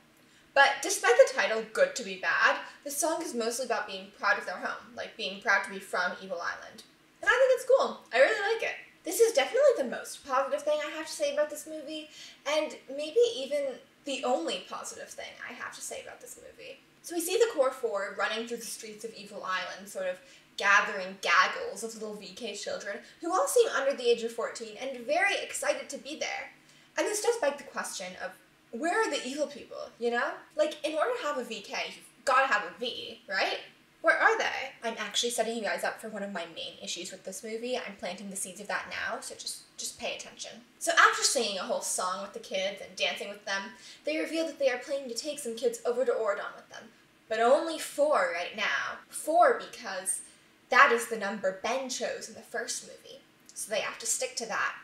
But despite the title, Good to Be Bad, the song is mostly about being proud of their home, like being proud to be from Evil Island. And I think it's cool. I really like it. This is definitely the most positive thing I have to say about this movie, and maybe even the only positive thing I have to say about this movie. So we see the core four running through the streets of Evil Island, sort of gathering gaggles of little VK children who all seem under the age of 14 and very excited to be there. And this does beg the question of, where are the evil people, you know? Like, in order to have a VK, you've gotta have a V, right? Where are they? I'm actually setting you guys up for one of my main issues with this movie. I'm planting the seeds of that now, so just pay attention. So after singing a whole song with the kids and dancing with them, they reveal that they are planning to take some kids over to Oron with them. But only 4 right now. 4 because that is the number Ben chose in the first movie. So they have to stick to that.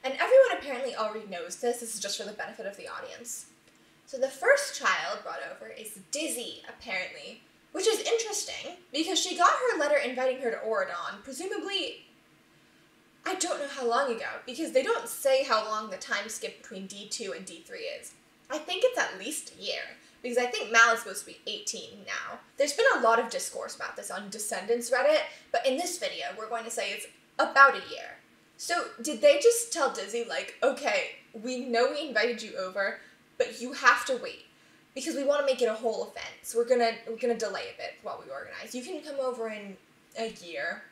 And everyone apparently already knows this. This is just for the benefit of the audience. So the first child brought over is Dizzy, apparently. Which is interesting, because she got her letter inviting her to Oron, presumably, I don't know how long ago, because they don't say how long the time skip between D2 and D3 is. I think it's at least a year, because I think Mal is supposed to be 18 now. There's been a lot of discourse about this on Descendants Reddit, but in this video, we're going to say it's about a year. So did they just tell Dizzy, like, okay, we know we invited you over, but you have to wait, because we want to make it a whole event, so we're gonna delay a bit while we organize. You can come over in a year.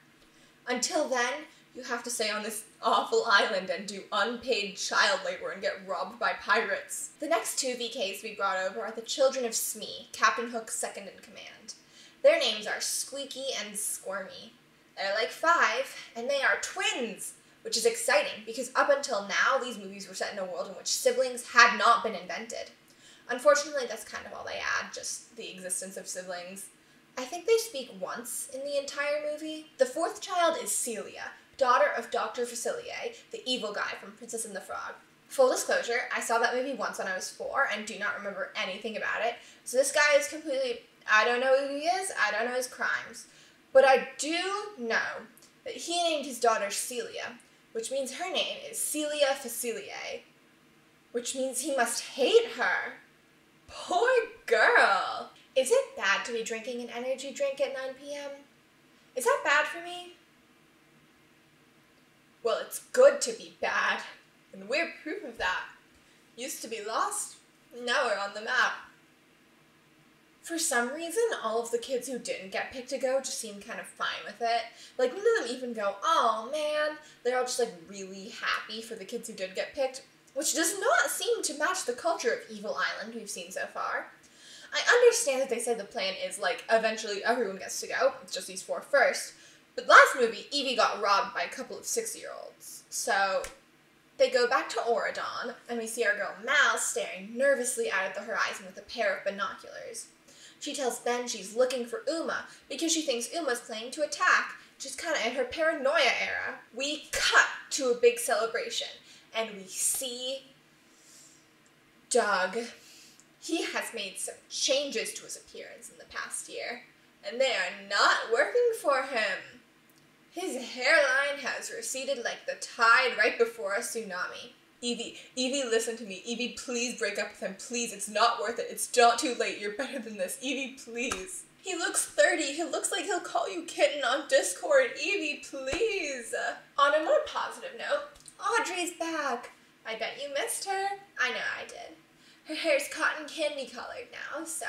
Until then, you have to stay on this awful island and do unpaid child labor and get robbed by pirates. The next 2 VKs we brought over are the children of Smee, Captain Hook's second in command. Their names are Squeaky and Squirmy. They're like 5, and they are twins, which is exciting, because up until now, these movies were set in a world in which siblings had not been invented. Unfortunately, that's kind of all they add, just the existence of siblings. I think they speak once in the entire movie. The 4th child is Celia, daughter of Dr. Facilier, the evil guy from Princess and the Frog. Full disclosure, I saw that movie once when I was 4 and do not remember anything about it, so this guy is completely, I don't know who he is, I don't know his crimes. But I do know that he named his daughter Celia, which means her name is Celia Facilier, which means he must hate her. Poor girl. Is it bad to be drinking an energy drink at 9 p.m.? Is that bad for me? Well, it's good to be bad, and we're proof of that. Used to be lost, now we're on the map. For some reason, all of the kids who didn't get picked to go just seemed kind of fine with it. Like, none of them even go, oh man. They're all just like really happy for the kids who did get picked, which does not seem to match the culture of Evil Island we've seen so far. I understand that they say the plan is, like, eventually everyone gets to go, it's just these 4 first, but last movie, Evie got robbed by a couple of 6-year-olds. So, they go back to Oron, and we see our girl Mal staring nervously out at the horizon with a pair of binoculars. She tells Ben she's looking for Uma, because she thinks Uma's planning to attack, just kind of in her paranoia era. We cut to a big celebration, and we see Doug. He has made some changes to his appearance in the past year, and they are not working for him. His hairline has receded like the tide right before a tsunami. Evie, listen to me. Evie, please break up with him. Please, it's not worth it. It's not too late. You're better than this. Evie, please. He looks 30. He looks like he'll call you kitten on Discord. Evie, please. On a more positive note, Audrey's back. I bet you missed her. I know I did. Her hair's cotton candy colored now, so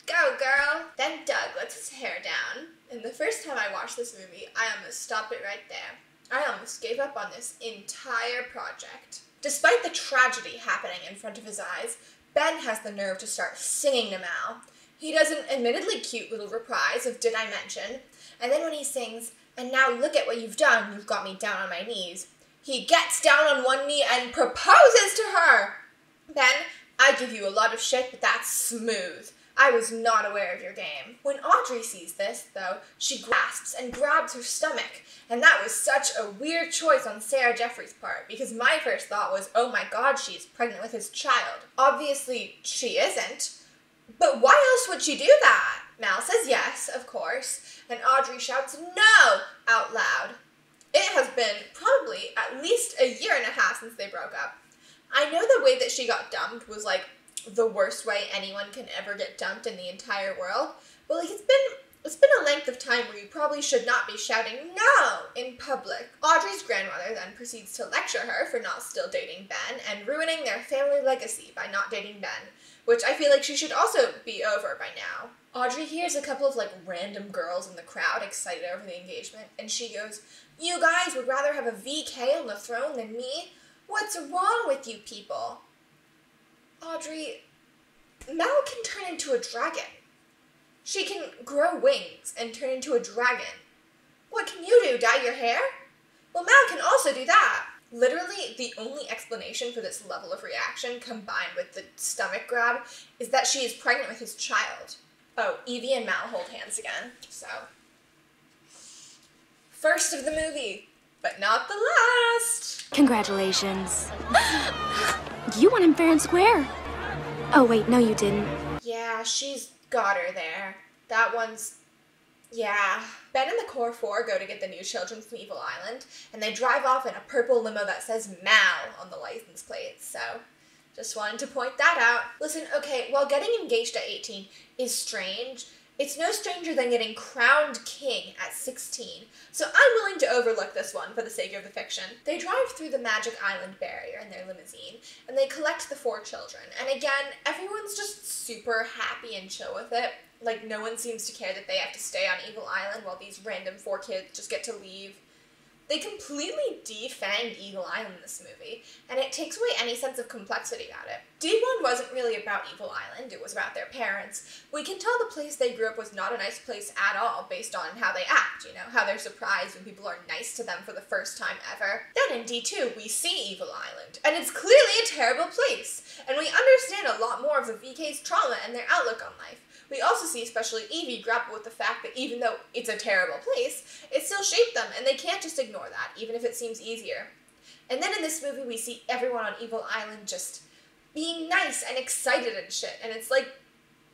go girl. Then Doug lets his hair down, and the first time I watched this movie, I almost stopped it right there. I almost gave up on this entire project. Despite the tragedy happening in front of his eyes, Ben has the nerve to start singing to Mal. He does an admittedly cute little reprise of Did I Mention, and then when he sings, and now look at what you've done, you've got me down on my knees, he gets down on one knee and proposes to her. Ben, I give you a lot of shit, but that's smooth. I was not aware of your game. When Audrey sees this, though, she grasps and grabs her stomach, and that was such a weird choice on Sarah Jeffrey's part, because my first thought was, oh my god, she's pregnant with his child. Obviously, she isn't, but why else would she do that? Mal says yes, of course, and Audrey shouts no out loud. It has been probably at least a year and a half since they broke up. I know the way that she got dumped was like the worst way anyone can ever get dumped in the entire world, but like it's been a length of time where you probably should not be shouting no in public. Audrey's grandmother then proceeds to lecture her for not still dating Ben and ruining their family legacy by not dating Ben, which I feel like she should also be over by now. Audrey hears a couple of like random girls in the crowd excited over the engagement, and she goes, "You guys would rather have a VK on the throne than me? What's wrong with you people?" Audrey, Mal can turn into a dragon. She can grow wings and turn into a dragon. What can you do, dye your hair? Well, Mal can also do that. Literally, the only explanation for this level of reaction, combined with the stomach grab, is that she is pregnant with his child. Oh, Evie and Mal hold hands again, so. First of the movie, but not the last. Congratulations. You won him fair and square. Oh, wait, no, you didn't. Yeah, she's got her there. That one's... yeah. Ben and the Core 4 go to get the new children from Evil Island, and they drive off in a purple limo that says Mal on the license plate, so just wanted to point that out. Listen, okay, while getting engaged at 18 is strange, it's no stranger than getting crowned king at 16, so I'm willing to overlook this one for the sake of the fiction. They drive through the Magic Island barrier in their limousine, and they collect the 4 children, and again, everyone's just super happy and chill with it. Like, no one seems to care that they have to stay on Evil Island while these random 4 kids just get to leave. They completely defanged Evil Island in this movie, and it takes away any sense of complexity about it. D1 wasn't really about Evil Island, it was about their parents. We can tell the place they grew up was not a nice place at all based on how they act, you know, how they're surprised when people are nice to them for the first time ever. Then in D2, we see Evil Island, and it's clearly a terrible place, and we understand a lot more of the VK's trauma and their outlook on life. We also see especially Evie grapple with the fact that even though it's a terrible place, it still shaped them, and they can't just ignore that, even if it seems easier. And then in this movie, we see everyone on Evil Island just being nice and excited and shit, and it's like,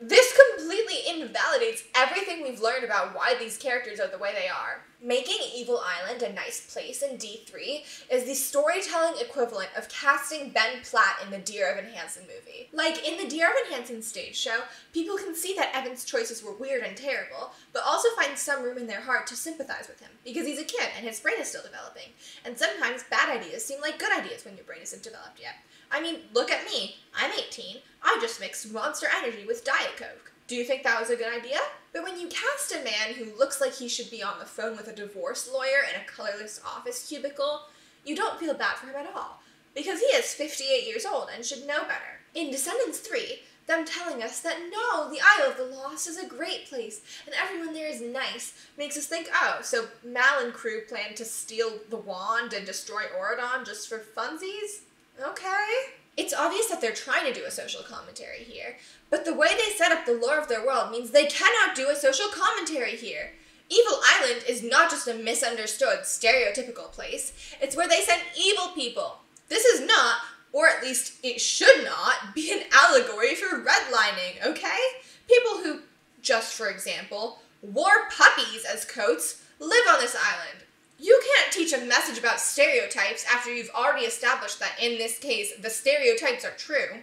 this completely invalidates everything we've learned about why these characters are the way they are. Making Evil Island a nice place in D3 is the storytelling equivalent of casting Ben Platt in the Dear Evan Hansen movie. Like, in the Dear Evan Hansen stage show, people can see that Evan's choices were weird and terrible, but also find some room in their heart to sympathize with him, because he's a kid and his brain is still developing. And sometimes bad ideas seem like good ideas when your brain isn't developed yet. I mean, look at me. I'm 18. I just mixed Monster Energy with Diet Coke. Do you think that was a good idea? But when you cast a man who looks like he should be on the phone with a divorce lawyer in a colorless office cubicle, you don't feel bad for him at all, because he is 58 years old and should know better. In Descendants 3, them telling us that no, the Isle of the Lost is a great place, and everyone there is nice, makes us think, oh, so Mal and crew plan to steal the wand and destroy Oron just for funsies? Okay. It's obvious that they're trying to do a social commentary here, but the way they set up the lore of their world means they cannot do a social commentary here. Evil Island is not just a misunderstood, stereotypical place. It's where they send evil people. This is not, or at least it should not, be an allegory for redlining, okay? People who, just for example, wore puppies as coats live on this island. You can't teach a message about stereotypes after you've already established that, in this case, the stereotypes are true.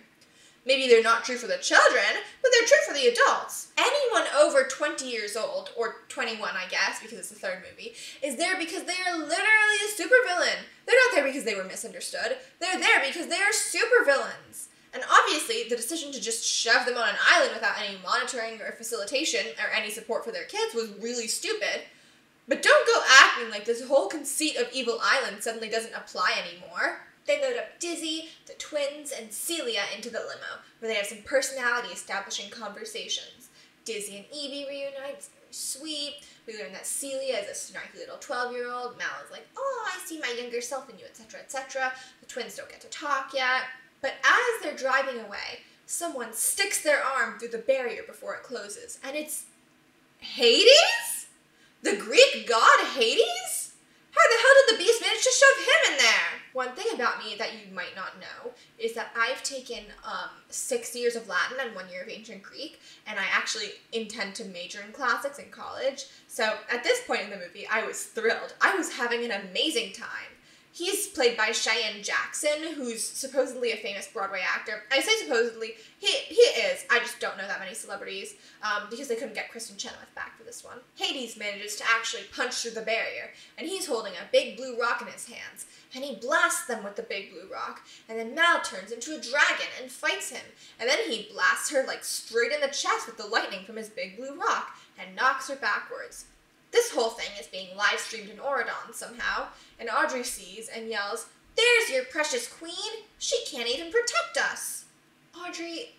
Maybe they're not true for the children, but they're true for the adults. Anyone over 20 years old, or 21 I guess, because it's the third movie, is there because they are literally a supervillain. They're not there because they were misunderstood. They're there because they are supervillains. And obviously, the decision to just shove them on an island without any monitoring or facilitation or any support for their kids was really stupid. But don't go acting like this whole conceit of Evil Island suddenly doesn't apply anymore. They load up Dizzy, the twins and Celia into the limo, where they have some personality-establishing conversations. Dizzy and Evie reunite, it's very sweet. We learn that Celia is a snarky little 12-year-old. Mal is like, oh, I see my younger self in you, etc., etc. The twins don't get to talk yet. But as they're driving away, someone sticks their arm through the barrier before it closes. And it's Hades? The Greek god Hades? How the hell did the beast manage to shove him in there? One thing about me that you might not know is that I've taken 6 years of Latin and 1 year of ancient Greek, and I actually intend to major in classics in college. So at this point in the movie, I was thrilled. I was having an amazing time. He's played by Cheyenne Jackson, who's supposedly a famous Broadway actor. I say supposedly, he is. I just don't know that many celebrities, because they couldn't get Kristen Chenoweth back for this one. Hades manages to actually punch through the barrier, and he's holding a big blue rock in his hands, and he blasts them with the big blue rock, and then Mal turns into a dragon and fights him, and then he blasts her like straight in the chest with the lightning from his big blue rock, and knocks her backwards. This whole thing is being live streamed in Oron somehow, and Audrey sees and yells, "There's your precious queen! She can't even protect us!" Audrey,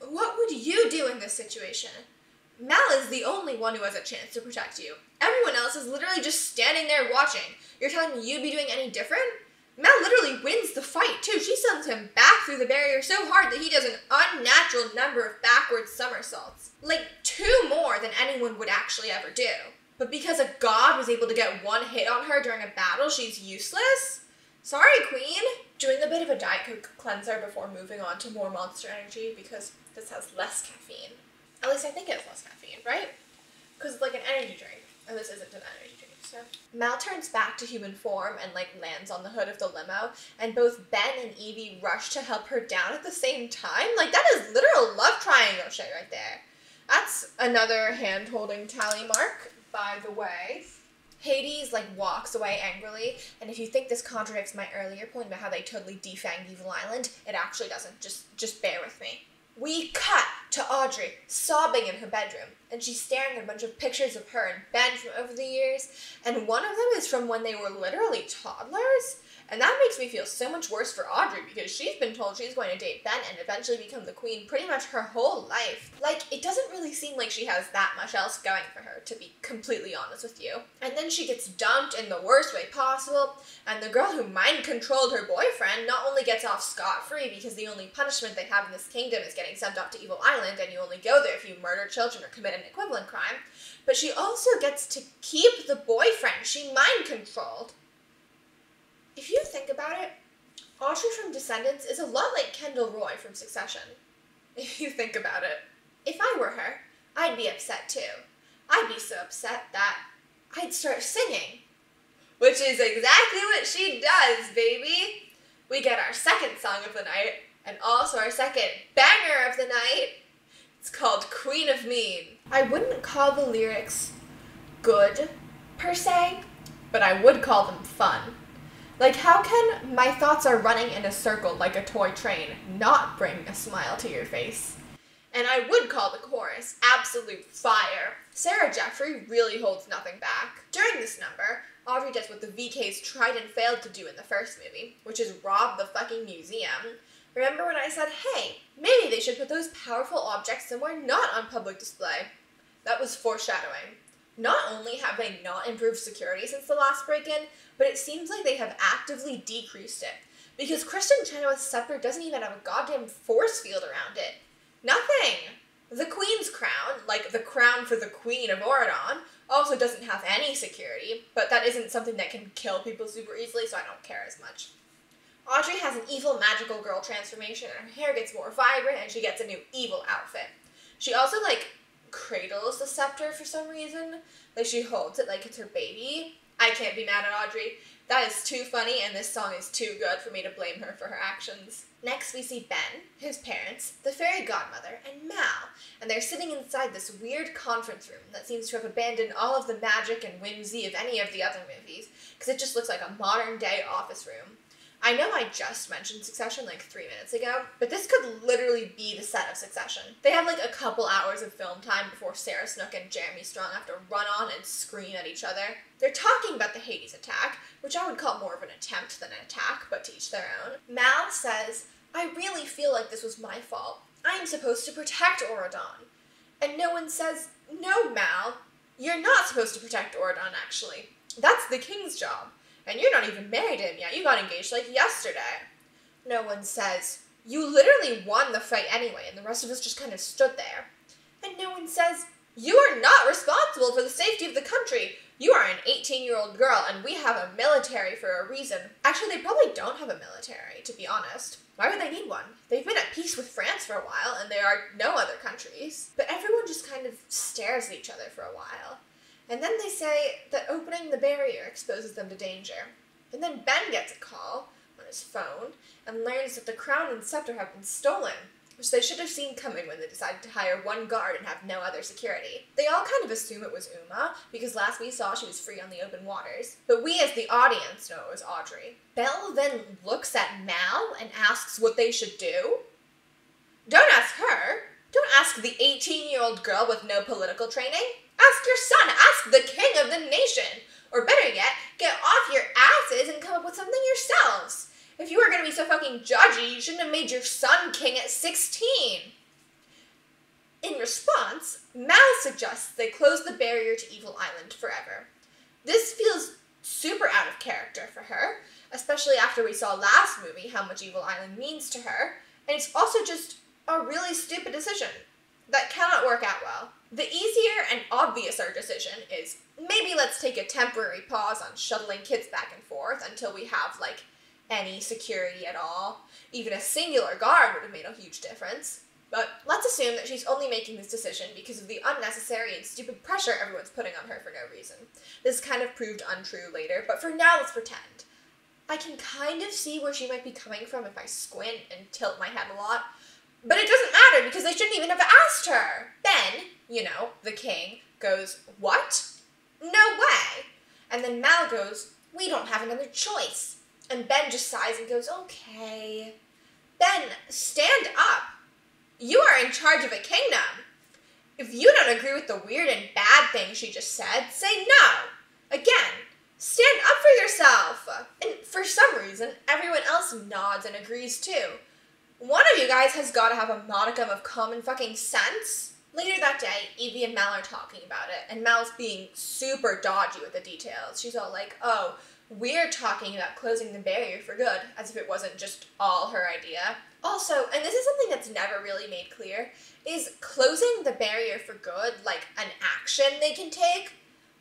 what would you do in this situation? Mal is the only one who has a chance to protect you. Everyone else is literally just standing there watching. You're telling me you'd be doing any different? Mal literally wins the fight, too. She sends him back through the barrier so hard that he does an unnatural number of backwards somersaults. Like 2 more than anyone would actually ever do. But because a god was able to get 1 hit on her during a battle, she's useless? Sorry, queen. Doing a bit of a Diet Coke cleanser before moving on to more Monster Energy because this has less caffeine. At least I think it has less caffeine, right? Because it's like an energy drink, and this isn't an energy drink, so. Mal turns back to human form and lands on the hood of the limo, and both Ben and Evie rush to help her down at the same time. Like, that is literal love triangle shit right there. That's another hand-holding tally mark. By the way, Hades walks away angrily, and if you think this contradicts my earlier point about how they totally defanged Evil Island, it actually doesn't. Just bear with me. We cut to Audrey sobbing in her bedroom, and she's staring at a bunch of pictures of her and Ben from over the years, and one of them is from when they were literally toddlers. And that makes me feel so much worse for Audrey because she's been told she's going to date Ben and eventually become the queen pretty much her whole life. It doesn't really seem like she has that much else going for her, to be completely honest with you. And then she gets dumped in the worst way possible, and the girl who mind-controlled her boyfriend not only gets off scot-free because the only punishment they have in this kingdom is getting sent off to Evil Island, and you only go there if you murder children or commit an equivalent crime, but she also gets to keep the boyfriend she mind-controlled. If you think about it, Audrey from Descendants is a lot like Kendall Roy from Succession. If you think about it. If I were her, I'd be upset too. I'd be so upset that I'd start singing. Which is exactly what she does, baby! We get our second song of the night, and also our second banger of the night. It's called Queen of Mean. I wouldn't call the lyrics good, per se, but I would call them fun. How can "my thoughts are running in a circle like a toy train" not bring a smile to your face? And I would call the chorus absolute fire. Sarah Jeffrey really holds nothing back. During this number, Audrey does what the VKs tried and failed to do in the first movie, which is rob the fucking museum. Remember when I said, hey, maybe they should put those powerful objects somewhere not on public display? That was foreshadowing. Not only have they not improved security since the last break-in, but it seems like they have actively decreased it. Because Kristen Chenoweth's scepter doesn't even have a goddamn force field around it. Nothing! The Queen's crown, the crown for the Queen of Oron, also doesn't have any security, but that isn't something that can kill people super easily, so I don't care as much. Audrey has an evil magical girl transformation, and her hair gets more vibrant, and she gets a new evil outfit. She also, cradles the scepter for some reason. She holds it like it's her baby. I can't be mad at Audrey. That is too funny, and this song is too good for me to blame her for her actions. Next, we see Ben, his parents, the fairy godmother, and Mal, and they're sitting inside this weird conference room that seems to have abandoned all of the magic and whimsy of any of the other movies, because it just looks like a modern-day office room. I know I just mentioned Succession 3 minutes ago, but this could literally be the set of Succession. They have a couple hours of film time before Sarah Snook and Jeremy Strong have to run on and scream at each other. They're talking about the Hades attack, which I would call more of an attempt than an attack, but to each their own. Mal says, I really feel like this was my fault. I'm supposed to protect Oron. And no one says, no, Mal, you're not supposed to protect Oron, actually. That's the king's job. And you're not even married to him yet. You got engaged like yesterday. No one says, you literally won the fight anyway, and the rest of us just kind of stood there. And no one says, you are not responsible for the safety of the country. You are an 18-year-old girl, and we have a military for a reason. Actually, they probably don't have a military, to be honest. Why would they need one? They've been at peace with France for a while, and there are no other countries. But everyone just kind of stares at each other for a while. And then they say that opening the barrier exposes them to danger. And then Ben gets a call on his phone and learns that the crown and scepter have been stolen, which they should have seen coming when they decided to hire one guard and have no other security. They all kind of assume it was Uma, because last we saw she was free on the open waters. But we as the audience know it was Audrey. Belle then looks at Mal and asks what they should do. Don't ask her. Don't ask the 18-year-old girl with no political training. Ask your son. Ask the king of the nation. Or better yet, get off your asses and come up with something yourselves. If you were going to be so fucking judgy, you shouldn't have made your son king at 16. In response, Mal suggests they close the barrier to Evil Island forever. This feels super out of character for her, especially after we saw last movie how much Evil Island means to her, and it's also just a really stupid decision that cannot work out well. The easier and obviouser decision is maybe let's take a temporary pause on shuttling kids back and forth until we have, like, any security at all. Even a singular guard would have made a huge difference. But let's assume that she's only making this decision because of the unnecessary and stupid pressure everyone's putting on her for no reason. This kind of proved untrue later, but for now let's pretend. I can kind of see where she might be coming from if I squint and tilt my head a lot, but it doesn't matter because they shouldn't even have asked her. Ben, you know, the king, goes, what? No way. And then Mal goes, we don't have another choice. And Ben just sighs and goes, okay. Ben, stand up. You are in charge of a kingdom. If you don't agree with the weird and bad thing she just said, say no. Again, stand up for yourself. And for some reason, everyone else nods and agrees too. One of you guys has got to have a modicum of common fucking sense. Later that day, Evie and Mal are talking about it, and Mal's being super dodgy with the details. She's all like, oh, we're talking about closing the barrier for good, as if it wasn't just all her idea. Also, and this is something that's never really made clear, is closing the barrier for good like an action they can take?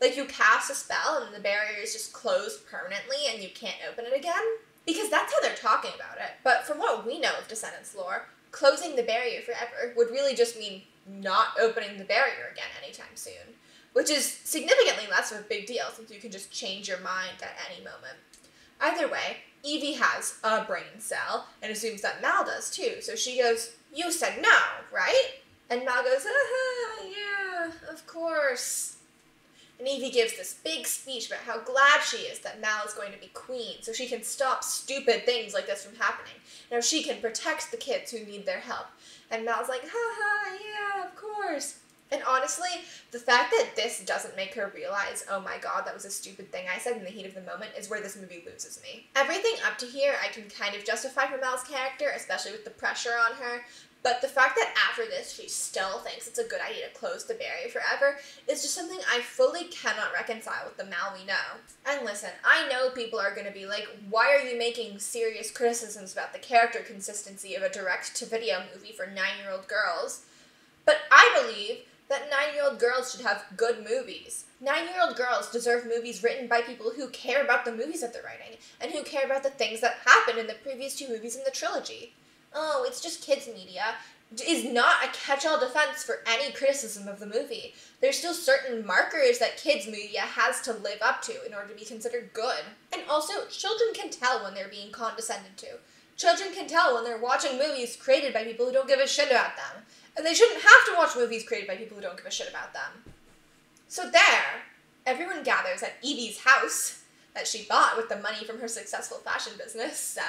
Like you cast a spell and the barrier is just closed permanently and you can't open it again? Because that's how they're talking about it. But from what we know of Descendants lore, closing the barrier forever would really just mean not opening the barrier again anytime soon. Which is significantly less of a big deal since you can just change your mind at any moment. Either way, Evie has a brain cell and assumes that Mal does too. So she goes, you said no, right? And Mal goes, yeah, of course. And Evie gives this big speech about how glad she is that Mal is going to be queen so she can stop stupid things like this from happening. Now she can protect the kids who need their help. And Mal's like, yeah, of course. And honestly, the fact that this doesn't make her realize, oh my god, that was a stupid thing I said in the heat of the moment is where this movie loses me. Everything up to here I can kind of justify for Mal's character, especially with the pressure on her, but the fact that after this she still thinks it's a good idea to close the barrier forever is just something I fully cannot reconcile with the Mal we know. And listen, I know people are going to be like, why are you making serious criticisms about the character consistency of a direct-to-video movie for 9-year-old girls? But I believe that 9-year-old girls should have good movies. 9-year-old girls deserve movies written by people who care about the movies that they're writing, and who care about the things that happened in the previous 2 movies in the trilogy. Oh, it's just kids' media is not a catch-all defense for any criticism of the movie. There's still certain markers that kids' media has to live up to in order to be considered good. And also, children can tell when they're being condescended to. Children can tell when they're watching movies created by people who don't give a shit about them. And they shouldn't have to watch movies created by people who don't give a shit about them. So there, everyone gathers at Evie's house that she bought with the money from her successful fashion business. So,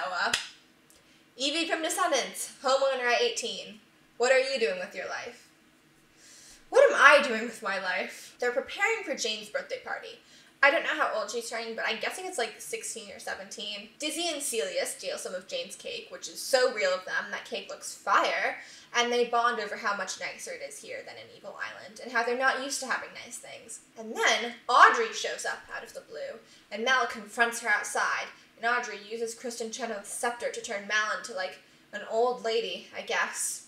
Evie from Descendants, homeowner at 18. What are you doing with your life? What am I doing with my life? They're preparing for Jane's birthday party. I don't know how old she's turning, but I'm guessing it's like 16 or 17. Dizzy and Celia steal some of Jane's cake, which is so real of them. That cake looks fire. And they bond over how much nicer it is here than in Evil Island, and how they're not used to having nice things. And then Audrey shows up out of the blue, and Mal confronts her outside, and Audrey uses Kristen Chenoweth's scepter to turn Mal into, like, an old lady, I guess.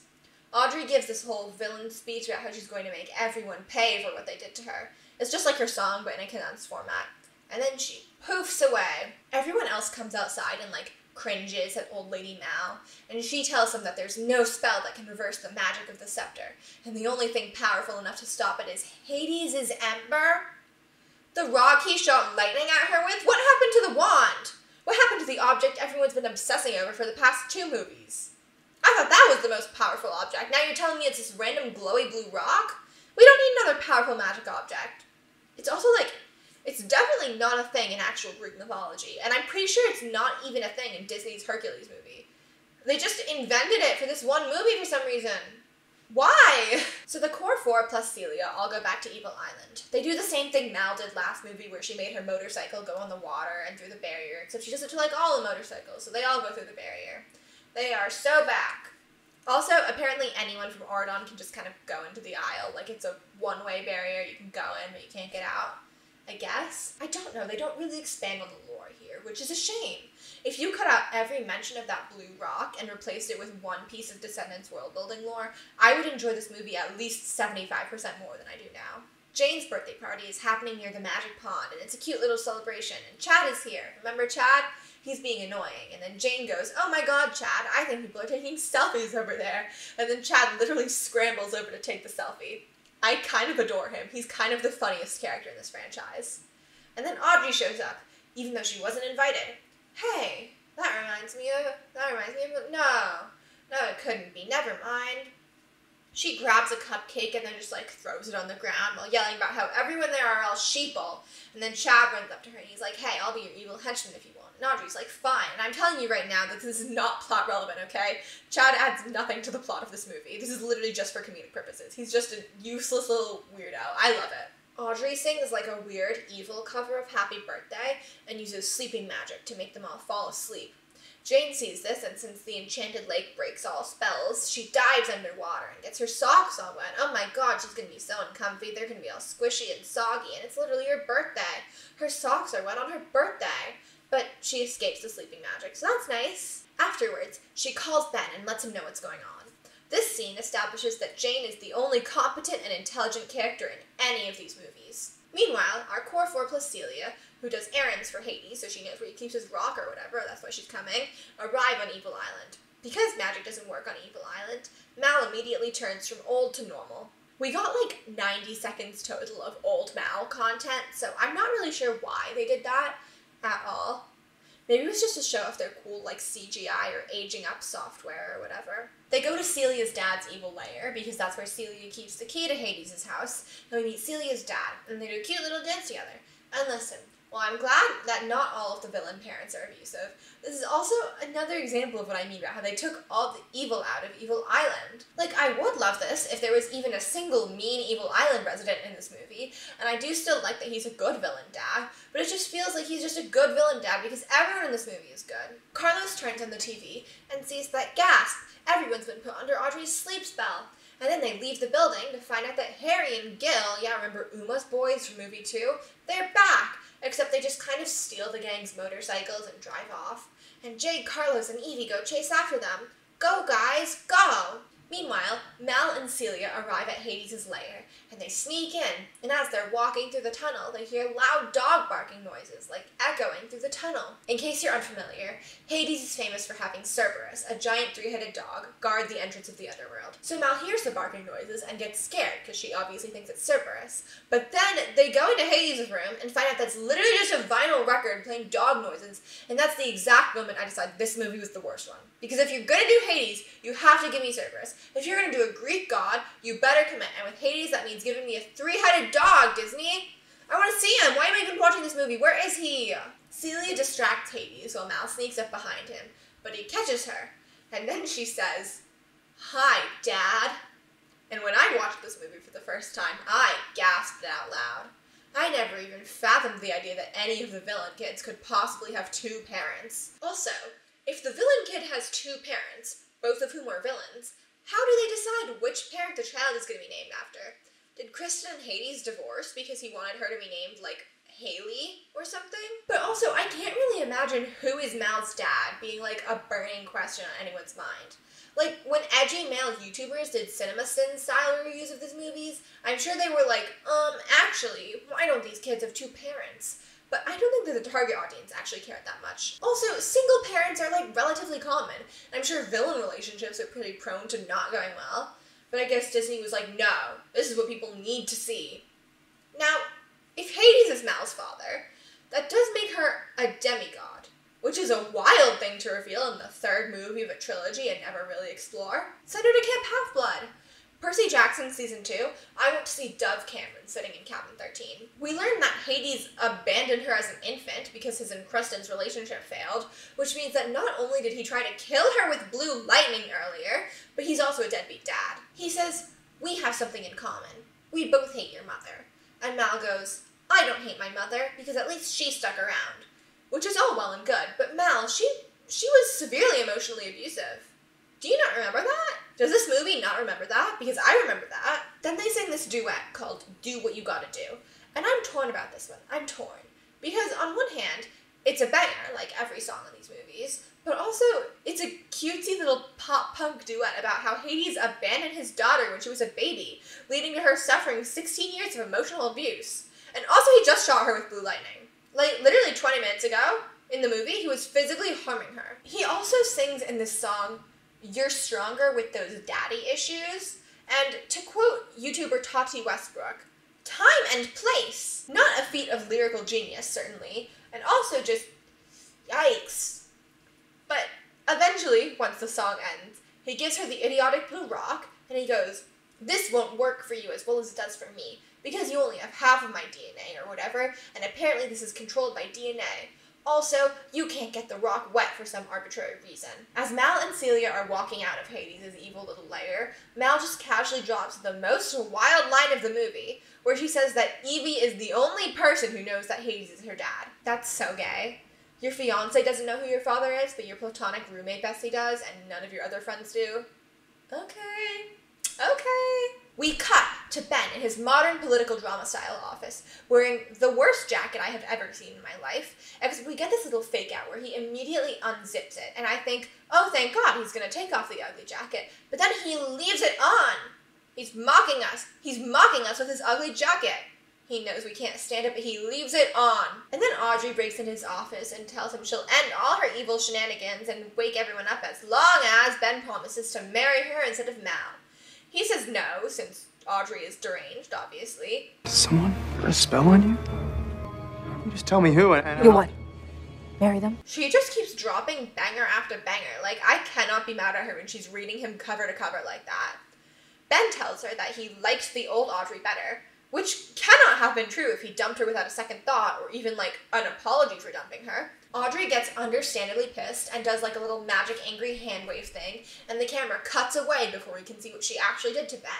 Audrey gives this whole villain speech about how she's going to make everyone pay for what they did to her. It's just like her song, but in a condensed format. And then she poofs away. Everyone else comes outside and, like, cringes at old lady Mal, and she tells them that there's no spell that can reverse the magic of the scepter, and the only thing powerful enough to stop it is Hades' ember. The rock he shot lightning at her with? What happened to the wand? What happened to the object everyone's been obsessing over for the past 2 movies? I thought that was the most powerful object. Now you're telling me it's this random glowy blue rock? We don't need another powerful magic object. It's also like, it's definitely not a thing in actual Greek mythology, and I'm pretty sure it's not even a thing in Disney's Hercules movie. They just invented it for this one movie for some reason. Why? So the core 4 plus Celia all go back to Evil Island. They do the same thing Mal did last movie where she made her motorcycle go on the water and through the barrier, except she does it to like all the motorcycles, so they all go through the barrier. They are so back. Also, apparently anyone from Oron can just kind of go into the aisle. Like it's a one-way barrier, you can go in but you can't get out. I guess? I don't know, they don't really expand on the lore here, which is a shame. If you cut out every mention of that blue rock and replaced it with one piece of Descendants world-building lore, I would enjoy this movie at least 75% more than I do now. Jane's birthday party is happening near the magic pond, and it's a cute little celebration, and Chad is here. Remember Chad? He's being annoying, and then Jane goes, "Oh my god, Chad, I think people are taking selfies over there," and then Chad literally scrambles over to take the selfie. I kind of adore him. He's kind of the funniest character in this franchise. And then Audrey shows up, even though she wasn't invited. Hey, that reminds me of, no, it couldn't be, never mind. She grabs a cupcake and then just like throws it on the ground while yelling about how everyone there are all sheeple. And then Chad runs up to her and he's like, "Hey, I'll be your evil henchman if you want." And Audrey's like, "Fine." And I'm telling you right now that this is not plot relevant, okay? Chad adds nothing to the plot of this movie. This is literally just for comedic purposes. He's just a useless little weirdo. I love it. Audrey sings like a weird, evil cover of Happy Birthday and uses sleeping magic to make them all fall asleep. Jane sees this, and since the enchanted lake breaks all spells, she dives underwater and gets her socks all wet. Oh my god, she's gonna be so uncomfy. They're gonna be all squishy and soggy, and it's literally her birthday. Her socks are wet on her birthday. But she escapes the sleeping magic, so that's nice. Afterwards, she calls Ben and lets him know what's going on. This scene establishes that Jane is the only competent and intelligent character in any of these movies. Meanwhile, our core 4 plus Celia, who does errands for Hades so she knows where he keeps his rock or whatever, that's why she's coming, arrive on Evil Island. Because magic doesn't work on Evil Island, Mal immediately turns from old to normal. We got like 90 seconds total of old Mal content, so I'm not really sure why they did that at all. Maybe it was just to show off their cool like CGI or aging up software or whatever. They go to Celia's dad's evil lair because that's where Celia keeps the key to Hades' house, and we meet Celia's dad, and they do a cute little dance together. And listen, while I'm glad that not all of the villain parents are abusive, this is also another example of what I mean about how they took all the evil out of Evil Island. Like, I would love this if there was even a single mean Evil Island resident in this movie, and I do still like that he's a good villain dad, but it just feels like he's just a good villain dad because everyone in this movie is good. Carlos turns on the TV and sees that, gasp, everyone's been put under Audrey's sleep spell. And then they leave the building to find out that Harry and Gil, yeah, remember Uma's boys from movie 2? They're back, except they just kind of steal the gang's motorcycles and drive off. And Jade, Carlos, and Evie go chase after them. Go, guys, go! Meanwhile, Mal and Celia arrive at Hades' lair, and they sneak in, and as they're walking through the tunnel, they hear loud dog barking noises, like echoing through the tunnel. In case you're unfamiliar, Hades is famous for having Cerberus, a giant 3-headed dog, guard the entrance of the underworld. So Mal hears the barking noises and gets scared, because she obviously thinks it's Cerberus. But then they go into Hades' room and find out that's literally just a vinyl record playing dog noises, and that's the exact moment I decided this movie was the worst one. Because if you're gonna do Hades, you have to give me Cerberus. If you're gonna do a Greek god, you better commit. And with Hades, that means giving me a 3-headed dog, Disney. I want to see him. Why am I even watching this movie? Where is he? Celia distracts Hades while Mal sneaks up behind him, but he catches her. And then she says, "Hi, Dad." And when I watched this movie for the first time, I gasped out loud. I never even fathomed the idea that any of the villain kids could possibly have two parents. Also, if the villain kid has two parents, both of whom are villains, how do they decide which parent the child is going to be named after? Did Kristen and Hades divorce because he wanted her to be named, like, Haley or something? But also, I can't really imagine who is Mal's dad being, like, a burning question on anyone's mind. Like, when edgy male YouTubers did CinemaSin-style reviews of these movies, I'm sure they were like, actually, why don't these kids have two parents? But I don't think that the target audience actually cared that much. Also, single parents are, like, relatively common. I'm sure villain relationships are pretty prone to not going well. But I guess Disney was like, no, this is what people need to see. Now, if Hades is Mal's father, that does make her a demigod, which is a wild thing to reveal in the third movie of a trilogy and never really explore. Send her to Camp Half-Blood. Percy Jackson Season 2, I want to see Dove Cameron sitting in Cabin 13. We learned that Hades abandoned her as an infant because his and Kristen's relationship failed, which means that not only did he try to kill her with blue lightning earlier, but he's also a deadbeat dad. He says, we have something in common. We both hate your mother. And Mal goes, I don't hate my mother because at least she stuck around. Which is all well and good, but Mal, she was severely emotionally abusive. Do you not remember that? Does this movie not remember that? Because I remember that. Then they sing this duet called Do What You Gotta Do. And I'm torn about this one. I'm torn. Because on one hand, it's a banger, like every song in these movies, but also it's a cutesy little pop-punk duet about how Hades abandoned his daughter when she was a baby, leading to her suffering 16 years of emotional abuse. And also he just shot her with blue lightning. Like, literally 20 minutes ago, in the movie, he was physically harming her. He also sings in this song, You're Stronger with Those Daddy Issues. And to quote YouTuber Tati Westbrook, time and place. Not a feat of lyrical genius, certainly. And also just, yikes. But eventually, once the song ends, he gives her the idiotic blue rock, and he goes, this won't work for you as well as it does for me, because you only have half of my DNA or whatever, and apparently this is controlled by DNA. Also, you can't get the rock wet for some arbitrary reason. As Mal and Celia are walking out of Hades' evil little lair, Mal just casually drops the most wild line of the movie, where she says that Evie is the only person who knows that Hades is her dad. That's so gay. Your fiancé doesn't know who your father is, but your platonic roommate Bessie does, and none of your other friends do. Okay. We cut to Ben in his modern political drama style office, wearing the worst jacket I have ever seen in my life, except we get this little fake out where he immediately unzips it, and I think, oh thank God he's gonna take off the ugly jacket, but then he leaves it on! He's mocking us with his ugly jacket! He knows we can't stand it, but he leaves it on! And then Audrey breaks into his office and tells him she'll end all her evil shenanigans and wake everyone up as long as Ben promises to marry her instead of Mal. He says no, since Audrey is deranged, obviously. Did someone put a spell on you? You just tell me who and You what? Marry them? She just keeps dropping banger after banger. Like, I cannot be mad at her when she's reading him cover to cover like that. Ben tells her that he likes the old Audrey better, which cannot have been true if he dumped her without a second thought or even, like, an apology for dumping her. Audrey gets understandably pissed and does, like, a little magic angry hand wave thing, and the camera cuts away before we can see what she actually did to Ben.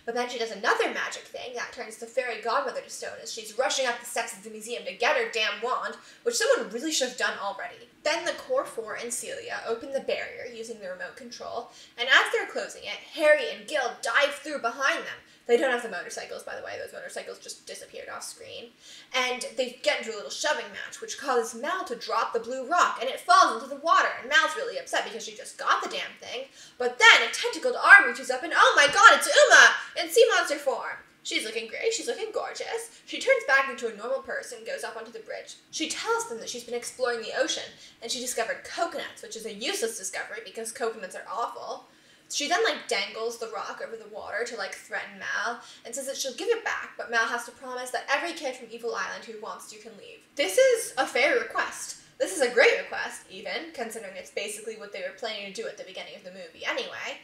But then she does another magic thing that turns the fairy godmother to stone as she's rushing up the steps of the museum to get her damn wand, which someone really should have done already. Then the Core Four and Celia open the barrier using the remote control, and as they're closing it, Harry and Gil dive through behind them. They don't have the motorcycles, by the way. Those motorcycles just disappeared off screen. And they get into a little shoving match, which causes Mal to drop the blue rock, and it falls into the water. And Mal's really upset because she just got the damn thing. But then a tentacled arm reaches up, and oh my god, it's Uma! In sea monster form. She's looking great, she's looking gorgeous. She turns back into a normal person and goes up onto the bridge. She tells them that she's been exploring the ocean, and she discovered coconuts, which is a useless discovery because coconuts are awful. She then, like, dangles the rock over the water to, like, threaten Mal, and says that she'll give it back, but Mal has to promise that every kid from Evil Island who wants to can leave. This is a fair request. This is a great request, even, considering it's basically what they were planning to do at the beginning of the movie anyway.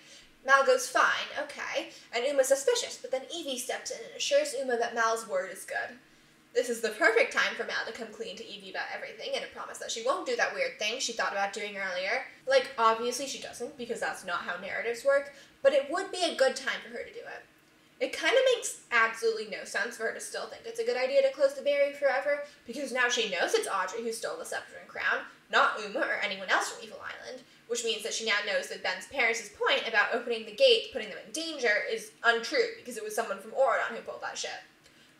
Mal goes, fine, okay, and Uma's suspicious, but then Evie steps in and assures Uma that Mal's word is good. This is the perfect time for Mal to come clean to Evie about everything and to promise that she won't do that weird thing she thought about doing earlier. Like, obviously she doesn't, because that's not how narratives work, but it would be a good time for her to do it. It kind of makes absolutely no sense for her to still think it's a good idea to close the barrier forever, because now she knows it's Audrey who stole the scepter and crown, not Uma or anyone else from Evil Island, which means that she now knows that Ben's parents' point about opening the gate, putting them in danger, is untrue, because it was someone from Oron who pulled that shit.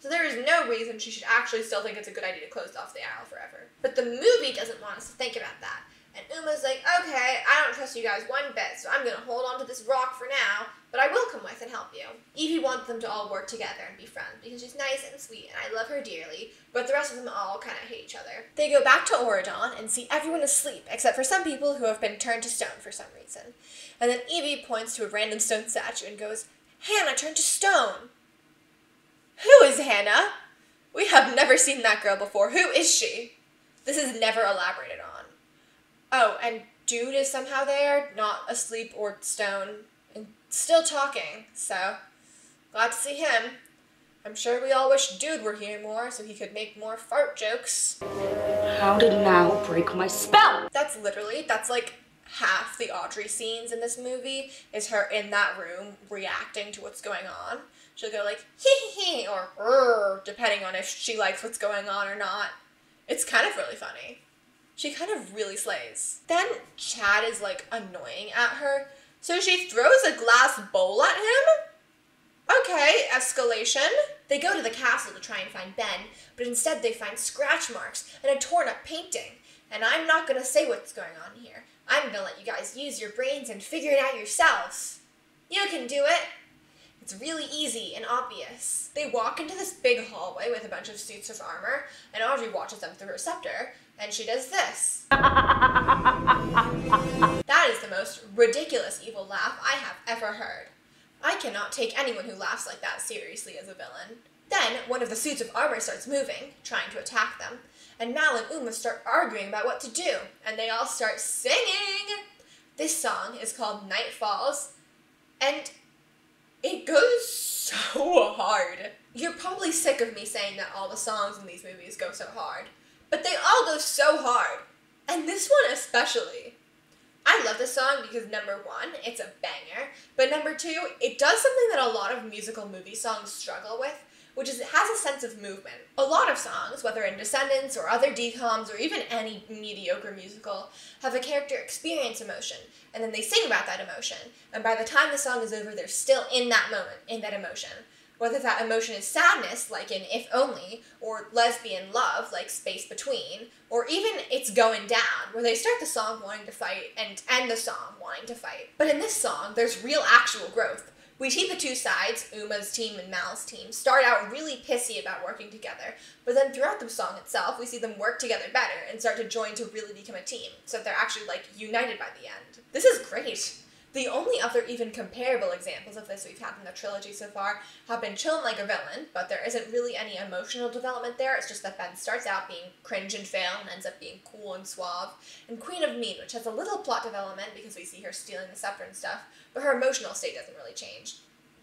So there is no reason she should actually still think it's a good idea to close off the Isle forever. But the movie doesn't want us to think about that. And Uma's like, okay, I don't trust you guys one bit, so I'm gonna hold on to this rock for now, but I will come with and help you. Evie wants them to all work together and be friends, because she's nice and sweet, and I love her dearly, but the rest of them all kind of hate each other. They go back to Oron and see everyone asleep, except for some people who have been turned to stone for some reason. And then Evie points to a random stone statue and goes, Hannah turned to stone! Who is Hannah? We have never seen that girl before. Who is she? This is never elaborated on. Oh, and Dude is somehow there, not asleep or stone, and still talking, so glad to see him. I'm sure we all wish Dude were here more so he could make more fart jokes. How did Mal break my spell? That's like half the Audrey scenes in this movie is her in that room reacting to what's going on. She'll go like, hee hee hee, or depending on if she likes what's going on or not. It's kind of really funny. She kind of really slays. Then Chad is like annoying at her, so she throws a glass bowl at him? Okay, escalation. They go to the castle to try and find Ben, but instead they find scratch marks and a torn up painting. And I'm not gonna say what's going on here. I'm gonna let you guys use your brains and figure it out yourselves. You can do it. It's really easy and obvious. They walk into this big hallway with a bunch of suits of armor, and Audrey watches them through her scepter, and she does this. That is the most ridiculous evil laugh I have ever heard. I cannot take anyone who laughs like that seriously as a villain. Then, one of the suits of armor starts moving, trying to attack them, and Mal and Uma start arguing about what to do, and they all start singing! This song is called Night Falls, and it goes so hard. You're probably sick of me saying that all the songs in these movies go so hard, but they all go so hard, and this one especially. I love this song because number one, it's a banger, but number two, it does something that a lot of musical movie songs struggle with, which is it has a sense of movement. A lot of songs, whether in Descendants or other DCOMs or even any mediocre musical, have a character experience emotion, and then they sing about that emotion, and by the time the song is over, they're still in that moment, in that emotion. Whether that emotion is sadness, like in If Only, or lesbian love, like Space Between, or even It's Going Down, where they start the song wanting to fight and end the song wanting to fight. But in this song, there's real actual growth. We see the two sides, Uma's team and Mal's team, start out really pissy about working together, but then throughout the song itself, we see them work together better and start to join to really become a team, so they're actually, like, united by the end. This is great. The only other even comparable examples of this we've had in the trilogy so far have been Chillin' Like a Villain, but there isn't really any emotional development there, it's just that Ben starts out being cringe and fail and ends up being cool and suave, and Queen of Mean, which has a little plot development because we see her stealing the scepter and stuff, but her emotional state doesn't really change.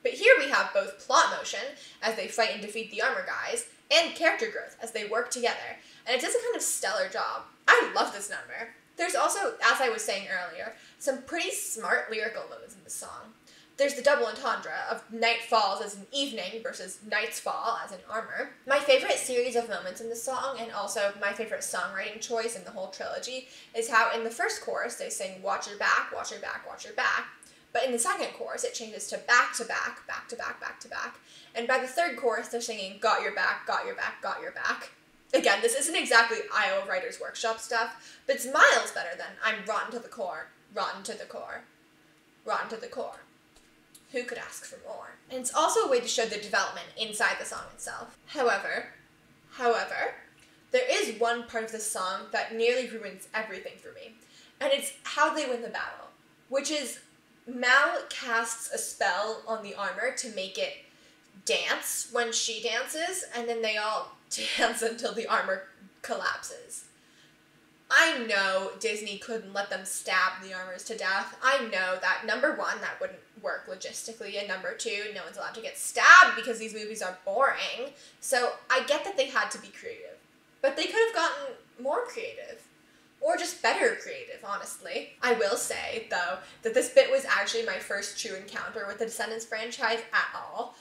But here we have both plot motion, as they fight and defeat the armor guys, and character growth, as they work together, and it does a kind of stellar job. I love this number. There's also, as I was saying earlier, some pretty smart lyrical moments in this song. There's the double entendre of night falls as in evening versus night's fall as in armor. My favorite series of moments in this song, and also my favorite songwriting choice in the whole trilogy, is how in the first chorus they sing watch your back, watch your back, watch your back. But in the second chorus it changes to back to back, back to back, back to back. And by the third chorus they're singing got your back, got your back, got your back. Again, this isn't exactly Iowa Writers Workshop stuff, but it's miles better than I'm rotten to the core, rotten to the core, rotten to the core. Who could ask for more? And it's also a way to show the development inside the song itself. However, there is one part of the song that nearly ruins everything for me, and it's how they win the battle, which is Mal casts a spell on the armor to make it dance when she dances, and then they all dance until the armor collapses. I know Disney couldn't let them stab the armors to death. I know that, number one, that wouldn't work logistically, and number two, no one's allowed to get stabbed because these movies are boring. So I get that they had to be creative. But they could have gotten more creative. Or just better creative, honestly. I will say, though, that this bit was actually my first true encounter with the Descendants franchise at all.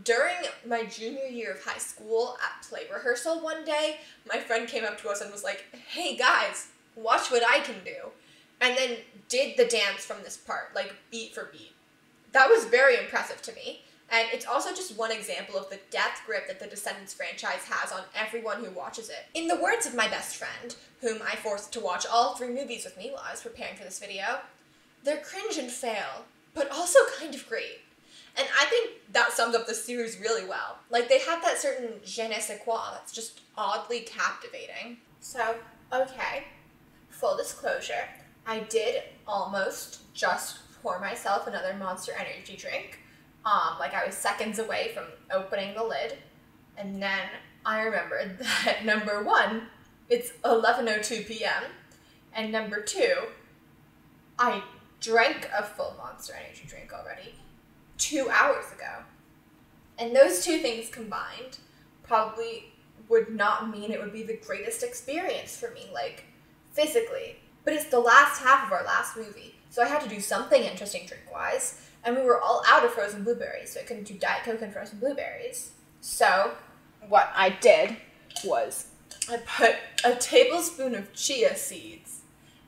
During my junior year of high school at play rehearsal one day, my friend came up to us and was like, "Hey guys, watch what I can do." And then did the dance from this part, like beat for beat. That was very impressive to me. And it's also just one example of the death grip that the Descendants franchise has on everyone who watches it. In the words of my best friend, whom I forced to watch all 3 movies with me while I was preparing for this video, "They're cringe and fail, but also kind of great." And I think that sums up the series really well. Like, they have that certain je ne sais quoi that's just oddly captivating. So, okay, full disclosure, I did almost just pour myself another Monster Energy drink. Like, I was seconds away from opening the lid, and then I remembered that number 1, it's 11:02 p.m., and number 2, I drank a full Monster Energy drink already 2 hours ago. And those 2 things combined probably would not mean it would be the greatest experience for me, like, physically. But it's the last half of our last movie, so I had to do something interesting drink-wise, and we were all out of frozen blueberries, so I couldn't do Diet Coke and frozen blueberries. So what I did was I put a tablespoon of chia seeds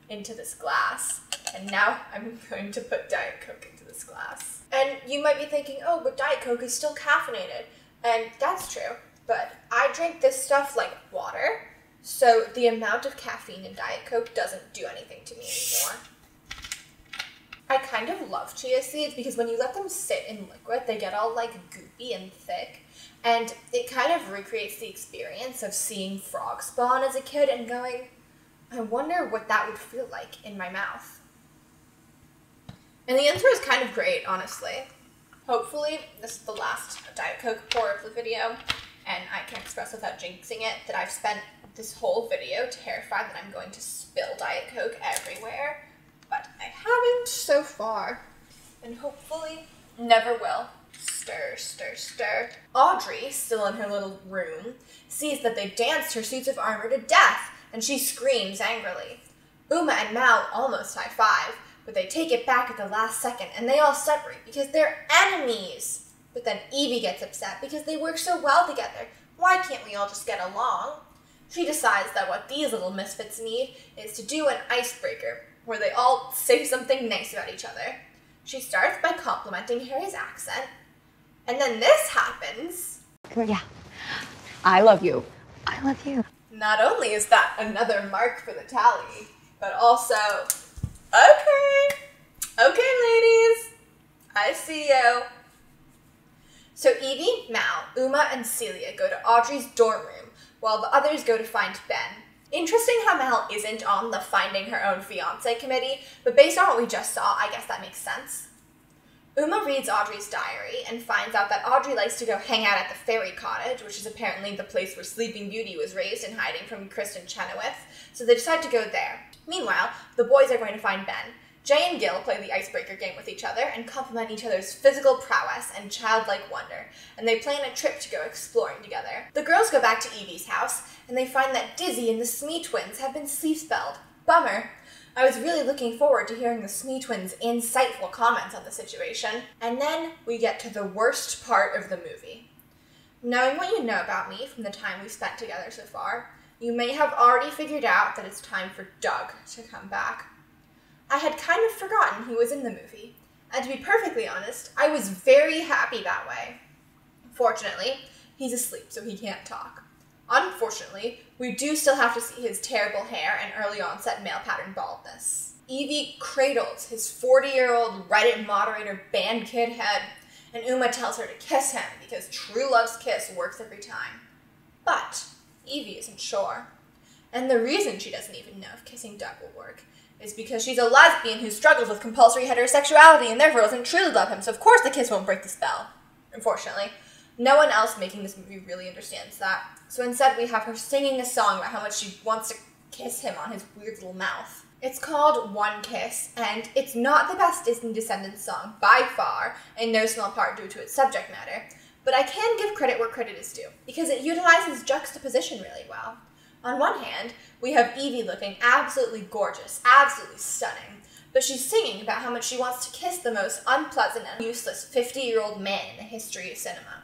into this glass, and now I'm going to put Diet Coke into this glass. And you might be thinking, oh, but Diet Coke is still caffeinated, and that's true, but I drink this stuff like water, so the amount of caffeine in Diet Coke doesn't do anything to me anymore. I kind of love chia seeds because when you let them sit in liquid, they get all like goopy and thick, and it kind of recreates the experience of seeing frog spawn as a kid and going, I wonder what that would feel like in my mouth. And the answer is kind of great, honestly. Hopefully, this is the last Diet Coke pour of the video, and I can express without jinxing it that I've spent this whole video terrified that I'm going to spill Diet Coke everywhere. But I haven't so far, and hopefully never will. Stir, stir, stir. Audrey, still in her little room, sees that they danced her suits of armor to death, and she screams angrily. Uma and Mal almost high-five, but they take it back at the last second, and they all separate because they're enemies. But then Evie gets upset because they work so well together. Why can't we all just get along? She decides that what these little misfits need is to do an icebreaker, where they all say something nice about each other. She starts by complimenting Harry's accent, and then this happens. Yeah. I love you. I love you. Not only is that another mark for the tally, but also, okay, ladies, I see you. So Evie, Mal, Uma, and Celia go to Audrey's dorm room, while the others go to find Ben. Interesting how Mal isn't on the finding her own fiancé committee, but based on what we just saw, I guess that makes sense. Uma reads Audrey's diary and finds out that Audrey likes to go hang out at the fairy cottage, which is apparently the place where Sleeping Beauty was raised and hiding from Kristen Chenoweth, so they decide to go there. Meanwhile, the boys are going to find Ben. Jay and Gil play the icebreaker game with each other and compliment each other's physical prowess and childlike wonder, and they plan a trip to go exploring together. The girls go back to Evie's house, and they find that Dizzy and the Smee twins have been sleep-spelled. Bummer. I was really looking forward to hearing the Smee twins' insightful comments on the situation. And then we get to the worst part of the movie. Knowing what you know about me from the time we've spent together so far, you may have already figured out that it's time for Doug to come back. I had kind of forgotten he was in the movie, and to be perfectly honest, I was very happy that way. Fortunately, he's asleep, so he can't talk. Unfortunately, we do still have to see his terrible hair and early onset male pattern baldness. Evie cradles his 40-year-old Reddit moderator band kid head, and Uma tells her to kiss him because true love's kiss works every time. But Evie isn't sure. And the reason she doesn't even know if kissing Doug will work is because she's a lesbian who struggles with compulsory heterosexuality and therefore doesn't truly love him, so of course the kiss won't break the spell. Unfortunately, no one else making this movie really understands that, so instead we have her singing a song about how much she wants to kiss him on his weird little mouth. It's called One Kiss, and it's not the best Disney Descendants song by far, in no small part due to its subject matter, but I can give credit where credit is due, because it utilizes juxtaposition really well. On one hand, we have Evie looking absolutely gorgeous, absolutely stunning, but she's singing about how much she wants to kiss the most unpleasant and useless 50-year-old man in the history of cinema.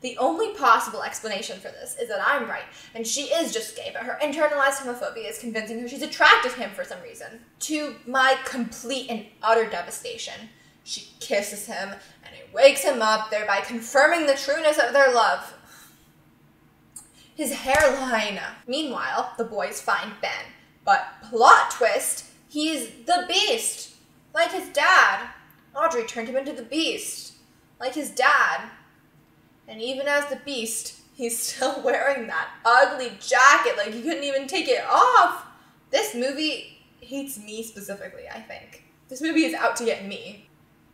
The only possible explanation for this is that I'm right, and she is just gay, but her internalized homophobia is convincing her she's attracted to him for some reason. To my complete and utter devastation, she kisses him, and it wakes him up, thereby confirming the trueness of their love. His hairline. Meanwhile, the boys find Ben, but plot twist, he's the Beast, like his dad. Audrey turned him into the Beast, like his dad. And even as the Beast, he's still wearing that ugly jacket, like he couldn't even take it off. This movie hates me specifically, I think. This movie is out to get me.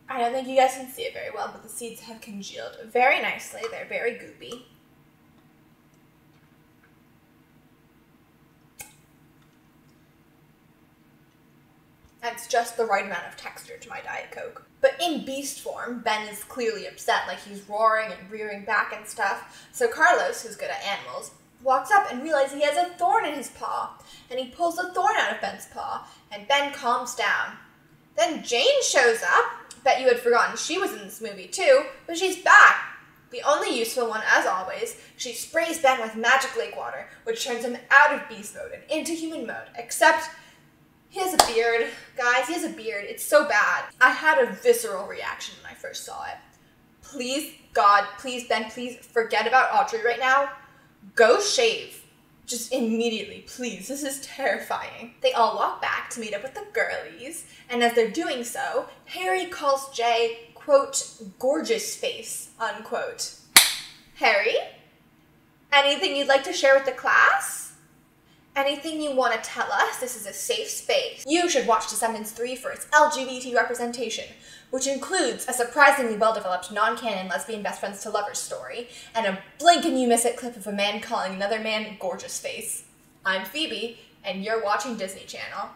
I don't think you guys can see it very well, but the seeds have congealed very nicely. They're very goopy. That's just the right amount of texture to my Diet Coke. But in Beast form, Ben is clearly upset, like he's roaring and rearing back and stuff. So Carlos, who's good at animals, walks up and realizes he has a thorn in his paw. And he pulls the thorn out of Ben's paw, and Ben calms down. Then Jane shows up. Bet you had forgotten she was in this movie too, but she's back. The only useful one, as always, she sprays Ben with magic lake water, which turns him out of Beast mode and into human mode, except he has a beard. Guys, he has a beard. It's so bad. I had a visceral reaction when I first saw it. Please, God, please, Ben, please forget about Audrey right now. Go shave. Just immediately, please. This is terrifying. They all walk back to meet up with the girlies, and as they're doing so, Harry calls Jay, quote, gorgeous face, unquote. Harry? Anything you'd like to share with the class? Anything you want to tell us? This is a safe space. You should watch Descendants 3 for its LGBT representation, which includes a surprisingly well-developed non-canon lesbian best friends to lovers story, and a blink and you miss it clip of a man calling another man gorgeous face. I'm Phoebe, and you're watching Disney Channel.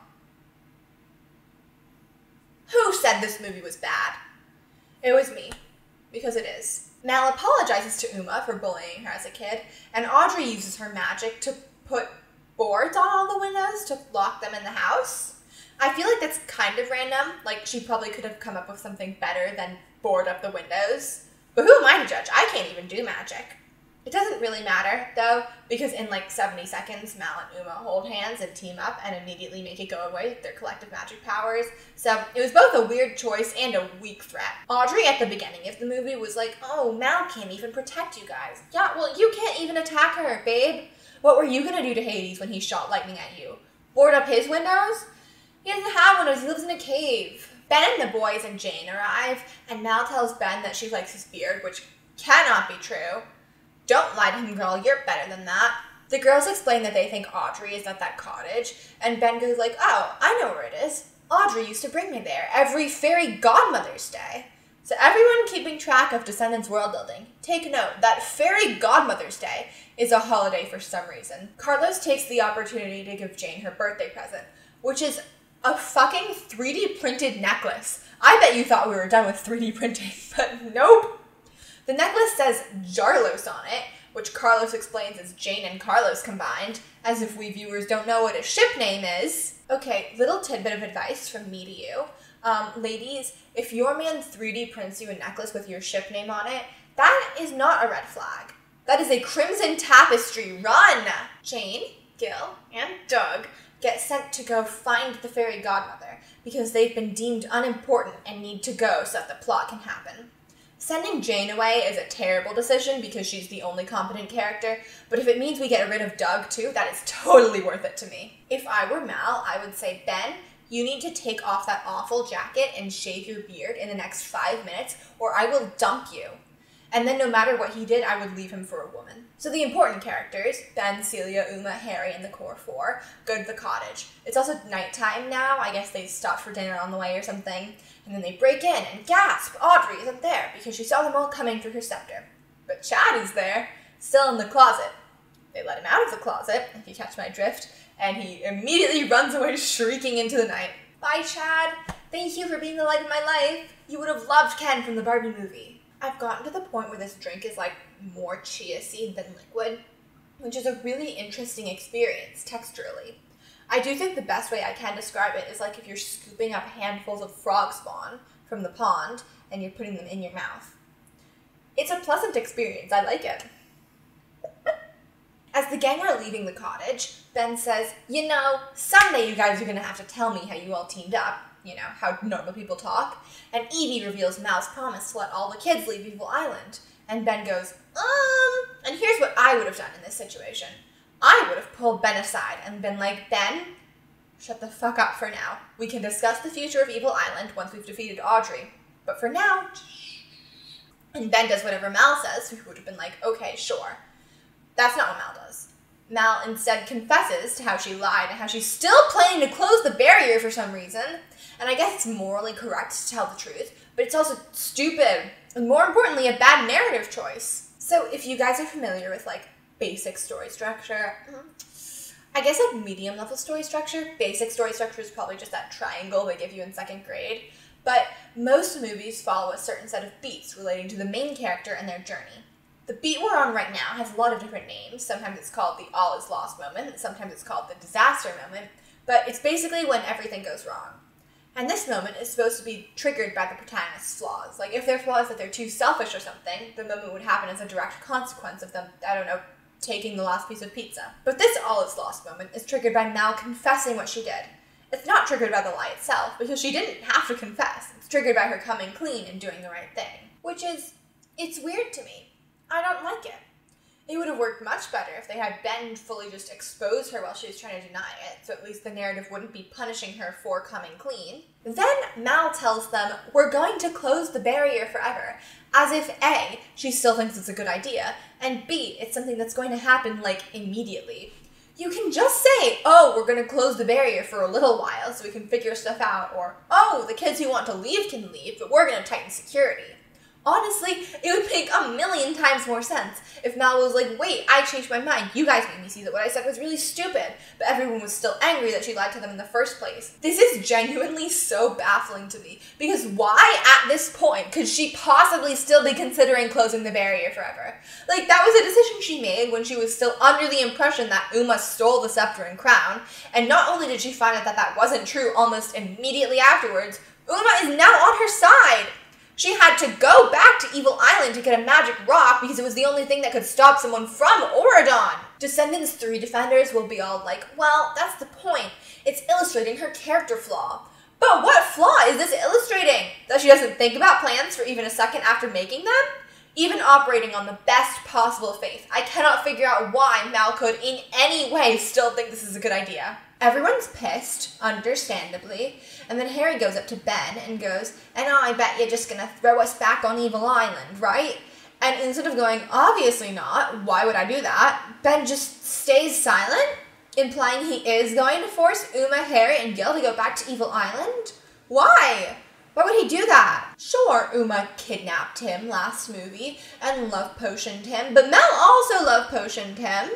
Who said this movie was bad? It was me, because it is. Mal apologizes to Uma for bullying her as a kid, and Audrey uses her magic to put boards on all the windows to lock them in the house. I feel like that's kind of random. Like, she probably could have come up with something better than board up the windows. But who am I to judge? I can't even do magic. It doesn't really matter, though, because in like 70 seconds, Mal and Uma hold hands and team up and immediately make it go away with their collective magic powers. So it was both a weird choice and a weak threat. Audrey at the beginning of the movie was like, oh, Mal can't even protect you guys. Yeah, well, you can't even attack her, babe. What were you gonna do to Hades when he shot lightning at you? Board up his windows? He doesn't have windows, he lives in a cave. Ben and the boys and Jane arrive, and Mal tells Ben that she likes his beard, which cannot be true. Don't lie to him, girl, you're better than that. The girls explain that they think Audrey is at that cottage, and Ben goes like, oh, I know where it is. Audrey used to bring me there every fairy godmother's day. So everyone keeping track of Descendants world building, take note that Fairy Godmother's Day is a holiday for some reason. Carlos takes the opportunity to give Jane her birthday present, which is a fucking 3D printed necklace. I bet you thought we were done with 3D printing, but nope. The necklace says Jarlos on it, which Carlos explains is Jane and Carlos combined, as if we viewers don't know what a ship name is. Okay, little tidbit of advice from me to you. Ladies, if your man 3D prints you a necklace with your ship name on it, that is not a red flag. That is a crimson tapestry. Run! Jane, Gil, and Doug get sent to go find the fairy godmother because they've been deemed unimportant and need to go so that the plot can happen. Sending Jane away is a terrible decision because she's the only competent character, but if it means we get rid of Doug too, that is totally worth it to me. If I were Mal, I would say, Ben, you need to take off that awful jacket and shave your beard in the next 5 minutes, or I will dump you. And then no matter what he did, I would leave him for a woman. So the important characters, Ben, Celia, Uma, Harry, and the core four, go to the cottage. It's also nighttime now. I guess they stopped for dinner on the way or something. And then they break in and gasp, Audrey isn't there because she saw them all coming through her scepter. But Chad is there, still in the closet. They let him out of the closet, if you catch my drift, and he immediately runs away shrieking into the night. Bye, Chad. Thank you for being the light of my life. You would have loved Ken from the Barbie movie. I've gotten to the point where this drink is like more chia seed than liquid. which is a really interesting experience texturally. I do think the best way I can describe it is like if you're scooping up handfuls of frog spawn from the pond and you're putting them in your mouth. It's a pleasant experience. I like it. As the gang are leaving the cottage, Ben says, you know, someday you guys are going to have to tell me how you all teamed up. You know, how normal people talk. And Evie reveals Mal's promise to let all the kids leave Evil Island. And Ben goes, and here's what I would have done in this situation. I would have pulled Ben aside and been like, Ben, shut the fuck up for now. We can discuss the future of Evil Island once we've defeated Audrey. But for now, and Ben does whatever Mal says, who would have been like, okay, sure. That's not what Mal does. Mal instead confesses to how she lied and how she's still planning to close the barrier for some reason. And I guess it's morally correct to tell the truth, but it's also stupid, and more importantly, a bad narrative choice. So if you guys are familiar with, like, basic story structure, I guess, like, medium level story structure, basic story structure is probably just that triangle they give you in 2nd grade, but most movies follow a certain set of beats relating to the main character and their journey. The beat we're on right now has a lot of different names. Sometimes it's called the all is lost moment, sometimes it's called the disaster moment, but it's basically when everything goes wrong. And this moment is supposed to be triggered by the protagonist's flaws. Like, if their flaw is that they're too selfish or something, the moment would happen as a direct consequence of them, I don't know, taking the last piece of pizza. But this all is lost moment is triggered by Mal confessing what she did. It's not triggered by the lie itself, because she didn't have to confess. It's triggered by her coming clean and doing the right thing. Which is, it's weird to me. I don't like it. It would have worked much better if they had Ben fully just expose her while she was trying to deny it, so at least the narrative wouldn't be punishing her for coming clean. Then Mal tells them, we're going to close the barrier forever, as if A, she still thinks it's a good idea, and B, it's something that's going to happen, like, immediately. You can just say, oh, we're going to close the barrier for a little while so we can figure stuff out, or, oh, the kids who want to leave can leave, but we're going to tighten security. Honestly, it would make a million times more sense if Mal was like, wait, I changed my mind. You guys made me see that what I said was really stupid, but everyone was still angry that she lied to them in the first place. This is genuinely so baffling to me, because why at this point could she possibly still be considering closing the barrier forever? Like, that was a decision she made when she was still under the impression that Uma stole the scepter and crown, and not only did she find out that that wasn't true almost immediately afterwards, Uma is now on her side. She had to go back to Evil Island to get a magic rock because it was the only thing that could stop someone from Oron. Descendants 3 defenders will be all like, well, that's the point. It's illustrating her character flaw. But what flaw is this illustrating? That she doesn't think about plans for even a second after making them? Even operating on the best possible faith, I cannot figure out why Mal could in any way still think this is a good idea. Everyone's pissed, understandably, and then Harry goes up to Ben and goes, and I bet you're just gonna throw us back on Evil Island, right? And instead of going, obviously not, why would I do that? Ben just stays silent, implying he is going to force Uma, Harry, and Gil to go back to Evil Island? Why? Why would he do that? Sure, Uma kidnapped him last movie and love potioned him, but Mel also love potioned him.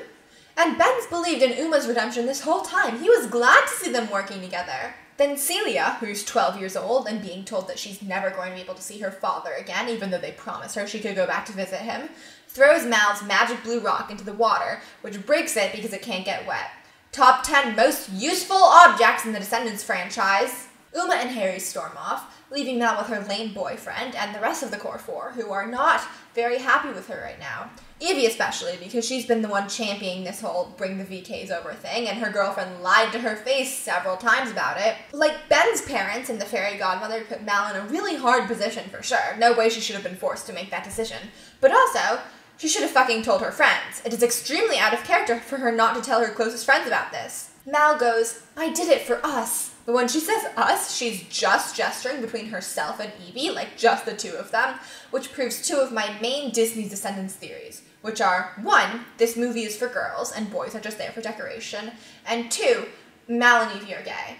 And Ben's believed in Uma's redemption this whole time. He was glad to see them working together. Then Celia, who's 12 years old and being told that she's never going to be able to see her father again, even though they promised her she could go back to visit him, throws Mal's magic blue rock into the water, which breaks it because it can't get wet. Top 10 most useful objects in the Descendants franchise. Uma and Harry storm off, leaving Mal with her lame boyfriend and the rest of the Core 4, who are not very happy with her right now. Evie especially, because she's been the one championing this whole bring the VKs over thing, and her girlfriend lied to her face several times about it. Like, Ben's parents and the fairy godmother put Mal in a really hard position for sure. No way she should have been forced to make that decision. But also, she should have fucking told her friends. It is extremely out of character for her not to tell her closest friends about this. Mal goes, I did it for us. But when she says us, she's just gesturing between herself and Evie, like just the two of them, which proves two of my main Disney Descendants theories, which are, 1, this movie is for girls and boys are just there for decoration, and 2, Mal and Evie are gay.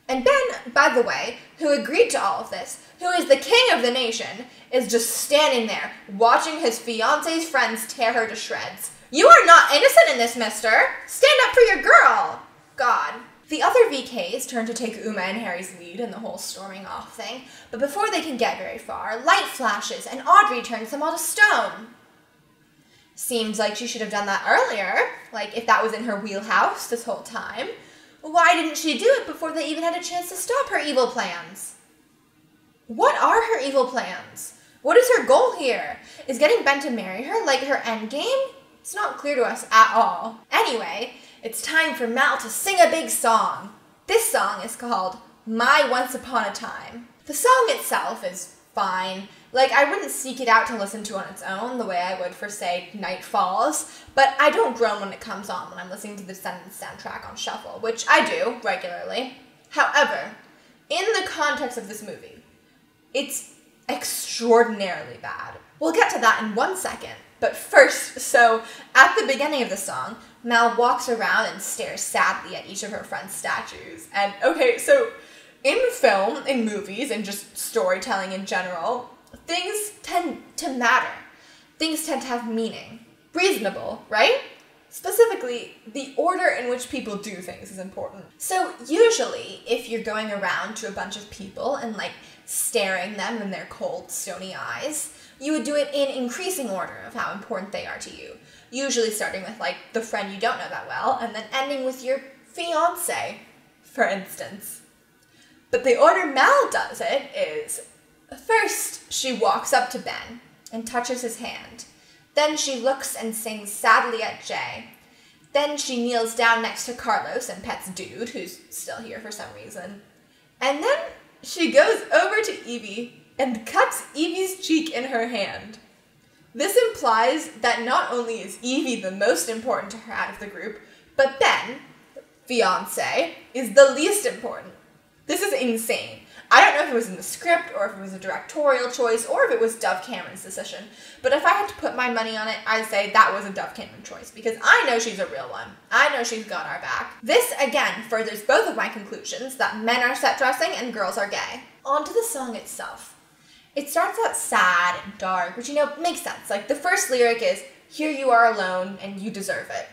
And Ben, by the way, who agreed to all of this, who is the king of the nation, is just standing there, watching his fiance's friends tear her to shreds. You are not innocent in this, mister! Stand up for your girl! God. The other VKs turn to take Uma and Harry's lead in the whole storming off thing, but before they can get very far, light flashes and Audrey turns them all to stone. Seems like she should have done that earlier, like if that was in her wheelhouse this whole time. Why didn't she do it before they even had a chance to stop her evil plans? What are her evil plans? What is her goal here? Is getting Ben to marry her like her endgame? It's not clear to us at all. Anyway, it's time for Mal to sing a big song. This song is called My Once Upon a Time. The song itself is fine. Like, I wouldn't seek it out to listen to on its own the way I would for, say, Night Falls, but I don't groan when it comes on when I'm listening to the Descendants soundtrack on shuffle, which I do regularly. However, in the context of this movie, it's extraordinarily bad. We'll get to that in 1 second, but first, so at the beginning of the song, Mal walks around and stares sadly at each of her friends' statues. And okay, so in film, in movies, and just storytelling in general, things tend to matter. Things tend to have meaning. Reasonable, right? Specifically, the order in which people do things is important. So usually, if you're going around to a bunch of people and like staring them in their cold, stony eyes, you would do it in increasing order of how important they are to you. Usually starting with like the friend you don't know that well, and then ending with your fiance, for instance. But the order Mal does it is, first she walks up to Ben and touches his hand. Then she looks and sings sadly at Jay. Then she kneels down next to Carlos and pets Dude, who's still here for some reason. And then she goes over to Evie and cuts Evie's cheek in her hand. This implies that not only is Evie the most important to her out of the group, but Ben, fiancé, is the least important. This is insane. I don't know if it was in the script, or if it was a directorial choice, or if it was Dove Cameron's decision, but if I had to put my money on it, I'd say that was a Dove Cameron choice, because I know she's a real one. I know she's got our back. This, again, furthers both of my conclusions that men are set dressing and girls are gay. On to the song itself. It starts out sad and dark, which, you know, makes sense. Like, the first lyric is, "Here you are alone, and you deserve it."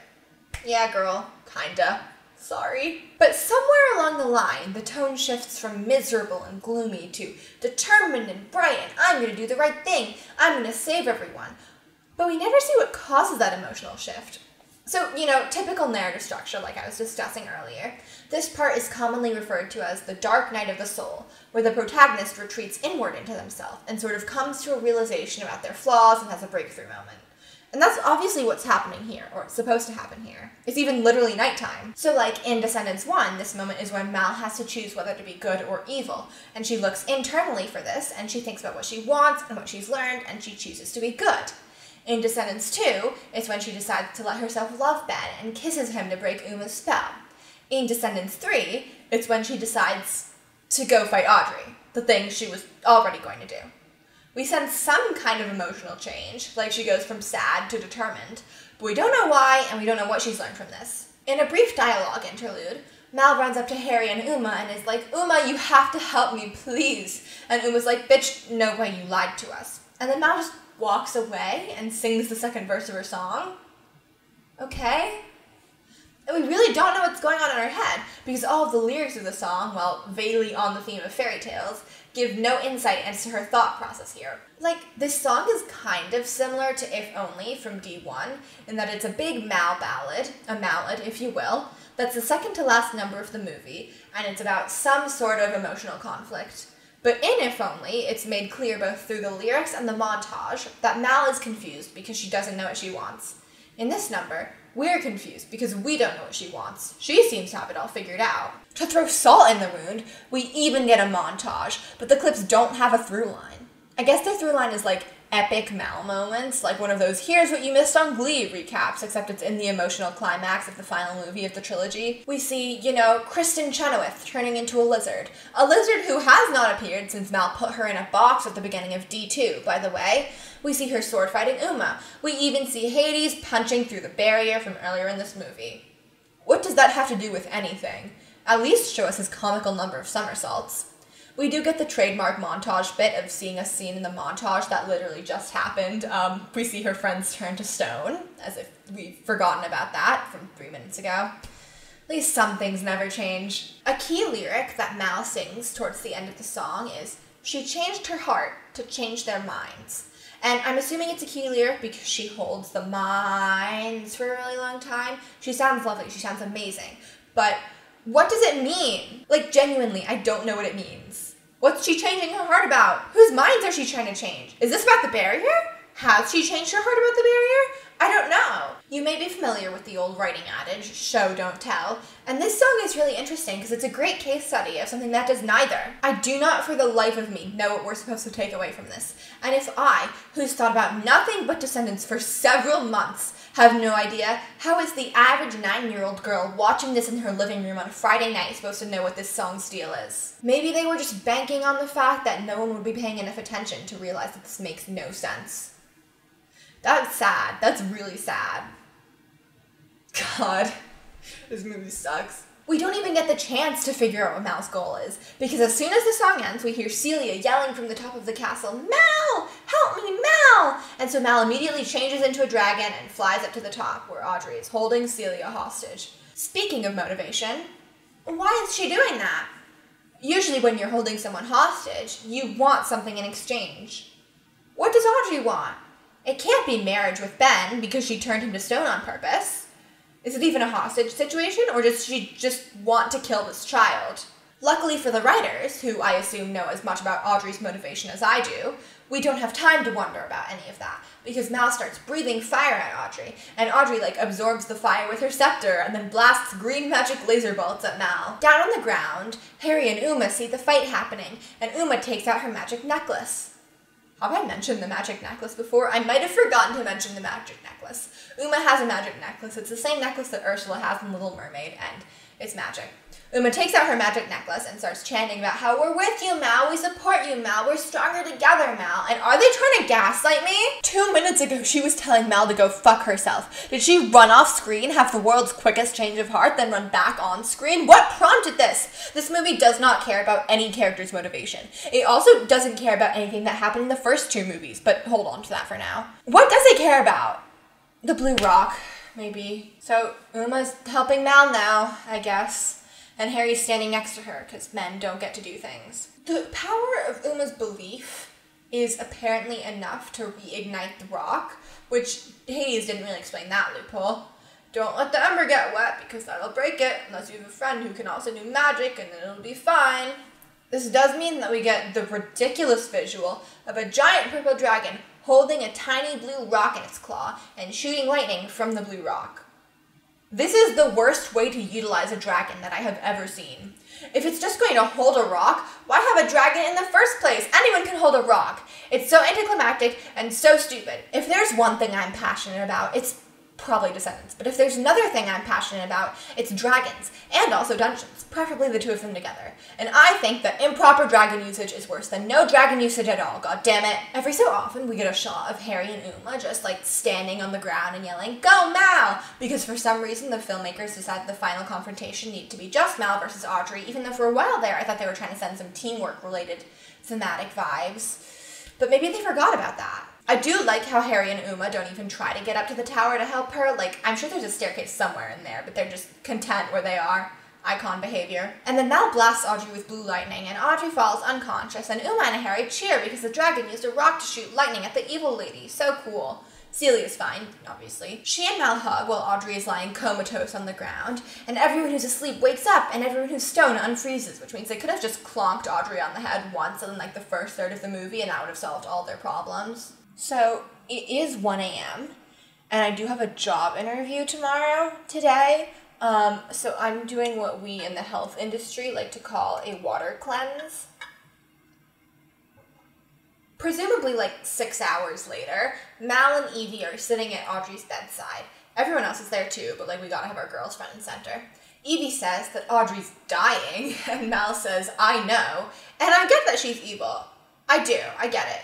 Yeah, girl, kinda. Sorry. But somewhere along the line, the tone shifts from miserable and gloomy to determined and bright, and I'm going to do the right thing. I'm going to save everyone. But we never see what causes that emotional shift. So, you know, typical narrative structure like I was discussing earlier. This part is commonly referred to as the dark night of the soul, where the protagonist retreats inward into themselves and sort of comes to a realization about their flaws and has a breakthrough moment. And that's obviously what's happening here, or it's supposed to happen here. It's even literally nighttime. So like in Descendants 1, this moment is when Mal has to choose whether to be good or evil, and she looks internally for this, and she thinks about what she wants and what she's learned, and she chooses to be good. In Descendants 2, it's when she decides to let herself love Ben and kisses him to break Uma's spell. In Descendants 3, it's when she decides to go fight Audrey, the thing she was already going to do. We sense some kind of emotional change, like she goes from sad to determined, but we don't know why and we don't know what she's learned from this. In a brief dialogue interlude, Mal runs up to Harry and Uma and is like, "Uma, you have to help me, please." And Uma's like, "Bitch, no way, you lied to us." And then Mal just walks away and sings the second verse of her song. Okay? And we really don't know what's going on in her head, because all of the lyrics of the song, while vaguely on the theme of fairy tales, give no insight into her thought process here. Like, this song is kind of similar to If Only from D1, in that it's a big Mal ballad, a mallad, if you will, that's the second to last number of the movie, and it's about some sort of emotional conflict. But in If Only, it's made clear both through the lyrics and the montage that Mal is confused because she doesn't know what she wants. In this number, we're confused because we don't know what she wants. She seems to have it all figured out. To throw salt in the wound, we even get a montage, but the clips don't have a through line. I guess the through line is like epic Mal moments, like one of those "here's what you missed on Glee" recaps, except it's in the emotional climax of the final movie of the trilogy. We see, you know, Kristen Chenoweth turning into a lizard who has not appeared since Mal put her in a box at the beginning of D2, by the way. We see her sword fighting Uma. We even see Hades punching through the barrier from earlier in this movie. What does that have to do with anything? At least show us his comical number of somersaults. We do get the trademark montage bit of seeing a scene in the montage that literally just happened. We see her friends turn to stone, as if we've forgotten about that from 3 minutes ago. At least some things never change. A key lyric that Mal sings towards the end of the song is, "She changed her heart to change their minds." And I'm assuming it's a key lyric because she holds the mines for a really long time. She sounds lovely. She sounds amazing. But what does it mean? Like, genuinely, I don't know what it means. What's she changing her heart about? Whose minds are she trying to change? Is this about the barrier? Has she changed her heart about the barrier? I don't know. You may be familiar with the old writing adage, show, don't tell, and this song is really interesting because it's a great case study of something that does neither. I do not for the life of me know what we're supposed to take away from this, and if I, who's thought about nothing but Descendants for several months, have no idea, how is the average 9-year-old girl watching this in her living room on a Friday night supposed to know what this song's deal is? Maybe they were just banking on the fact that no one would be paying enough attention to realize that this makes no sense. That's sad. That's really sad. God, this movie sucks. We don't even get the chance to figure out what Mal's goal is, because as soon as the song ends, we hear Celia yelling from the top of the castle, "Mal! Help me, Mal!" And so Mal immediately changes into a dragon and flies up to the top, where Audrey is holding Celia hostage. Speaking of motivation, why is she doing that? Usually when you're holding someone hostage, you want something in exchange. What does Audrey want? It can't be marriage with Ben because she turned him to stone on purpose. Is it even a hostage situation, or does she just want to kill this child? Luckily for the writers, who I assume know as much about Audrey's motivation as I do, we don't have time to wonder about any of that, because Mal starts breathing fire at Audrey, and Audrey, absorbs the fire with her scepter and then blasts green magic laser bolts at Mal. Down on the ground, Harry and Uma see the fight happening, and Uma takes out her magic necklace. Have I mentioned the magic necklace before? I might have forgotten to mention the magic necklace. Uma has a magic necklace. It's the same necklace that Ursula has in Little Mermaid, and it's magic. Uma takes out her magic necklace and starts chanting about how we're with you, Mal, we support you, Mal, we're stronger together, Mal. And are they trying to gaslight me? 2 minutes ago, she was telling Mal to go fuck herself. Did she run off screen, have the world's quickest change of heart, then run back on screen? What prompted this? This movie does not care about any character's motivation. It also doesn't care about anything that happened in the first 2 movies, but hold on to that for now. What does it care about? The blue rock, maybe. So Uma's helping Mal now, I guess. And Harry's standing next to her, because men don't get to do things. The power of Uma's belief is apparently enough to reignite the rock, which Hades didn't really explain that loophole. Don't let the ember get wet, because that'll break it, unless you have a friend who can also do magic, and then it'll be fine. This does mean that we get the ridiculous visual of a giant purple dragon holding a tiny blue rock in its claw and shooting lightning from the blue rock. This is the worst way to utilize a dragon that I have ever seen. If it's just going to hold a rock, why have a dragon in the first place? Anyone can hold a rock. It's so anticlimactic and so stupid. If there's one thing I'm passionate about, it's probably Descendants. But if there's another thing I'm passionate about, it's dragons, and also dungeons, preferably the 2 of them together. And I think that improper dragon usage is worse than no dragon usage at all, god damn it. Every so often we get a shot of Harry and Uma just standing on the ground and yelling, "Go Mal!" Because for some reason the filmmakers decided the final confrontation needed to be just Mal versus Audrey, even though for a while there I thought they were trying to send some teamwork related thematic vibes. But maybe they forgot about that. I do like how Harry and Uma don't even try to get up to the tower to help her. I'm sure there's a staircase somewhere in there, but they're just content where they are. Icon behavior. And then Mal blasts Audrey with blue lightning, and Audrey falls unconscious, and Uma and Harry cheer because the dragon used a rock to shoot lightning at the evil lady. So cool. Celia's fine, obviously. She and Mal hug while Audrey is lying comatose on the ground, and everyone who's asleep wakes up, and everyone who's stone unfreezes, which means they could have just clonked Audrey on the head once in the first third of the movie, and that would have solved all their problems. So, it is 1 a.m., and I do have a job interview today, so I'm doing what we in the health industry like to call a water cleanse. Presumably 6 hours later, Mal and Evie are sitting at Audrey's bedside. Everyone else is there too, but we gotta have our girls front and center. Evie says that Audrey's dying, and Mal says, "I know," and I get that she's evil. I do, I get it.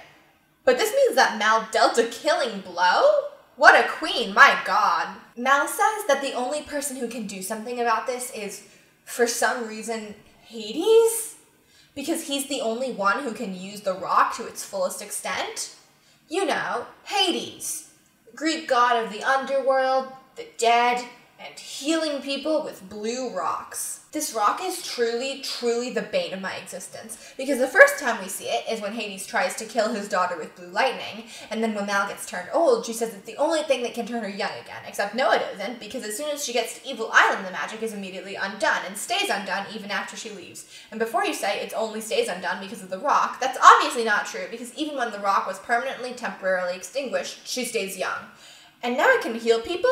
But this means that Mal dealt a killing blow? What a queen, my god. Mal says that the only person who can do something about this is, for some reason, Hades? Because he's the only one who can use the rock to its fullest extent? You know, Hades. Greek god of the underworld, the dead, and healing people with blue rocks. This rock is truly, truly the bane of my existence, because the first time we see it is when Hades tries to kill his daughter with blue lightning, and then when Mal gets turned old, she says it's the only thing that can turn her young again, except no it isn't, because as soon as she gets to Evil Island, the magic is immediately undone, and stays undone even after she leaves. And before you say it only stays undone because of the rock, that's obviously not true, because even when the rock was permanently, temporarily extinguished, she stays young. And now it can heal people?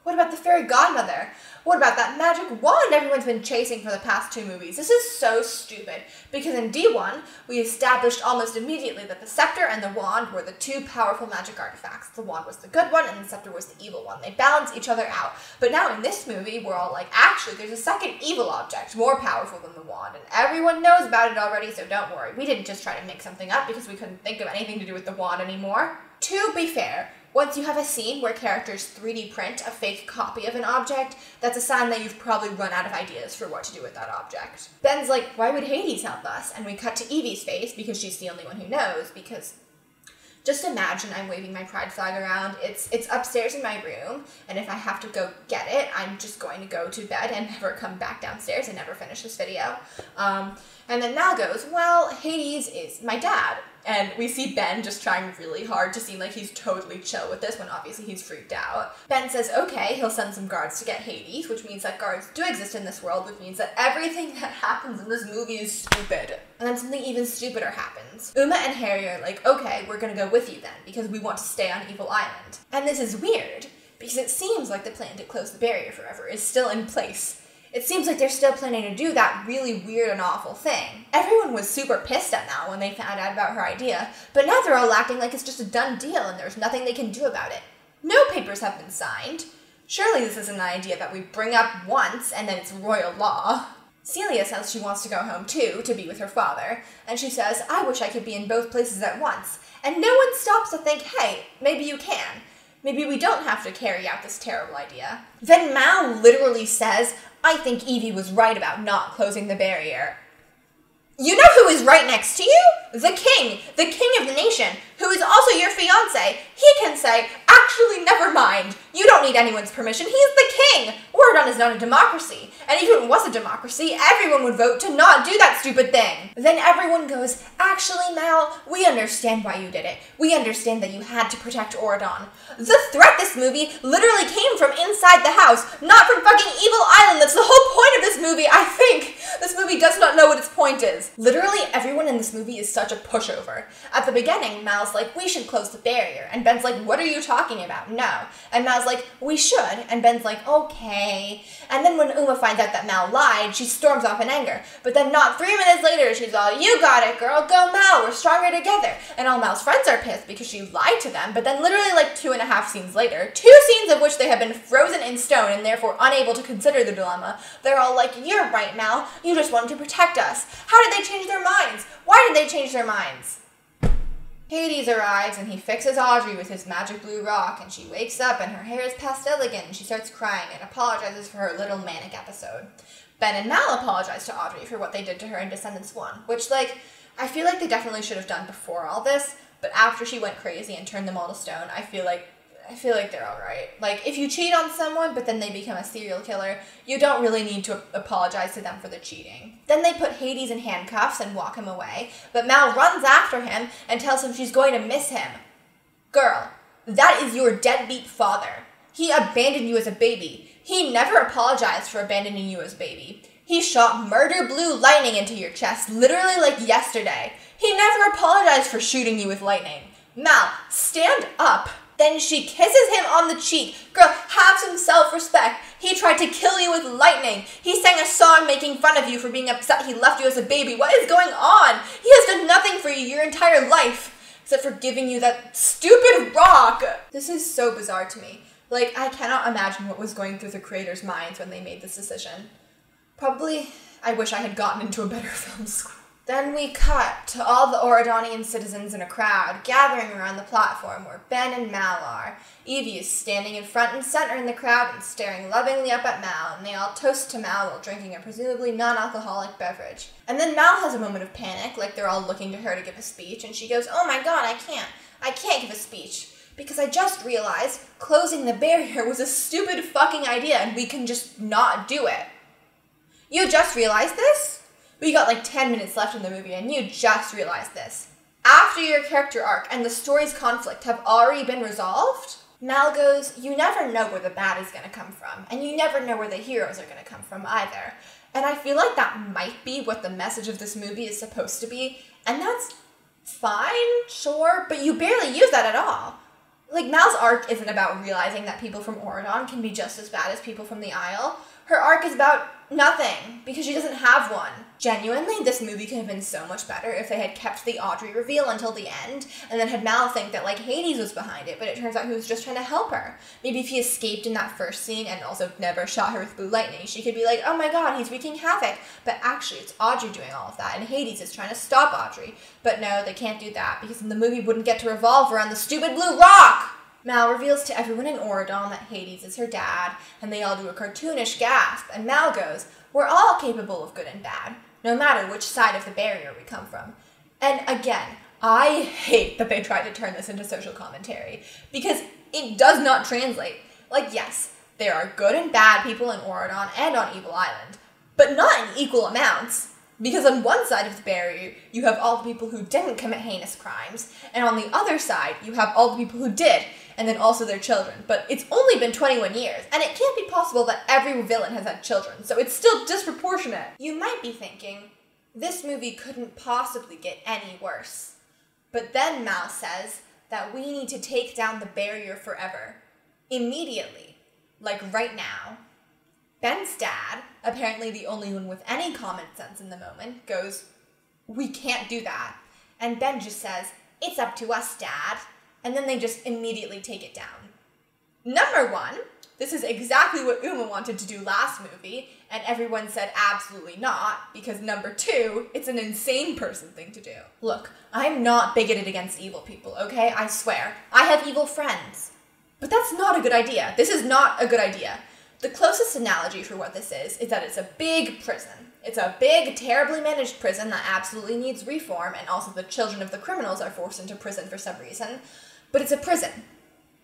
What about the fairy godmother? What about that magic wand everyone's been chasing for the past 2 movies? This is so stupid, because in D1, we established almost immediately that the scepter and the wand were the 2 powerful magic artifacts. The wand was the good one, and the scepter was the evil one. They balance each other out. But now in this movie, we're all like, actually, there's a second evil object, more powerful than the wand, and everyone knows about it already, so don't worry. We didn't just try to make something up because we couldn't think of anything to do with the wand anymore. To be fair, once you have a scene where characters 3D print a fake copy of an object, that's a sign that you've probably run out of ideas for what to do with that object. Ben's like, why would Hades help us? And we cut to Evie's face, because she's the only one who knows, because just imagine I'm waving my pride flag around. It's upstairs in my room, and if I have to go get it, I'm just going to go to bed and never come back downstairs and never finish this video. And then Mal goes, well, Hades is my dad. And we see Ben just trying really hard to seem like he's totally chill with this when obviously he's freaked out. Ben says, okay, he'll send some guards to get Hades, which means that guards do exist in this world, which means that everything that happens in this movie is stupid. And then something even stupider happens. Uma and Harry are like, okay, we're gonna go with you then, because we want to stay on Evil Island. And this is weird, because it seems like the plan to close the barrier forever is still in place. It seems like they're still planning to do that really weird and awful thing. Everyone was super pissed at Mal when they found out about her idea, but now they're all acting like it's just a done deal and there's nothing they can do about it. No papers have been signed. Surely this isn't an idea that we bring up once and then it's royal law. Celia says she wants to go home too, to be with her father, and she says, I wish I could be in both places at once. And no one stops to think, hey, maybe you can. Maybe we don't have to carry out this terrible idea. Then Mal literally says, I think Evie was right about not closing the barrier. You know who is right next to you? The king of the nation, who is also your fiancé. He can say, actually, never mind. You don't need anyone's permission. He's the king. Oron is not a democracy. And even if it was a democracy, everyone would vote to not do that stupid thing. Then everyone goes, actually, Mal, we understand why you did it. We understand that you had to protect Oron. The threat this movie literally came from inside the house, not from fucking Evil Island. That's the whole point of this movie, I think. This movie does not know what its point is. Literally, everyone in this movie is such a pushover. At the beginning, Mal's like, we should close the barrier. And Ben's like, what are you talking about? No. And Mal's like, we should. And Ben's like, okay. And then when Uma finds out that Mal lied, she storms off in anger. But then not 3 minutes later, she's all, you got it, girl. Go, Mal. We're stronger together. And all Mal's friends are pissed because she lied to them. But then literally like 2.5 scenes later, 2 scenes of which they have been frozen in stone and therefore unable to consider the dilemma, they're all like, you're right, Mal. You just wanted to protect us. How did they change their minds? Why did they change their minds? Hades arrives and he fixes Audrey with his magic blue rock, and she wakes up and her hair is pastel again and she starts crying and apologizes for her little manic episode. Ben and Mal apologize to Audrey for what they did to her in Descendants 1, which, like, I feel like they definitely should have done before all this, but after she went crazy and turned them all to stone, I feel like they're alright. Like, if you cheat on someone, but then they become a serial killer, you don't really need to apologize to them for the cheating. Then they put Hades in handcuffs and walk him away, but Mal runs after him and tells him she's going to miss him. Girl, that is your deadbeat father. He abandoned you as a baby. He never apologized for abandoning you as a baby. He shot murder blue lightning into your chest, literally like yesterday. He never apologized for shooting you with lightning. Mal, stand up. Then she kisses him on the cheek. Girl, have some self-respect. He tried to kill you with lightning. He sang a song making fun of you for being upset he left you as a baby. What is going on? He has done nothing for you your entire life, except for giving you that stupid rock. This is so bizarre to me. Like, I cannot imagine what was going through the creators' minds when they made this decision. Probably, I wish I had gotten into a better film school. Then we cut to all the Orodanian citizens in a crowd gathering around the platform where Ben and Mal are. Evie is standing in front and center in the crowd and staring lovingly up at Mal, and they all toast to Mal while drinking a presumably non-alcoholic beverage. And then Mal has a moment of panic, like they're all looking to her to give a speech, and she goes, oh my god, I can't give a speech. because I just realized closing the barrier was a stupid fucking idea and we can just not do it. You just realized this? We got like 10 minutes left in the movie and you just realized this. After your character arc and the story's conflict have already been resolved, Mal goes, you never know where the bad is going to come from, and you never know where the heroes are going to come from either. And I feel like that might be what the message of this movie is supposed to be, and that's fine, sure, but you barely use that at all. Like, Mal's arc isn't about realizing that people from Oron can be just as bad as people from the Isle. Her arc is about nothing, because she doesn't have one. Genuinely, this movie could have been so much better if they had kept the Audrey reveal until the end, and then had Mal think that, like, Hades was behind it, but it turns out he was just trying to help her. Maybe if he escaped in that first scene and also never shot her with blue lightning, she could be like, oh my god, he's wreaking havoc. But actually, it's Audrey doing all of that, and Hades is trying to stop Audrey. But no, they can't do that, because then the movie wouldn't get to revolve around the stupid blue rock! Mal reveals to everyone in Oron that Hades is her dad, and they all do a cartoonish gasp, and Mal goes, we're all capable of good and bad, no matter which side of the barrier we come from. And again, I hate that they tried to turn this into social commentary, because it does not translate. Like, yes, there are good and bad people in Oron and on Evil Island, but not in equal amounts. Because on one side of the barrier, you have all the people who didn't commit heinous crimes, and on the other side, you have all the people who did, and then also their children. But it's only been 21 years, and it can't be possible that every villain has had children, so it's still disproportionate. You might be thinking, this movie couldn't possibly get any worse. But then Mal says that we need to take down the barrier forever. Immediately. Like right now. Ben's dad, apparently the only one with any common sense in the moment, goes, we can't do that. And Ben just says, it's up to us, Dad. And then they just immediately take it down. Number one, this is exactly what Uma wanted to do last movie, and everyone said absolutely not, because number two, it's an insane person thing to do. Look, I'm not bigoted against evil people, okay? I swear. I have evil friends. But that's not a good idea. This is not a good idea. The closest analogy for what this is that it's a big prison. It's a big, terribly managed prison that absolutely needs reform, and also the children of the criminals are forced into prison for some reason. But it's a prison.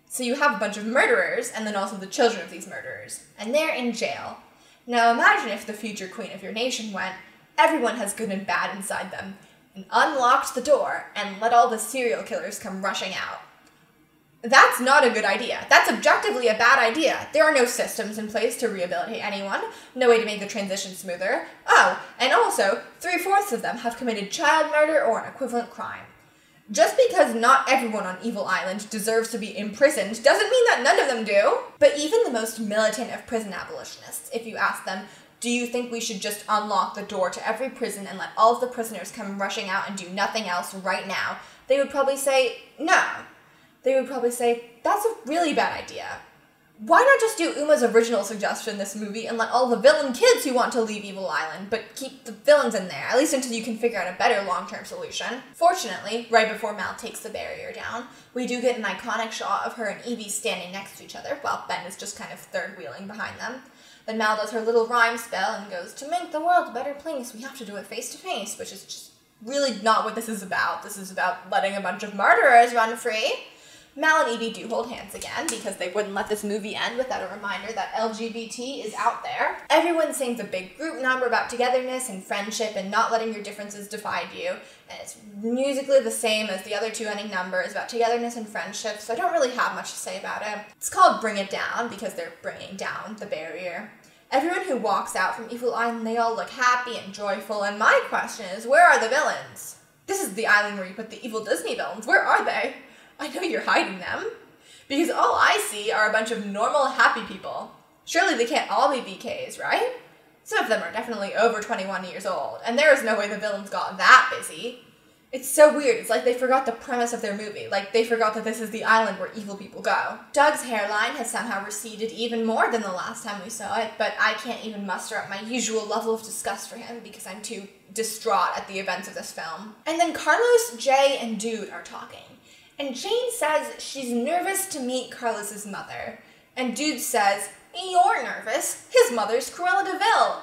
So you have a bunch of murderers, and then also the children of these murderers. And they're in jail. Now imagine if the future queen of your nation went, everyone has good and bad inside them, and unlocked the door, and let all the serial killers come rushing out. That's not a good idea. That's objectively a bad idea. There are no systems in place to rehabilitate anyone, no way to make the transition smoother. Oh, and also, 3/4 of them have committed child murder or an equivalent crime. Just because not everyone on Evil Island deserves to be imprisoned doesn't mean that none of them do. But even the most militant of prison abolitionists, if you ask them, do you think we should just unlock the door to every prison and let all of the prisoners come rushing out and do nothing else right now, they would probably say, no. They would probably say, that's a really bad idea. Why not just do Uma's original suggestion in this movie and let all the villain kids who want to leave Evil Island, but keep the villains in there, at least until you can figure out a better long-term solution? Fortunately, right before Mal takes the barrier down, we do get an iconic shot of her and Evie standing next to each other, while Ben is just kind of third-wheeling behind them. Then Mal does her little rhyme spell and goes, to make the world a better place, we have to do it face-to-face, which is just really not what this is about. This is about letting a bunch of murderers run free. Mal and Evie do hold hands again, because they wouldn't let this movie end without a reminder that LGBT is out there. Everyone sings a big group number about togetherness and friendship and not letting your differences divide you, and it's musically the same as the other two ending numbers about togetherness and friendship, so I don't really have much to say about it. It's called Bring It Down, because they're bringing down the barrier. Everyone who walks out from Evil Island, they all look happy and joyful, and my question is, where are the villains? This is the island where you put the evil Disney villains. Where are they? I know you're hiding them, because all I see are a bunch of normal, happy people. Surely they can't all be VKs, right? Some of them are definitely over 21 years old, and there is no way the villains got that busy. It's so weird. It's like they forgot the premise of their movie. Like, they forgot that this is the island where evil people go. Doug's hairline has somehow receded even more than the last time we saw it, but I can't even muster up my usual level of disgust for him because I'm too distraught at the events of this film. And then Carlos, Jay, and Dude are talking. And Jane says she's nervous to meet Carlos's mother. And Dude says, you're nervous. His mother's Cruella de Vil.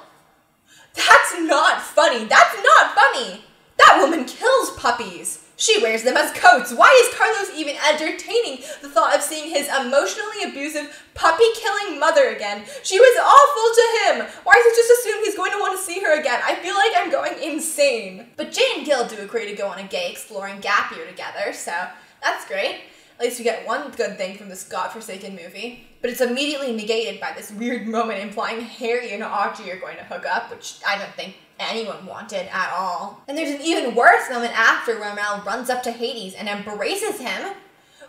That's not funny. That's not funny. That woman kills puppies. She wears them as coats. Why is Carlos even entertaining the thought of seeing his emotionally abusive, puppy-killing mother again? She was awful to him. Why does he just assume he's going to want to see her again? I feel like I'm going insane. But Jay and Gil do agree to go on a gay exploring gap year together, so that's great. At least we get one good thing from this godforsaken movie. But it's immediately negated by this weird moment implying Harry and Audrey are going to hook up, which I don't think anyone wanted at all. And there's an even worse moment after where Mal runs up to Hades and embraces him.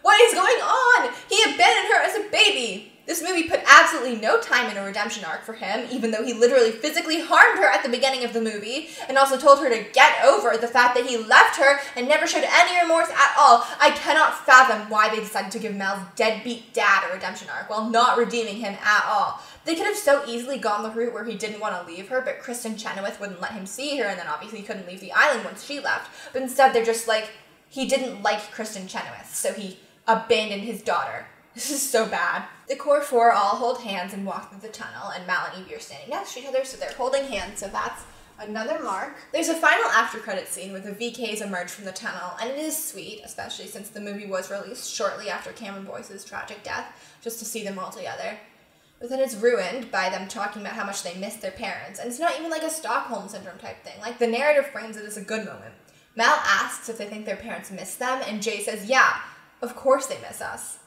What is going on? He abandoned her as a baby. This movie put absolutely no time in a redemption arc for him, even though he literally physically harmed her at the beginning of the movie, and also told her to get over the fact that he left her and never showed any remorse at all. I cannot fathom why they decided to give Mal's deadbeat dad a redemption arc while not redeeming him at all. They could have so easily gone the route where he didn't want to leave her, but Kristen Chenoweth wouldn't let him see her, and then obviously he couldn't leave the island once she left. But instead they're just like, he didn't like Kristen Chenoweth, so he abandoned his daughter. This is so bad. The core four all hold hands and walk through the tunnel, and Mal and Evie are standing next to each other, so they're holding hands, so that's another mark. There's a final after-credit scene where the VKs emerge from the tunnel, and it is sweet, especially since the movie was released shortly after Cameron Boyce's tragic death, just to see them all together. But then it's ruined by them talking about how much they miss their parents, and it's not even like a Stockholm Syndrome type thing. Like, the narrative frames it as a good moment. Mal asks if they think their parents miss them, and Jay says, yeah, of course they miss us.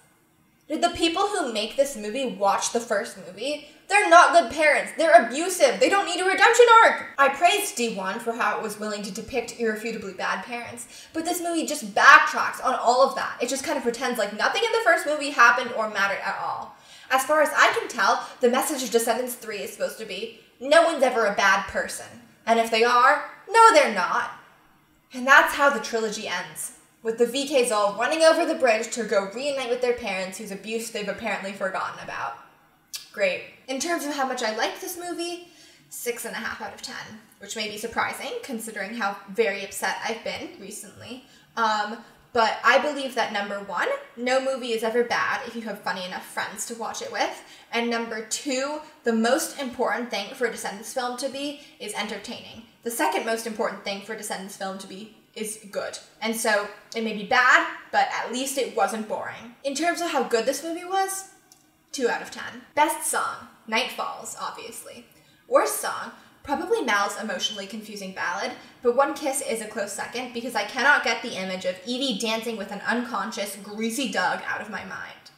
Did the people who make this movie watch the first movie? They're not good parents. They're abusive. They don't need a redemption arc. I praised D1 for how it was willing to depict irrefutably bad parents, but this movie just backtracks on all of that. It just kind of pretends like nothing in the first movie happened or mattered at all. As far as I can tell, the message of Descendants 3 is supposed to be, no one's ever a bad person. And if they are, no they're not. And that's how the trilogy ends, with the VKs all running over the bridge to go reunite with their parents whose abuse they've apparently forgotten about. Great. In terms of how much I liked this movie, 6.5 out of 10, which may be surprising considering how very upset I've been recently. But I believe that number 1, no movie is ever bad if you have funny enough friends to watch it with. And number 2, the most important thing for a Descendants film to be is entertaining. The second most important thing for a Descendants film to be is good. And so it may be bad, but at least it wasn't boring. In terms of how good this movie was, 2 out of 10. Best song, Night Falls, obviously. Worst song, probably Mal's emotionally confusing ballad, but One Kiss is a close second because I cannot get the image of Evie dancing with an unconscious, greasy Doug out of my mind.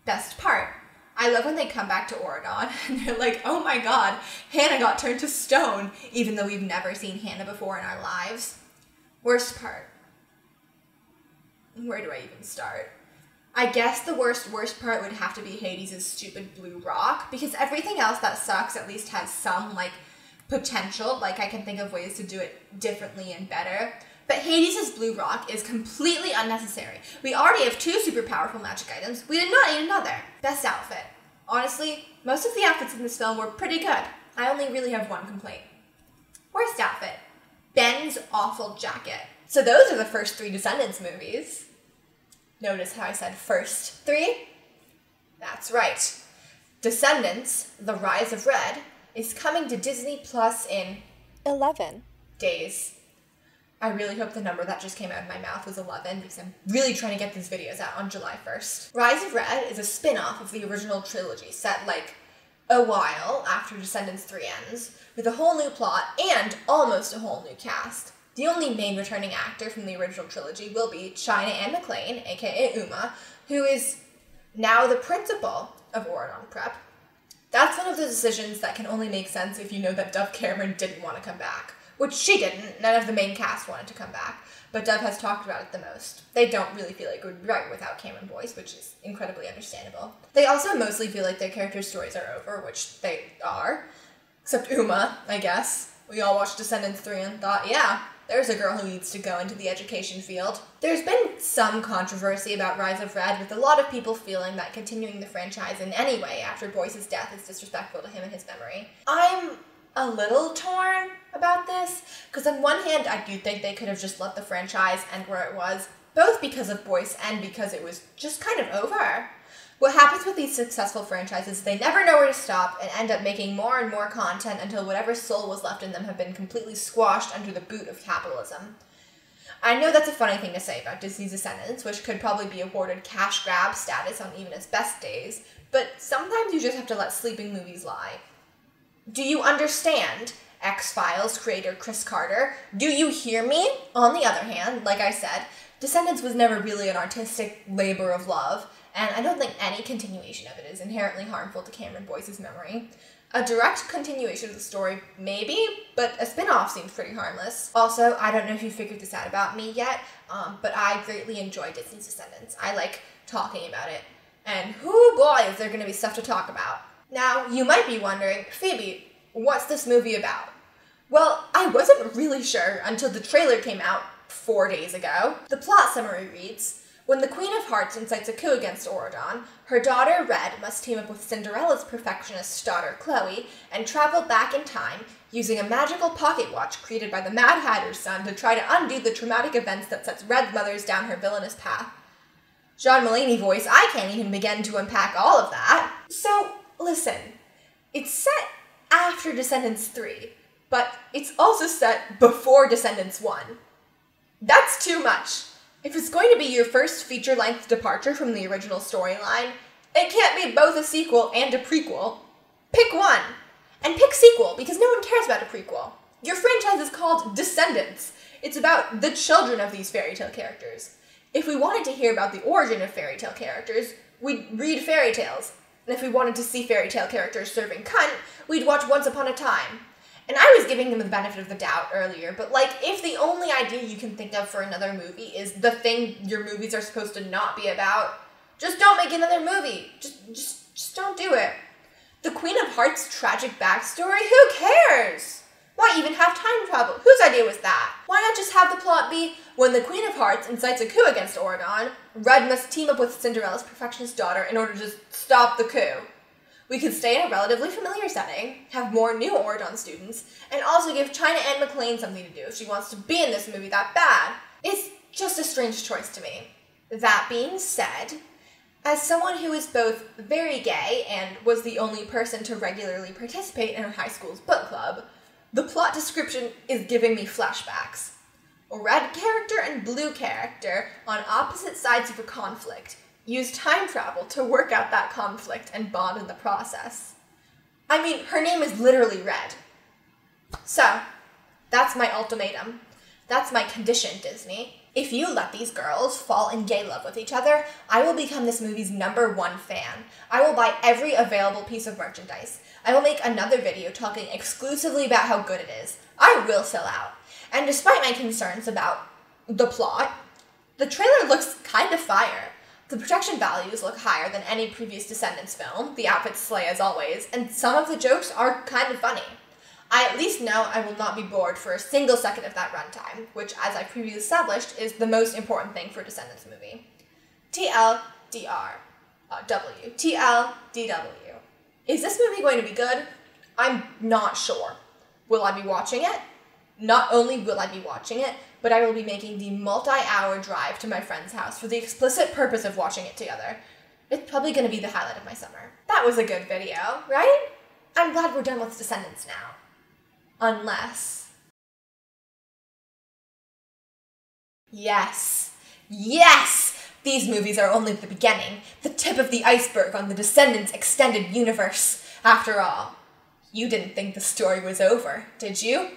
Best part, I love when they come back to Oron and they're like, oh my god, Hannah got turned to stone, even though we've never seen Hannah before in our lives. Worst part. Where do I even start? I guess the worst part would have to be Hades' stupid blue rock, because everything else that sucks at least has some, like, potential. Like, I can think of ways to do it differently and better. But Hades' blue rock is completely unnecessary. We already have 2 super powerful magic items. We did not need another. Best outfit. Honestly, most of the outfits in this film were pretty good. I only really have one complaint. Worst outfit. Ben's awful jacket. So those are the first 3 Descendants movies. Notice how I said first 3? That's right. Descendants, The Rise of Red, is coming to Disney Plus in 11 days. I really hope the number that just came out of my mouth was 11 because I'm really trying to get these videos out on July 1st. Rise of Red is a spin-off of the original trilogy set like a while after Descendants 3 ends, with a whole new plot and almost a whole new cast. The only main returning actor from the original trilogy will be China Anne McClain, aka Uma, who is now the principal of Oron Prep. That's one of the decisions that can only make sense if you know that Dove Cameron didn't want to come back. Which she didn't. None of the main cast wanted to come back. But Dove has talked about it the most. They don't really feel like it would be right without Cameron Boyce, which is incredibly understandable. They also mostly feel like their characters' stories are over, which they are. Except Uma, I guess. We all watched Descendants 3 and thought, yeah, there's a girl who needs to go into the education field. There's been some controversy about Rise of Red, with a lot of people feeling that continuing the franchise in any way after Boyce's death is disrespectful to him and his memory. I'm a little torn about this, because on one hand, I do think they could have just let the franchise end where it was, both because of Boyce and because it was just kind of over. What happens with these successful franchises, they never know where to stop and end up making more and more content until whatever soul was left in them have been completely squashed under the boot of capitalism. I know that's a funny thing to say about Disney's Descendants, which could probably be awarded cash grab status on even its best days, but sometimes you just have to let sleeping movies lie. Do you understand, X-Files creator Chris Carter? Do you hear me? On the other hand, like I said, Descendants was never really an artistic labor of love, and I don't think any continuation of it is inherently harmful to Cameron Boyce's memory. A direct continuation of the story, maybe, but a spin-off seems pretty harmless. Also, I don't know if you figured this out about me yet, but I greatly enjoy Disney's Descendants. I like talking about it. And whoo boy, is there going to be stuff to talk about. Now, you might be wondering, Phoebe, what's this movie about? Well, I wasn't really sure until the trailer came out 4 days ago. The plot summary reads, when the Queen of Hearts incites a coup against Oron, her daughter Red must team up with Cinderella's perfectionist daughter Chloe and travel back in time using a magical pocket watch created by the Mad Hatter's son to try to undo the traumatic events that sets Red's mothers down her villainous path. John Mulaney voice, I can't even begin to unpack all of that. So, listen, it's set after Descendants 3, but it's also set before Descendants 1. That's too much. If it's going to be your first feature-length departure from the original storyline, it can't be both a sequel and a prequel. Pick one. And pick sequel, because no one cares about a prequel. Your franchise is called Descendants. It's about the children of these fairy tale characters. If we wanted to hear about the origin of fairy tale characters, we'd read fairy tales. And if we wanted to see fairy tale characters serving cunt, we'd watch Once Upon a Time. And I was giving them the benefit of the doubt earlier, but like, if the only idea you can think of for another movie is the thing your movies are supposed to not be about, just don't make another movie. Just don't do it. The Queen of Hearts' tragic backstory? Who cares? Why even have time travel? Whose idea was that? Why not just have the plot be, when the Queen of Hearts incites a coup against Oron, Red must team up with Cinderella's perfectionist daughter in order to stop the coup. We could stay in a relatively familiar setting, have more new Oron students, and also give China Anne McClain something to do if she wants to be in this movie that bad. It's just a strange choice to me. That being said, as someone who is both very gay and was the only person to regularly participate in her high school's book club, the plot description is giving me flashbacks. A red character and blue character on opposite sides of a conflict use time travel to work out that conflict and bond in the process. I mean, her name is literally Red. So, that's my ultimatum. That's my condition, Disney. If you let these girls fall in gay love with each other, I will become this movie's #1 fan. I will buy every available piece of merchandise. I will make another video talking exclusively about how good it is. I will sell out. And despite my concerns about the plot, the trailer looks kind of fire. The production values look higher than any previous Descendants film, the outfits slay as always, and some of the jokes are kind of funny. I at least know I will not be bored for a single second of that runtime, which, as I previously established, is the most important thing for a Descendants movie. TLDR. TLDW. Is this movie going to be good? I'm not sure. Will I be watching it? Not only will I be watching it, but I will be making the multi-hour drive to my friend's house for the explicit purpose of watching it together. It's probably going to be the highlight of my summer. That was a good video, right? I'm glad we're done with Descendants now. Unless... Yes! These movies are only the beginning, the tip of the iceberg on the Descendants extended universe. After all, you didn't think the story was over, did you?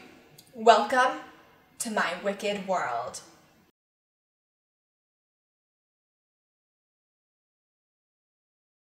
Welcome to my wicked world.